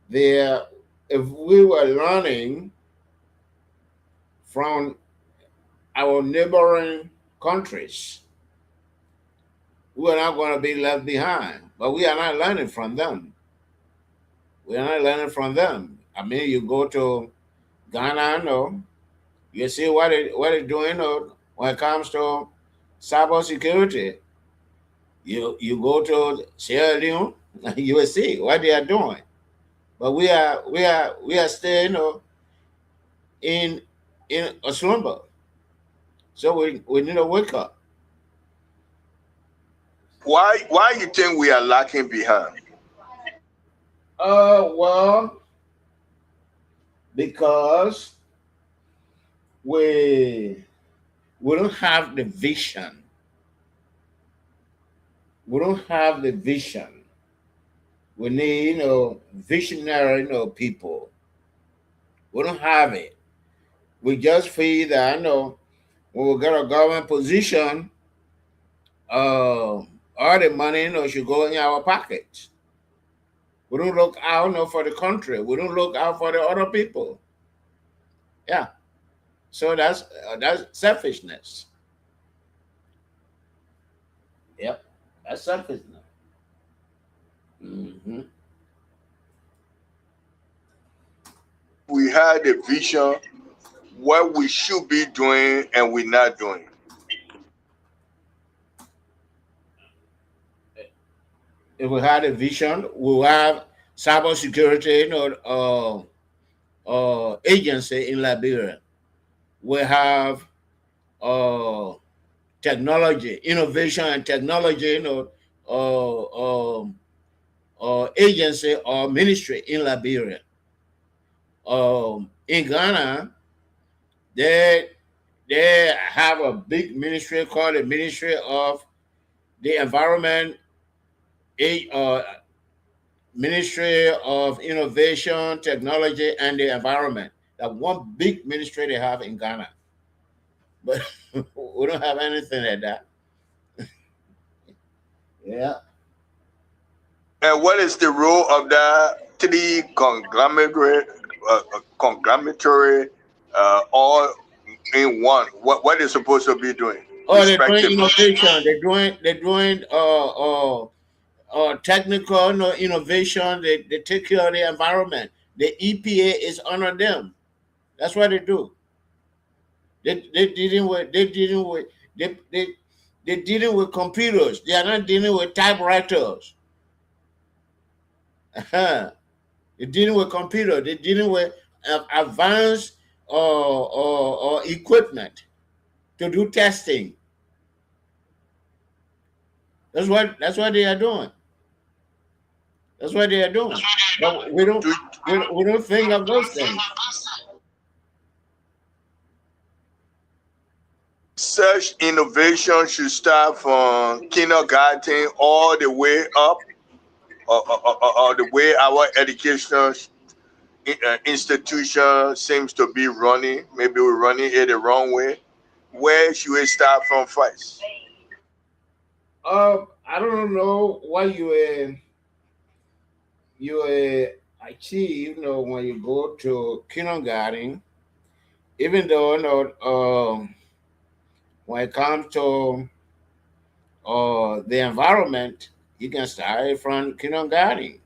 there, if we were learning from our neighboring countries, we are not going to be left behind. But we are not learning from them. We are not learning from them. I mean, you go to Ghana, no, you see what it doing, when it comes to cybersecurity. You go to Sierra Leone, you will see what they are doing. But we are still, in a slumber. So we need to wake up. Why you think we are lacking behind? Well, because we don't have the vision. We don't have the vision. We need, visionary, people. We don't have it. We just feel that, when we get a government position, all the money, should go in our pockets. We don't look out, for the country. We don't look out for the other people. Yeah. So that's selfishness. Yep, that's selfishness. Hmm. We had a vision what we should be doing and we're not doing. If we had a vision, we'll have cybersecurity, agency in Liberia. We have technology, innovation and technology, agency or ministry in Liberia. In Ghana, they have a big ministry called the Ministry of the Environment, Ministry of Innovation, Technology, and the Environment. That one big ministry they have in Ghana. But we don't have anything like that. Yeah. And what is the role of that three conglomerate, all in one? What they're supposed to be doing? Oh, they're doing Respectively. innovation. They're doing technical innovation. They take care of the environment. The EPA is under them. That's what they do. They dealing with they're dealing with computers. They are not dealing with typewriters. They're dealing with computers. They're dealing with advanced equipment to do testing. That's what they are doing. That's what they are doing. But we don't think of those things. Such innovation should start from kindergarten all the way up, or the way our education institution seems to be running. Maybe we're running it the wrong way. Where should we start from first? I don't know what you achieve, when you go to kindergarten. Even though, when it comes to the environment, you can start from kindergarten.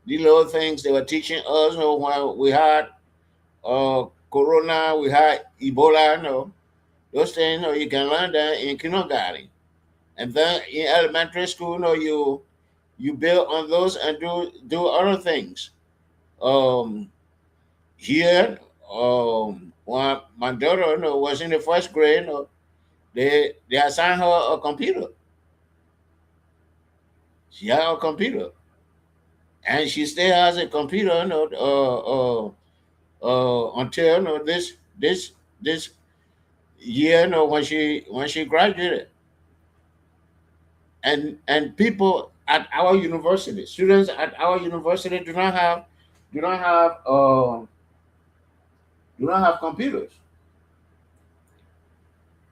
These little things they were teaching us, when we had Corona, we had Ebola, those things, you can learn that in kindergarten. And then in elementary school, you build on those and do other things. Here, when my daughter was in the first grade, they assigned her a computer. She had a computer, and she still has a computer, until this year, when she graduated. And people at our university, students at our university do not have computers.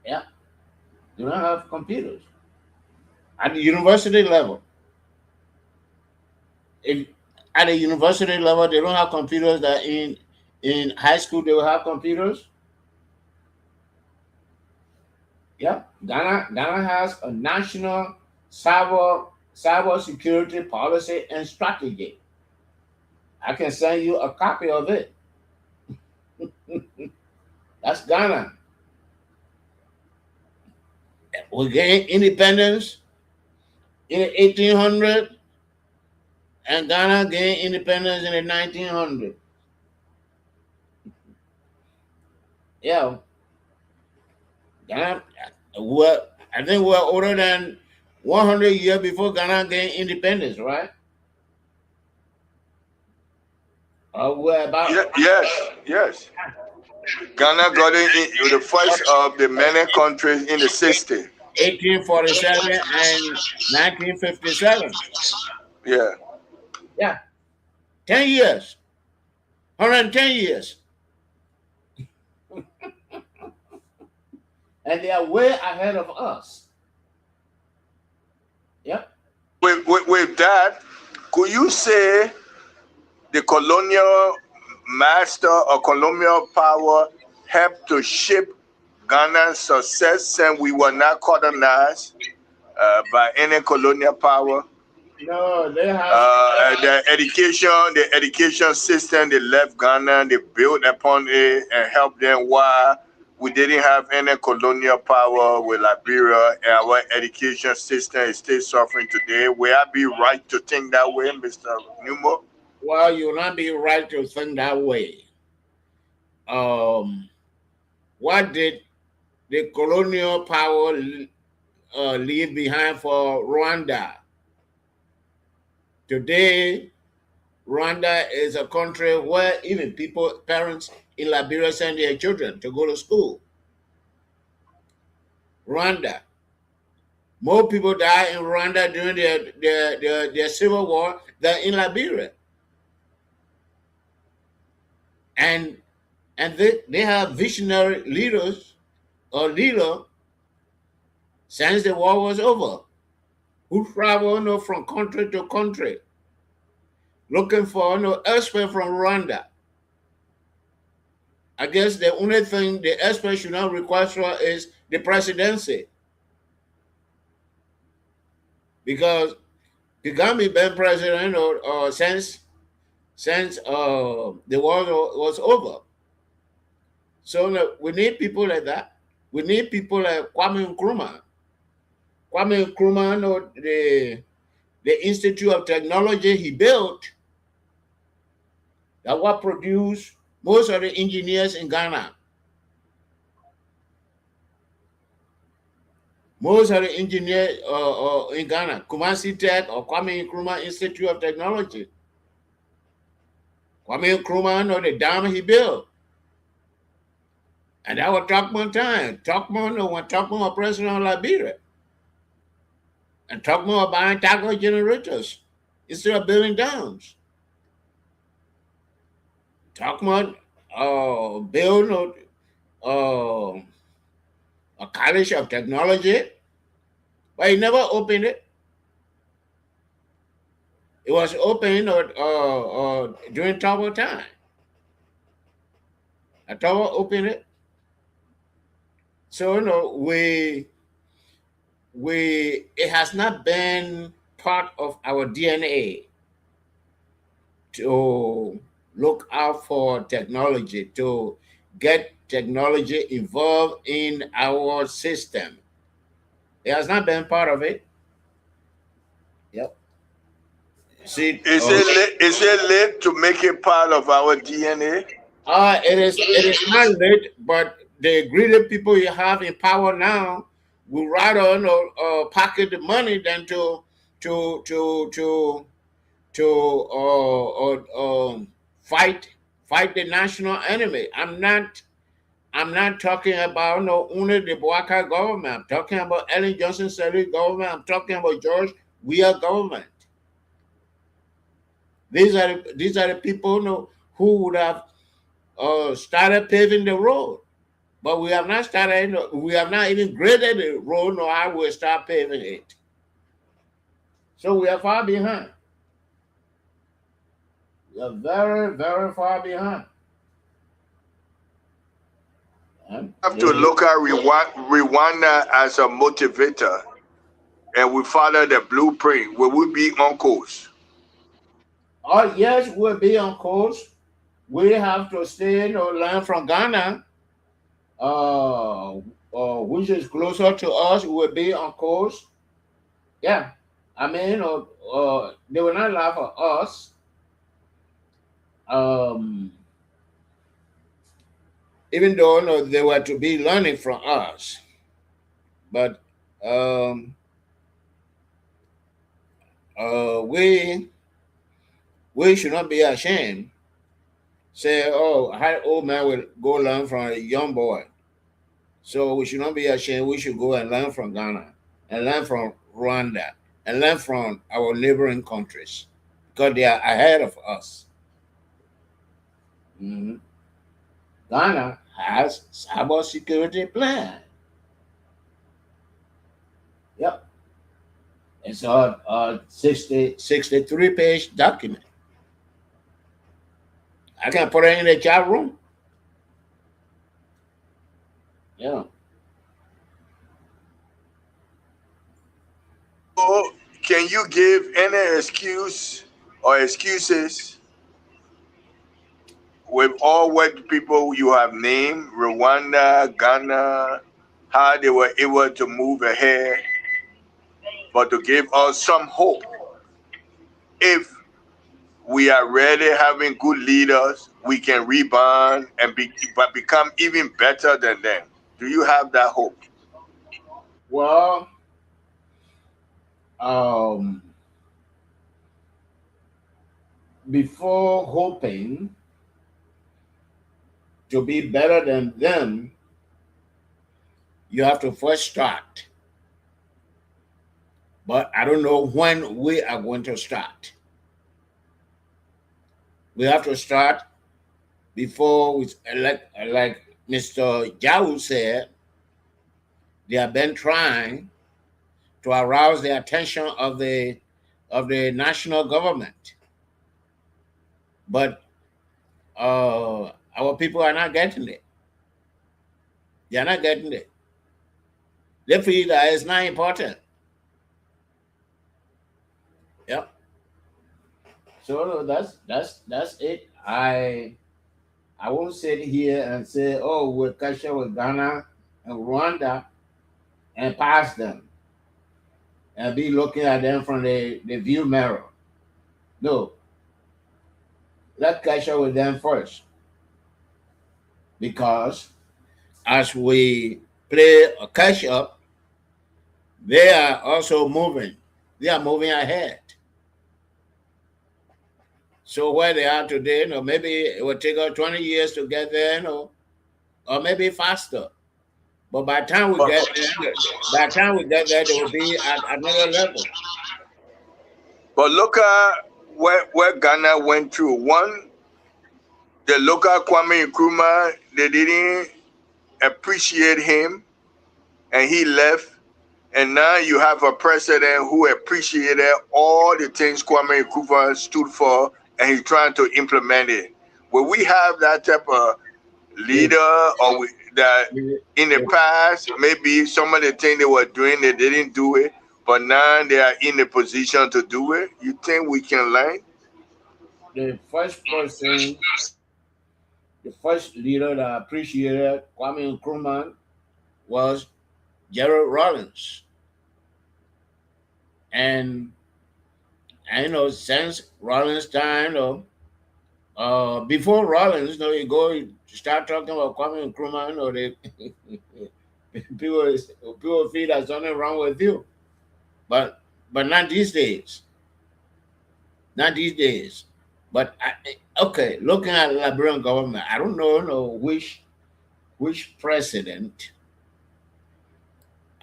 Yeah, do not have computers at the university level. If at the university level they don't have computers, that in high school they will have computers. Yeah, Ghana has a national cyber security policy and strategy. I can send you a copy of it. That's Ghana. We gained independence in the 1800s, and Ghana gained independence in the 1900s. Yeah, Ghana. I think we're older than 100 years before Ghana gained independence, right? We're about Yes. Ghana got it in the first of the many countries in the 60s. 1847 and 1957. Yeah. Yeah, 10 years, 110 years. And they are way ahead of us. Yep. With that, could you say the colonial master or colonial power helped to shape Ghana's success, and we were not colonized by any colonial power? No, they have the education system, they left Ghana, they built upon it and helped them while we didn't have any colonial power with Liberia, and our education system is still suffering today. Will I be right to think that way, Mr. Numo? Well, you'll not be right to think that way. What did the colonial power leave behind for Rwanda? Today, Rwanda is a country where even parents in Liberia send their children to go to school. Rwanda. More people die in Rwanda during their civil war than in Liberia. And they have visionary leaders or leader since the war was over, who travel from country to country looking for elsewhere from Rwanda. I guess the only thing the expert should not request for is the presidency. Because Kagame been president or since the war was over. So no, we need people like that. We need people like Kwame Nkrumah. Kwame Nkrumah, the Institute of Technology he built, that what produced most of the engineers in Ghana. Most of the engineers in Ghana, Kumasi Tech or Kwame Nkrumah Institute of Technology. Kwame Nkrumah, the dam he built. And that was Tokman time. Tokman, when Tokman was president of Liberia. And Tokman was buying taco generators instead of building dams. Tokman built a college of technology, but he never opened it. It was opened during Togo time. Togo opened it. So it has not been part of our DNA to look out for technology, to get technology involved in our system. It has not been part of it. Yep. See, Is it late to make it part of our DNA? It is not late, but the greedy people you have in power now will rather pocket the money than to fight the national enemy. I'm not talking about only the Boaka government. I'm talking about Ellen Johnson Sirleaf government. I'm talking about George Weah government. These are the people who would have started paving the road, but we have not started. We have not even graded the road, nor how we start paving it. So we are far behind. We are very, very far behind. We have to look at Rwanda as a motivator, and we follow the blueprint. Will we be on course? Oh yes, we'll be on course. We have to stay, learn from Ghana, which is closer to us. We'll be on course. Yeah, I mean, they will not laugh at us. Even though they were to be learning from us, but we should not be ashamed. Say, how old man will go learn from a young boy. So we should not be ashamed. We should go and learn from Ghana and learn from Rwanda and learn from our neighboring countries because they are ahead of us. Mm-hmm. Ghana has cyber security plan. Yep. It's a 63-page document. I can put it in the chat room. Yeah. So can you give any excuse or excuses with all what people you have named, Rwanda, Ghana, how they were able to move ahead, but to give us some hope? If we are really having good leaders, we can rebound and become even better than them. Do you have that hope? Well, before hoping to be better than them, you have to first start. But I don't know when we are going to start. We have to start before we elect, like Mr. Jau said, they have been trying to arouse the attention of the national government. But Our people are not getting it. They are not getting it. They feel that it's not important. Yep. So that's it. I won't sit here and say, oh, we'll catch up with Ghana and Rwanda and pass them and be looking at them from the view mirror. No. Let's catch up with them first. Because as we play a catch up, they are also moving. They are moving ahead. So where they are today, maybe it will take us 20 years to get there, or maybe faster. But by the time we get there, they will be at another level. But look at where Ghana went through. One, the local Kwame Nkrumah, they didn't appreciate him, and he left. And now you have a president who appreciated all the things Kwame Nkrumah stood for, and he's trying to implement it. Will we have that type of leader, or that in the past, maybe some of the things they were doing, they didn't do it, but now they are in the position to do it? You think we can learn? The first leader that appreciated Kwame Nkrumah was Gerald Rawlings. And since Rawlings' time, before Rawlings, you start talking about Kwame Nkrumah, people feel there's something wrong with you. But not these days. Not these days. But okay, looking at the Liberian government, I don't know which president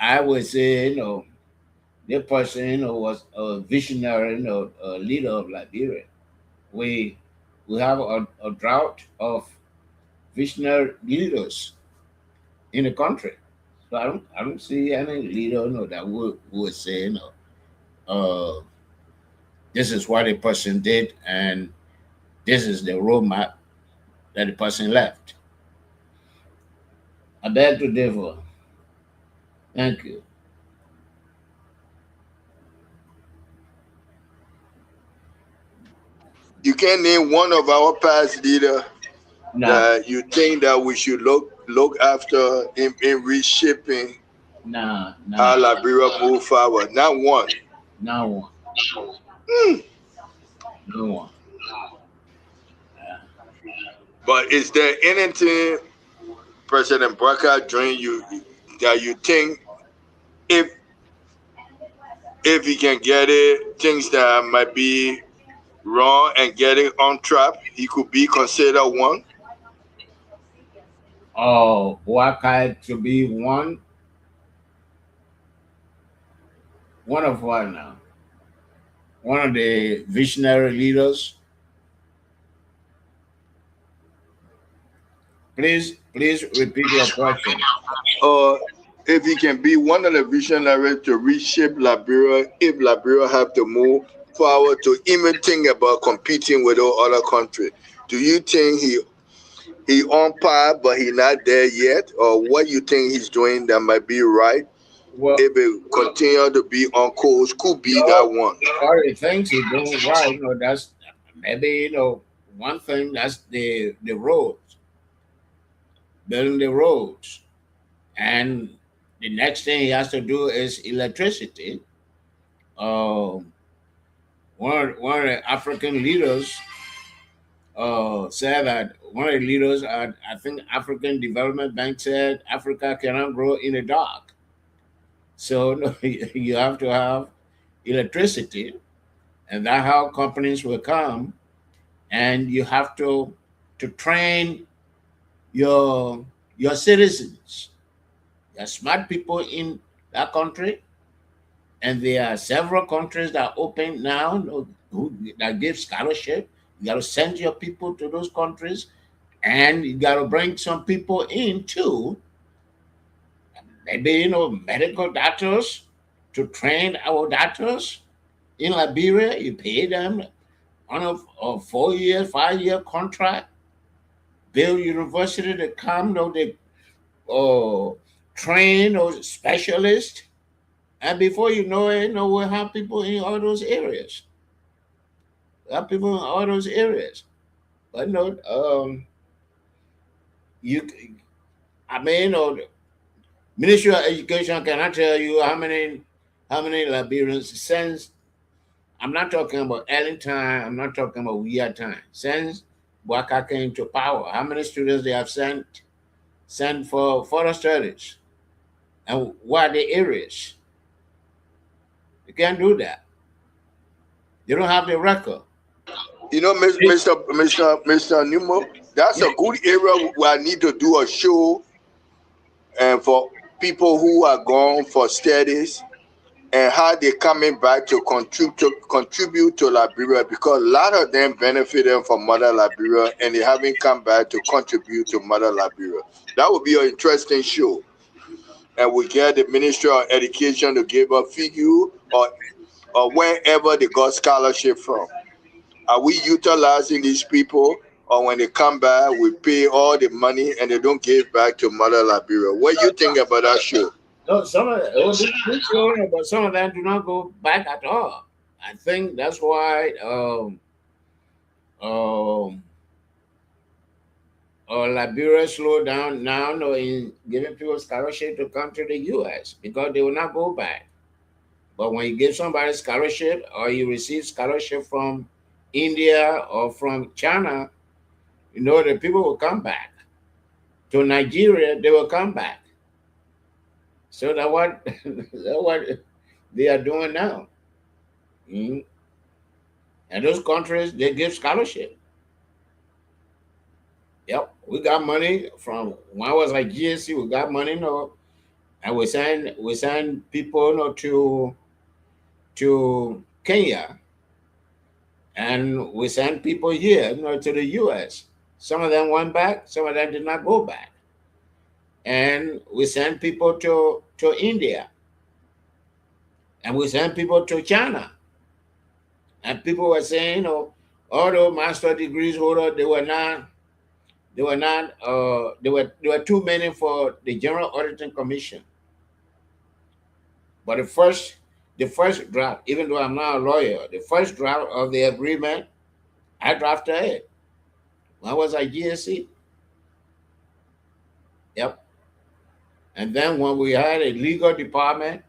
I would say, the person was a visionary, leader of Liberia. We have a drought of visionary leaders in the country. So I don't see any leader that would say, this is what a person did, and this is the roadmap that the person left. I beg to differ. Thank you. You can name one of our past leaders that you think that we should look after in reshaping how Liberia move forward. Not one. Not one. No one. But is there anything President Barker doing that you think if he can get it, things that might be wrong and get it on track, he could be considered one? Oh, Barker to be one? One of what now? One of the visionary leaders? Please repeat your question. If he can be one of the visionaries to reshape Liberia, if Liberia have to move forward to even think about competing with all other countries, do you think he on par but he not there yet? Or what you think he's doing that might be right? Well, if it continue to be on course, could be that one. All the things he's doing right, that's maybe one thing, that's the roads. Building the roads. And the next thing he has to do is electricity. One of the African leaders said that one of the leaders, I think African Development Bank said, Africa cannot grow in the dark. So you have to have electricity, and that's how companies will come. And you have to train your citizens. There are smart people in that country, and there are several countries that are open now that give scholarship. You got to send your people to those countries, and you got to bring some people in too. Maybe medical doctors to train our doctors in Liberia. You pay them on a 4-year, 5-year contract. build university to come, they train those specialists, and before you know it, we'll have people in all those areas. We'll have people in all those areas. But you, I mean, Ministry of Education cannot tell you how many Liberians since. I'm not talking about early time. I'm not talking about weird time. Since Bouaka came to power, how many students they have sent for further studies, and what are the areas? You can't do that. You don't have the record. Mr. Nemo, that's a good area where I need to do a show and for people who are gone for studies and how they're coming back to contribute to Liberia, because a lot of them benefited from Mother Liberia and they haven't come back to contribute to Mother Liberia. That would be an interesting show. And we get the Ministry of Education to give a figure or wherever they got scholarship from. Are we utilizing these people, or when they come back, we pay all the money and they don't give back to Mother Liberia? What do you think about that show? No, some of but some of them do not go back at all. I think that's why Liberia slowed down now in giving people scholarship to come to the U.S. because they will not go back. But when you give somebody scholarship or you receive scholarship from India or from China, the people will come back. To Nigeria, they will come back. So that's what they are doing now. And those countries, they give scholarship. Yep, we got money from when I was at GSC. We got money, and we send people, to Kenya, and we send people here, to the U.S. Some of them went back, some of them did not go back, and we send people to India, and we send people to China, and people were saying, all the master degrees holder, they were too many for the General Auditing Commission. But the first draft, even though I'm not a lawyer, the first draft of the agreement, I drafted it when I was at GSC. Yep. And then when we had a legal department,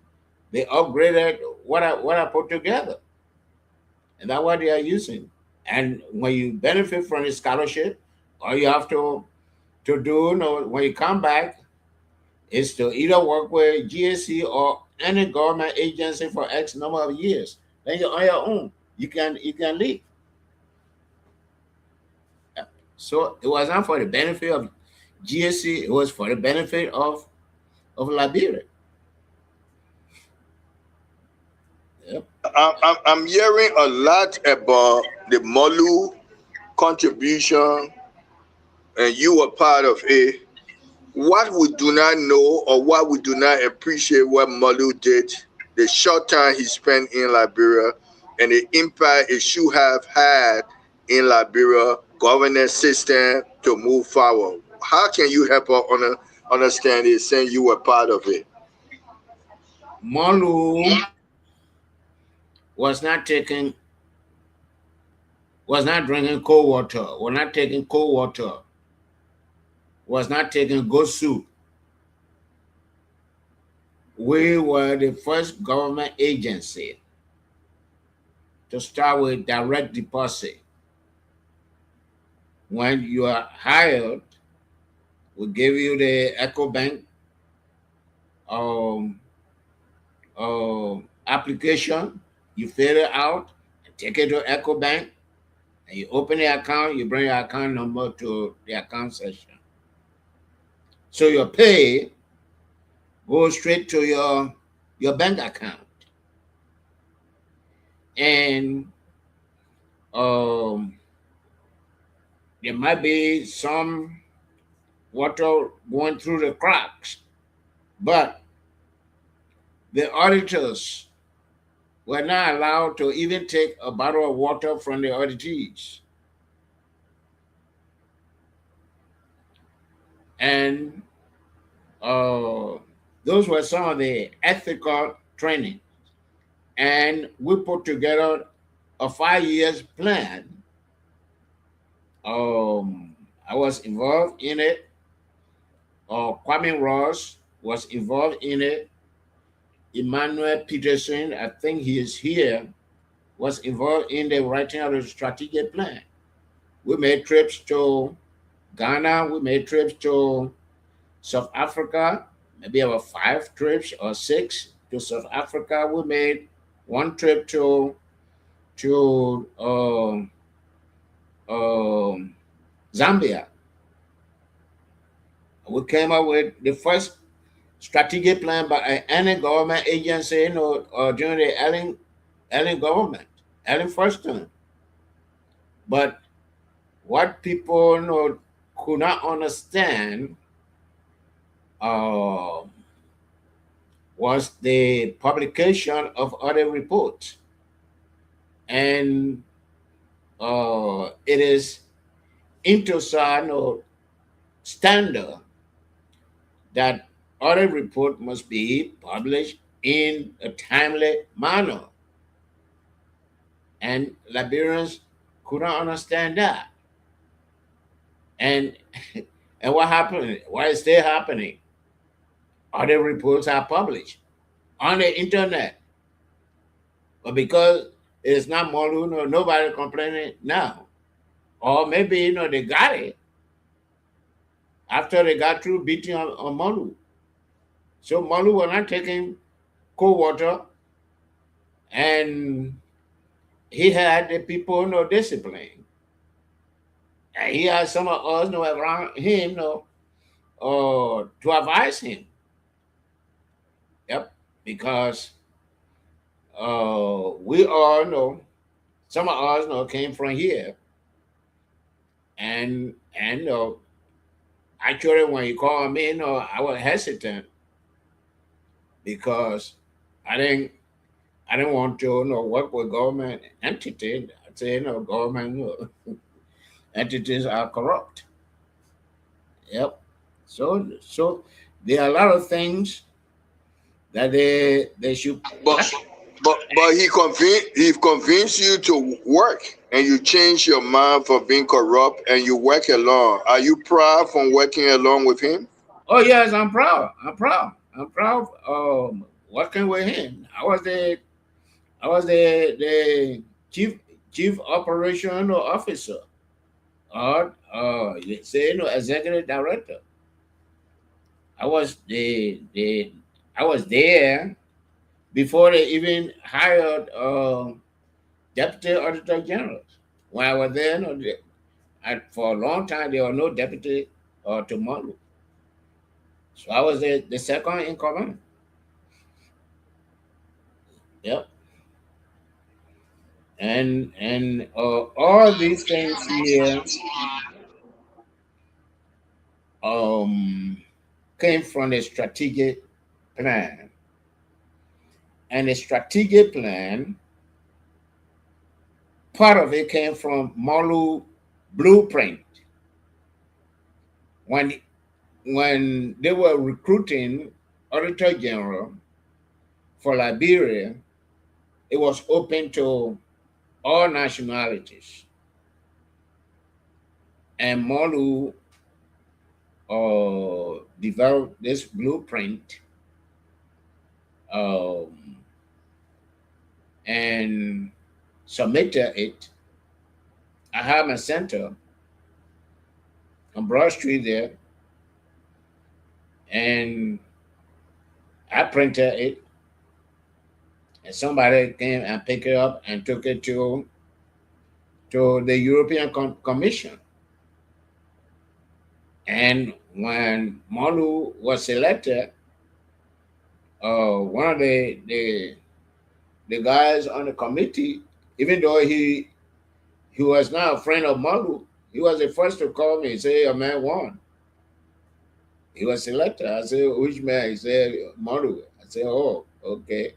they upgraded what I put together. And that's what they are using. And when you benefit from a scholarship, all you have to do, when you come back, is to either work with GSC or any government agency for X number of years. Then you're on your own. You can leave. So it was not for the benefit of GSC, it was for the benefit of Liberia. Yep. I'm hearing a lot about the Molu contribution, and you were part of it. What we do not know or what we do not appreciate what Molu did, the short time he spent in Liberia, and the impact it should have had in Liberia governance system to move forward. How can you help us understand it, saying you were part of it? Molu was not drinking cold water, was not taking cold water, was not taking good soup. We were the first government agency to start with direct deposit. When you are hired, we give you the EcoBank application. You fill it out and take it to EcoBank, and you open the account. You bring your account number to the account section. So your pay goes straight to your bank account. And there might be some water going through the cracks, but the auditors were not allowed to even take a bottle of water from the auditees. And those were some of the ethical training. And we put together a 5 years plan. I was involved in it. Kwame Ross was involved in it. Emmanuel Peterson, I think he is here, was involved in the writing of the strategic plan. We made trips to Ghana. We made trips to South Africa, maybe about 5 trips or 6 to South Africa. We made one trip to Zambia. We came up with the first strategic plan by any government agency, during the Ellen government, Ellen first term. But what people could not understand was the publication of other reports. And it is Intelsat standard that audit report must be published in a timely manner. And Liberians could not understand that. And and what happened? What is still happening? Audit reports are published on the internet. But because it's not Molu, nobody complaining now. Or maybe they got it after they got through beating on Molu. So Molu was not taking cold water, and he had the people discipline. And he had some of us around him to advise him. Yep, because we all know, some of us came from here. And actually, when you called me, I was hesitant because I didn't want to work with government entities. I say government entities are corrupt. Yep. So there are a lot of things that they should. But he convinced you to work, and you changed your mind from being corrupt, and you work alone. Are you proud from working along with him? Oh yes, I'm proud. I'm proud working with him. I was the chief operation officer, or executive director. I was I was there before they even hired deputy auditor generals. When I was there, for a long time there were no deputy to Molu. So I was the second in command. Yep. And all these things here came from the strategic plan. And the strategic plan, part of it came from Molu blueprint. When they were recruiting Auditor General for Liberia, it was open to all nationalities. And Molu developed this blueprint and submitted it. I have my center on Broad Street there, and I printed it, and somebody came and picked it up and took it to the European Commission. And when Molu was selected, one of the guys on the committee, even though he was not a friend of Molu, he was the first to call me and say, "Your man won. He was selected." I said, "Which man?" He said, "Molu." I said, "Oh, okay."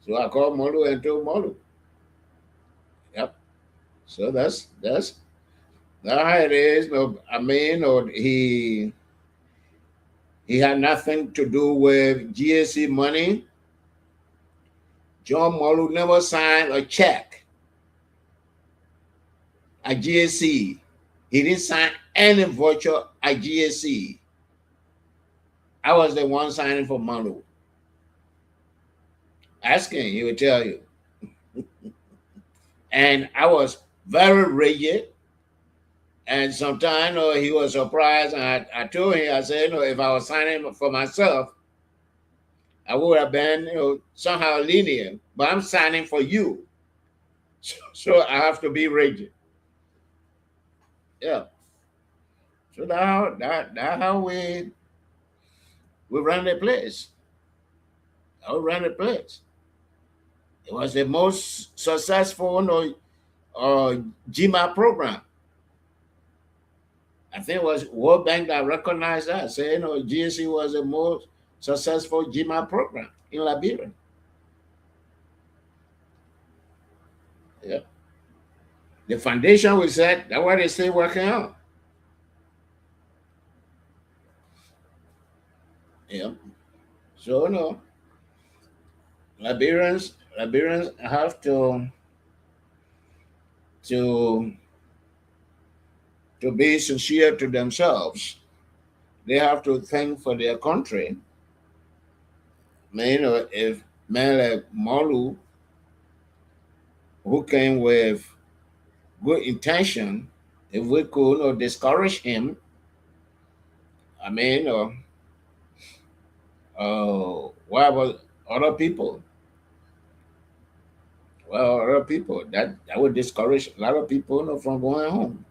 So I called Molu and told Molu. Yep. So that's how it is. I mean, he He had nothing to do with GSC money. John Molu never signed a check at GSC. He didn't sign any voucher at GSC. I was the one signing for Molu. Ask him, he will tell you. And I was very rigid. And sometimes he was surprised. And I told him, I said, if I was signing for myself, I would have been somehow lenient. But I'm signing for you. So I have to be rigid. Yeah. So that's how we run the place. I ran the place. It was the most successful GMA program. I think it was World Bank that recognized that, saying GSC was the most successful GMA program in Liberia. Yeah. The foundation we set, that's what they still working on. Yeah. So Liberians have to be sincere to themselves. They have to think for their country. If men like Molu, who came with good intention, if we could discourage him, what about other people? Well, other people that would discourage a lot of people from going home.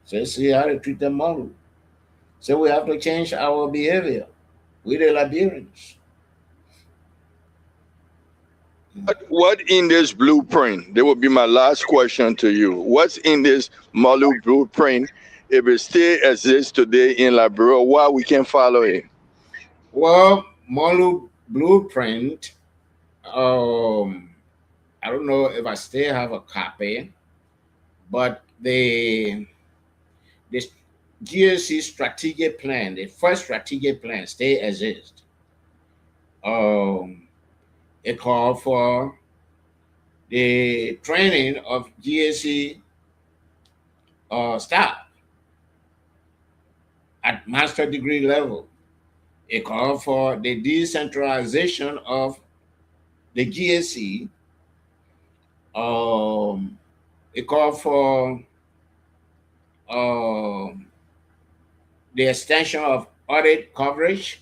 So see how to treat them all. So we have to change our behavior. We the Liberians. What in this blueprint? That would be my last question to you. What's in this Molu blueprint? If it still exists today in Liberia, why we can follow it? Well, Molu blueprint. I don't know if I still have a copy, but the GSC strategic plan, the first strategic plan, still exists. It called for the training of GSC staff at master degree level. It called for the decentralization of the GSC. It called for the extension of audit coverage.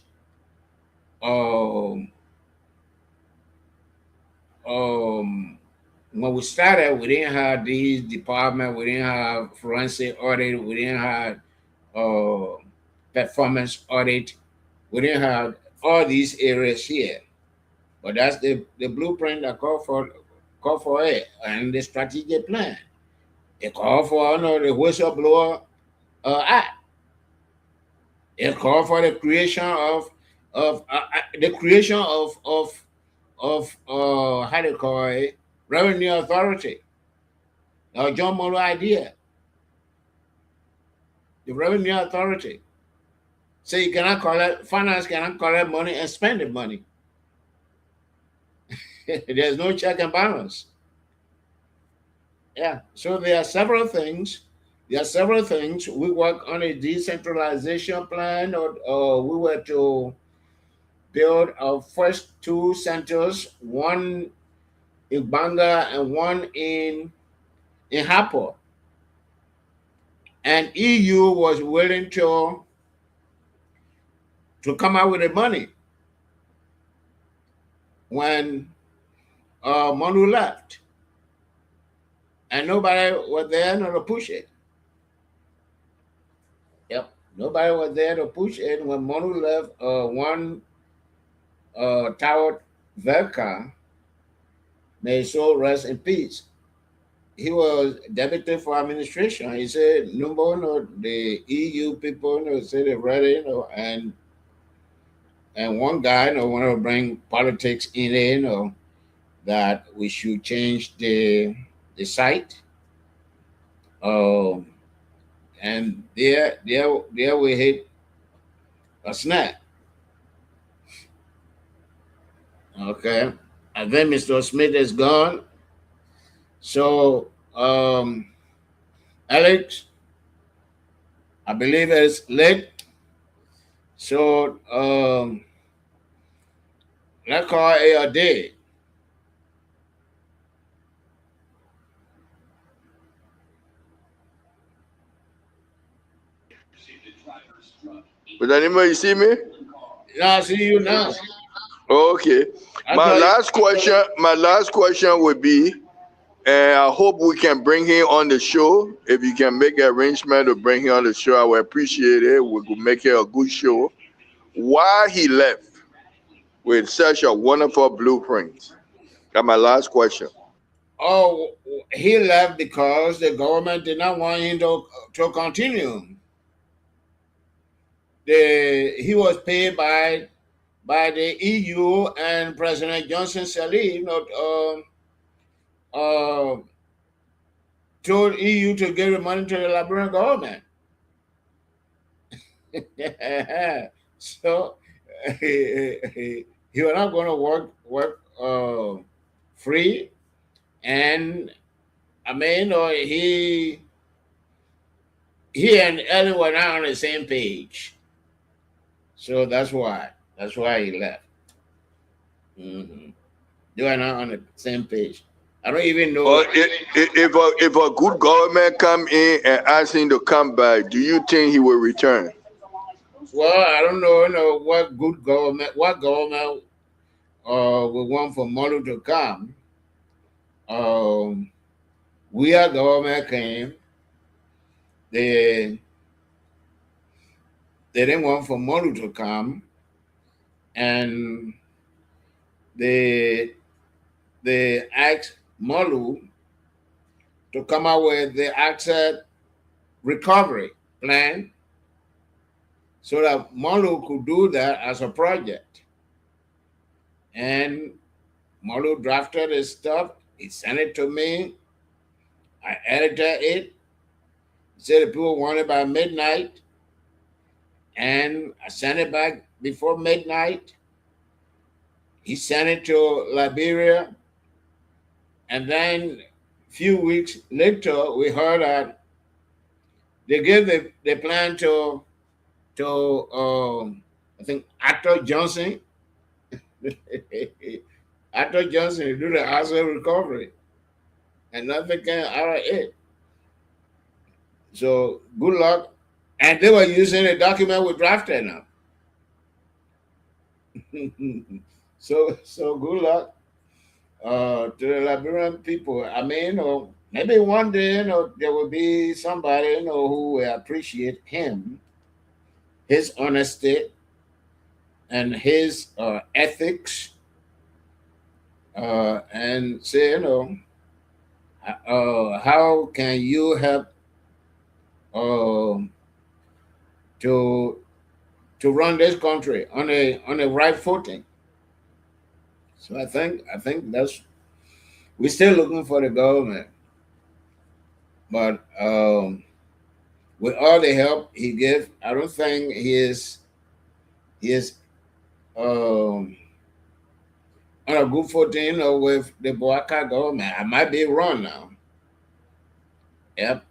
When we started, we didn't have these departments, we didn't have forensic audit, we didn't have performance audit, we didn't have all these areas here. But that's the blueprint that called for it, and the strategic plan. It called for the whistleblower act. It called for the creation of how do you call it, revenue authority. John Molu idea. The revenue authority. So you cannot collect, finance cannot collect money and spend the money. There's no check and balance. Yeah, so there are several things. We work on a decentralization plan, or we were to build our first two centers, one in Banga and one in Hapo. And EU was willing to come out with the money when Molu left. And nobody was there to push it. Yep, nobody was there to push it. When Molu left, one Tawat Verka, may his soul rest in peace. He was deputy for administration. He said, no, the EU people said they're ready, and one guy wanted to bring politics in it, that we should change the site. And there we hit a snag. Okay. I think Mr. Smith is gone. So, Alex, I believe it's late. So, let's call it a day. But anybody see me? Now, I see you now. Okay. I My thought last question would be, and I hope we can bring him on the show. If you can make an arrangement to bring him on the show, I would appreciate it. We could make it a good show. Why he left with such a wonderful blueprint? That's my last question. oh, he left because the government did not want him to continue. He was paid by the EU, and President Johnson Sirleaf uh, told EU to give the money to the Liberian government. So he was not going to work free, and I mean, he and Ellen were not on the same page, so that's why he left. Mm-hmm. They were not on the same page. I don't even know. But if a good government come in and ask him to come back, do you think he will return? Well, I don't know what government we want for Molu to come. We are government came. They didn't want for Molu to come, and they asked Molu to come out with the asset recovery plan so that Molu could do that as a project. And Molu drafted his stuff. He sent it to me. I edited it. He said the people want it by midnight. And I sent it back before midnight. He sent it to Liberia. And then a few weeks later, we heard that they gave the plan to I think Actor Johnson. Actor Johnson to do the asset recovery, and nothing came out of it. So good luck. And they were using a document we drafted now. So good luck to the Liberian people. I mean, maybe one day, there will be somebody, who will appreciate him, his honesty, and his ethics, and say, how can you help to run this country on a right footing? So I think that's we're still looking for the government, but with all the help he gave, I don't think he is on a good footing, with the Boaka government. I might be wrong now. Yep,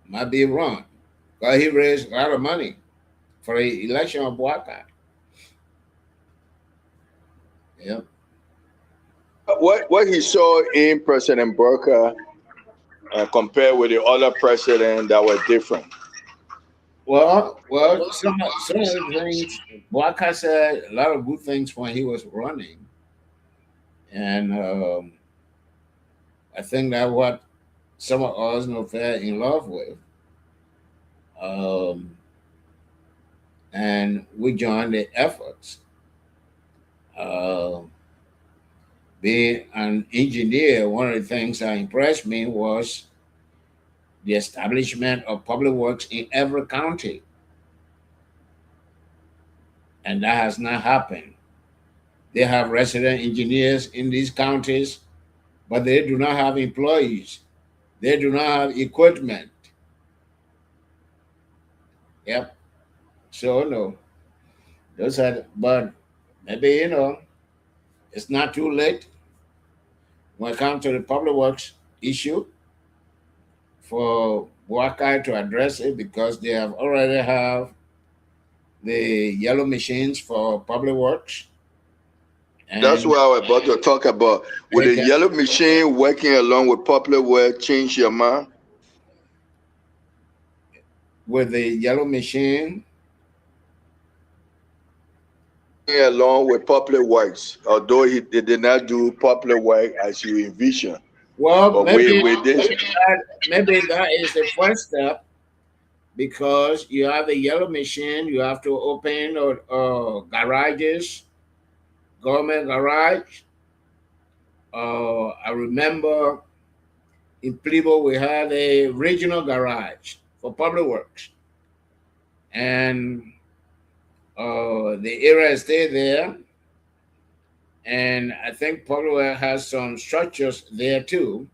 might be wrong. But he raised a lot of money for the election of Boaka. Yep. What he saw in President Burka compared with the other president that were different? Well, some of the things Boaka said a lot of good things when he was running, and I think that what some of us fell in love with, and we joined the efforts. Being an engineer, one of the things that impressed me was the establishment of public works in every county. And that has not happened. They have resident engineers in these counties, but they do not have employees. They do not have equipment. Yep. So no. Those are, but maybe It's not too late when it comes to the public works issue for Buakai to address it, because they have already have the yellow machines for public works. That's And what I was about to talk about. With they the can, yellow machine working along with Popular Work, change your mind? with the yellow machine, Along with Popular Works, although they did not do Popular Work as you envision. well, But with this, maybe that is the first step, because you have the yellow machine, you have to open garages, government garage. I remember in Plebo we had a regional garage for public works, and the area stayed there. And I think public works has some structures there too.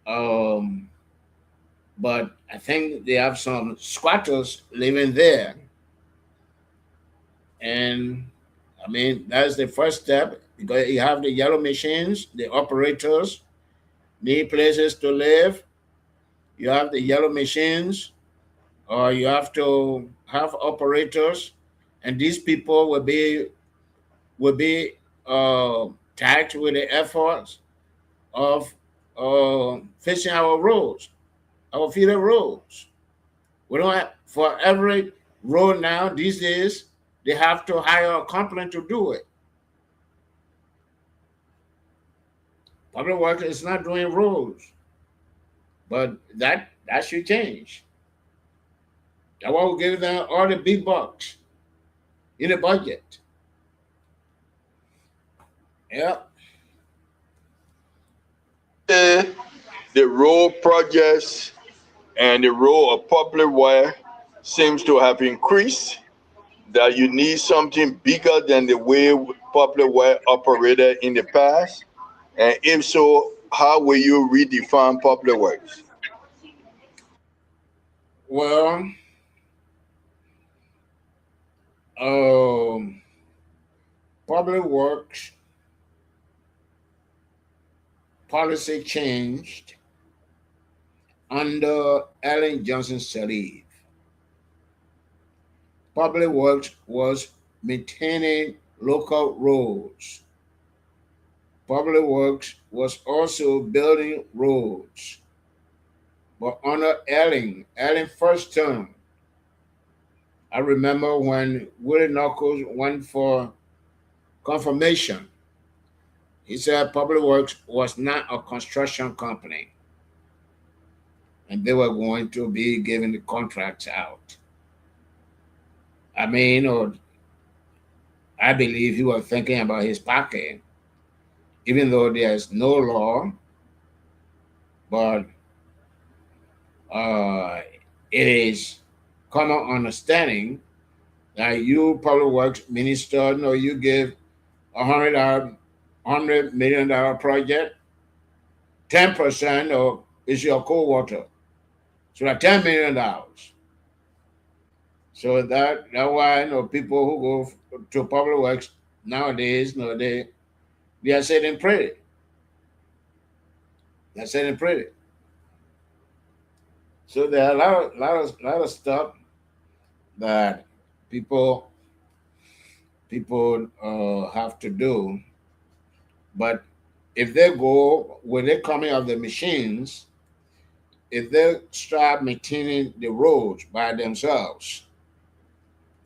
But I think they have some squatters living there. And I mean, that's the first step, because you have the yellow machines, the operators need places to live. You have the yellow machines, or you have to have operators, and these people will be tagged with the efforts of fixing our roads, our feeder roads. We don't have, for every road now these days, they have to hire a company to do it. Public works is not doing roads, but that should change. That's why we give them all the big bucks in the budget. Yep. the road projects and the role of Popular Work seems to have increased, that you need something bigger than the way Popular Work operated in the past? And if so, how will you redefine Popular Works? Well, public works policy changed under Ellen Johnson Sirleaf. Public works was maintaining local roads. Public works was also building roads. But under Ellen first term, I remember when Willie Knuckles went for confirmation, he said Public Works was not a construction company, and they were going to be giving the contracts out. I mean, or I believe he was thinking about his pocket, even though there's no law, but it is common understanding that you Public Works minister, you give $100 million project, 10% of is your cold water. So that's $10 million. So that's why people who go to Public Works nowadays, they are sitting pretty. They're sitting pretty. So there are a lot of stuff that people have to do. But if they go with the coming of the machines, if they start maintaining the roads by themselves,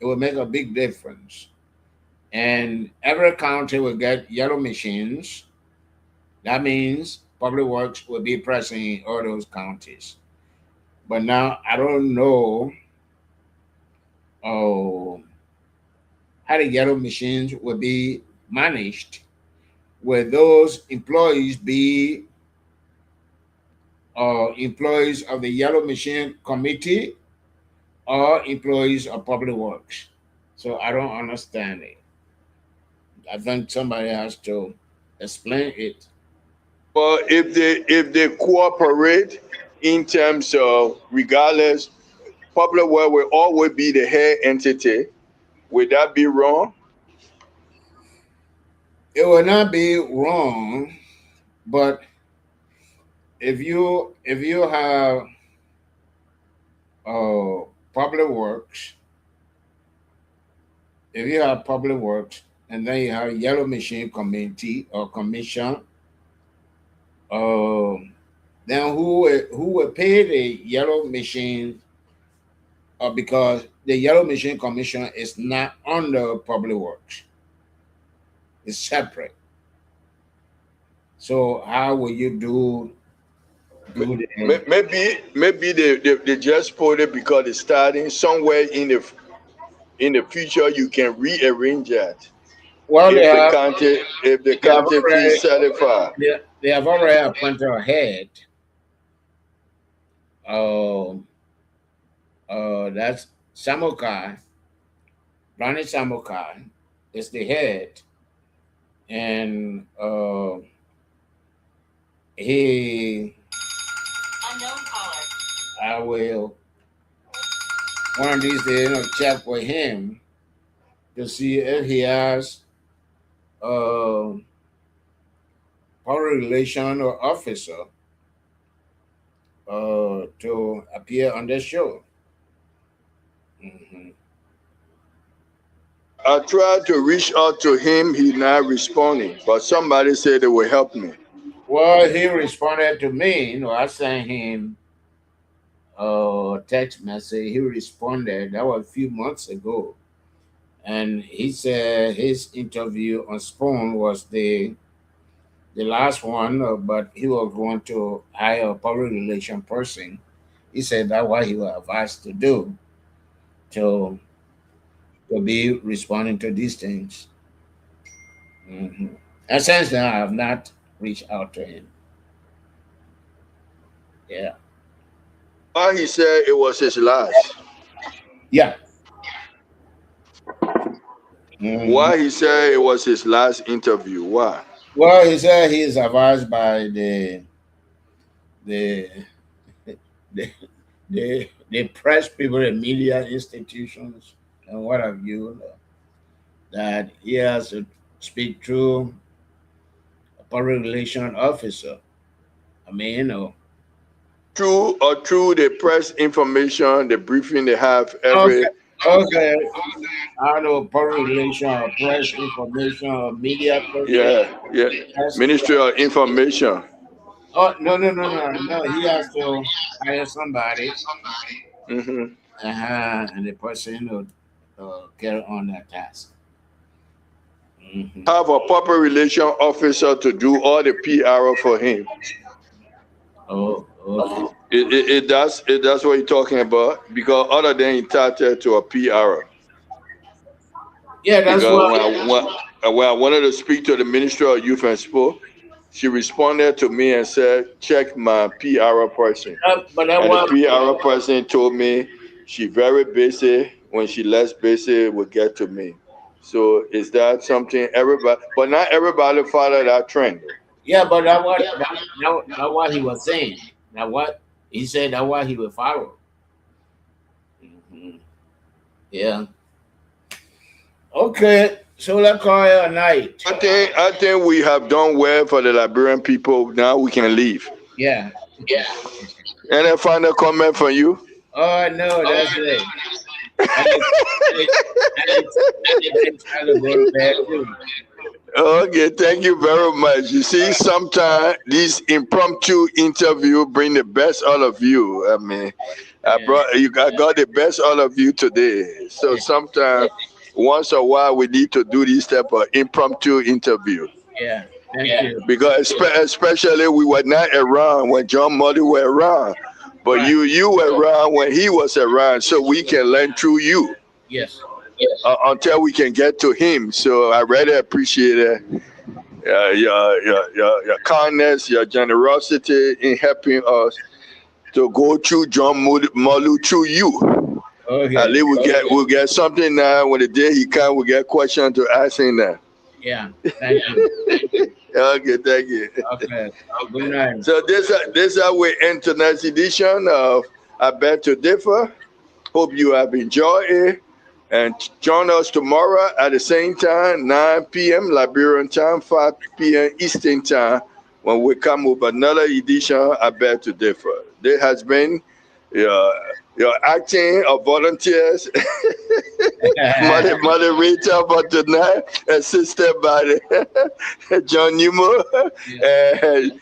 it will make a big difference. And every county will get yellow machines. That means Public Works will be present in all those counties. But now I don't know how the yellow machines will be managed. Will those employees be employees of the Yellow Machine Committee or employees of Public Works? So I don't understand it. I think somebody has to explain it. Well, if they cooperate in terms of, regardless, Public Work will always be the head entity. Would that be wrong? it will not be wrong, but if you have public works, if you have public works, and then you have yellow machine committee or commission, then who will pay the yellow machine? Because the yellow machine commission is not under public works; it's separate. So how will you do the Maybe they just put it because it's starting somewhere in the future. You can rearrange that well? if the county fees certified. They have already appointed a head. That's Samokai. Ronnie Samokai is the head, and he. Unknown caller. I will one of these days check with him to see if he has public relation or officer to appear on the show. Mm-hmm. I tried to reach out to him. He's not responding, but somebody said they will help me. Well, he responded to me. I sent him a text message. He responded. That was a few months ago. And he said his interview on Spoon was the last one, but he was going to hire a public relation person. He said that's what he was advised to do, to be responding to these things. Mm-hmm. And since then, I have not reached out to him. Yeah. Why he said it was his last? Yeah. Mm-hmm. Why he said it was his last interview? Why? Well, he said he is advised by the press people, the media institutions, and what have you, that he has to speak through a public relation officer. I mean, through the press information, the briefing they have every. Okay. I know public relation, or press information, or media. Yeah. Ministry of Information. Oh no! He has to hire somebody. Mm-hmm. And the person will carry on that task. Mm-hmm. Have a public relation officer to do all the PR for him. Oh, okay. It does what you're talking about, because other than entitled to a PR. Yeah, that's what. When I wanted to speak to the Ministry of Youth and Sport, she responded to me and said, "Check my PR person." But the PR person told me she's very busy. When she less busy, will get to me. So is that something everybody? But not everybody follow that trend. Yeah, but that's what he was saying. Now what he said, that's what he will follow. Mm-hmm. Yeah. Okay, so let's call it a night. I think we have done well for the Liberian people. Now we can leave. Yeah. Any final comment from you? Oh no, that's it. Okay, thank you very much. You see, sometimes these impromptu interview bring the best out of you. I mean, I got the best out of you today. So sometimes, once a while, we need to do this type of impromptu interview. Yeah, thank you. Because especially we were not around when John Muddy were around, but right. you were around when he was around, so we can learn through you. Yes. Until we can get to him. So I really appreciate it. Your kindness, your generosity in helping us to go through John Molu through you. Okay. At least we'll get something now. When the day he comes, we'll get questions to ask him now. Yeah, thank you. Okay, thank you. Okay, good night. So this is how we end tonight's edition of I Beg to Differ. Hope you have enjoyed it. And join us tomorrow at the same time, 9 p.m. Liberian time, 5 p.m. Eastern time, when we come with another edition I Beg to Differ. There has been your acting of volunteers, moderator for tonight, assisted by John Newmo and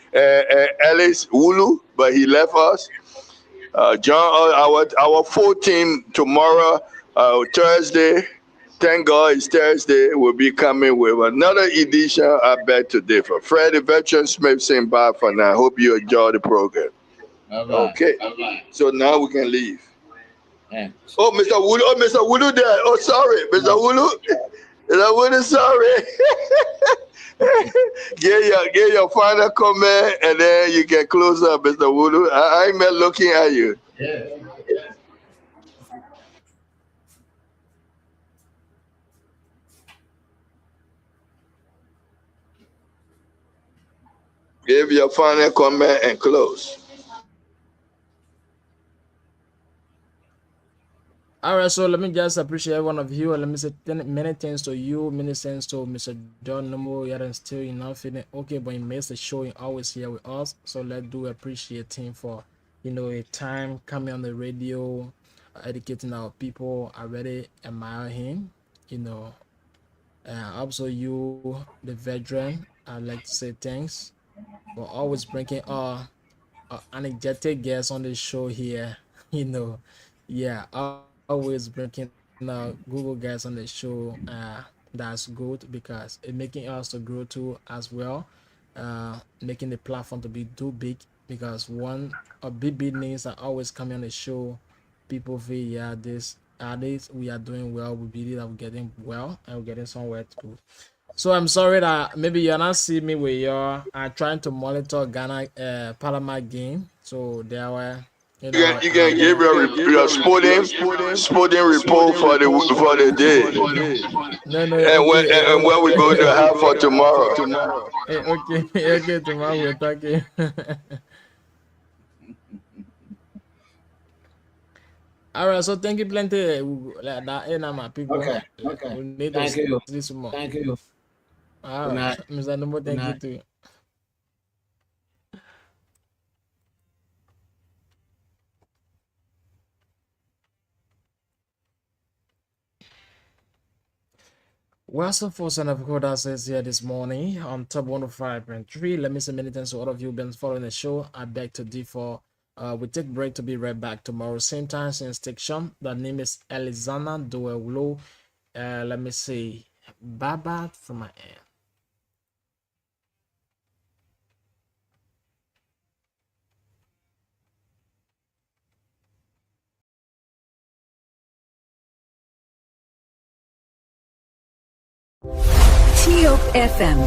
Alice Wulu, but he left us. John, our full team tomorrow, Thursday. Thank God it's Thursday. We'll be coming with another edition. I Beg to Differ. Freddie Veteran Smith saying bye for now. Hope you enjoy the program. Bye-bye. Okay. Bye-bye. So now we can leave. Thanks. Oh, Mr. Wulu. Oh, Mr. Wulu there. Oh, sorry, Mr. Wulu. Mr. Wulu, sorry. Get your final comment, and then you can close up, Mr. Wulu. I'm looking at you. Yeah. Give your final comment and close. All right, so let me just appreciate every one of you, and let me say many thanks to you, many thanks to Mr. John Nomo. You're still not feeling okay, but he makes the show. He always here with us, so let's do appreciate him for a time coming on the radio, educating our people. I really admire him, also you, the veteran. I'd like to say thanks for always bringing energetic guests on the show here. Always bringing Google guys on the show. That's good because it making us to grow too as well. Making the platform to be too big because one of big names are always coming on the show. People feel this we are doing well. We believe that we're getting well and we're getting somewhere to go. So I'm sorry that maybe you're not seeing me with your trying to monitor Ghana Panama game. So there were You can give your sporting report for the day. No, And when we go to have for tomorrow. Okay, tomorrow we're talking. All right, so thank you plenty. Like that, my people. Okay. We need Thank to you. this more. Thank you. All Good right, night. Mr. Nomo, thank you night. too. Well, so for son of God, that says here this morning on top 105.3. Let me say many thanks to all of you who've been following the show. I beg to differ. We take break to be right back tomorrow, same time, same station. The name is Elizana Doewlo. Let me say bye bye from my end. TOP FM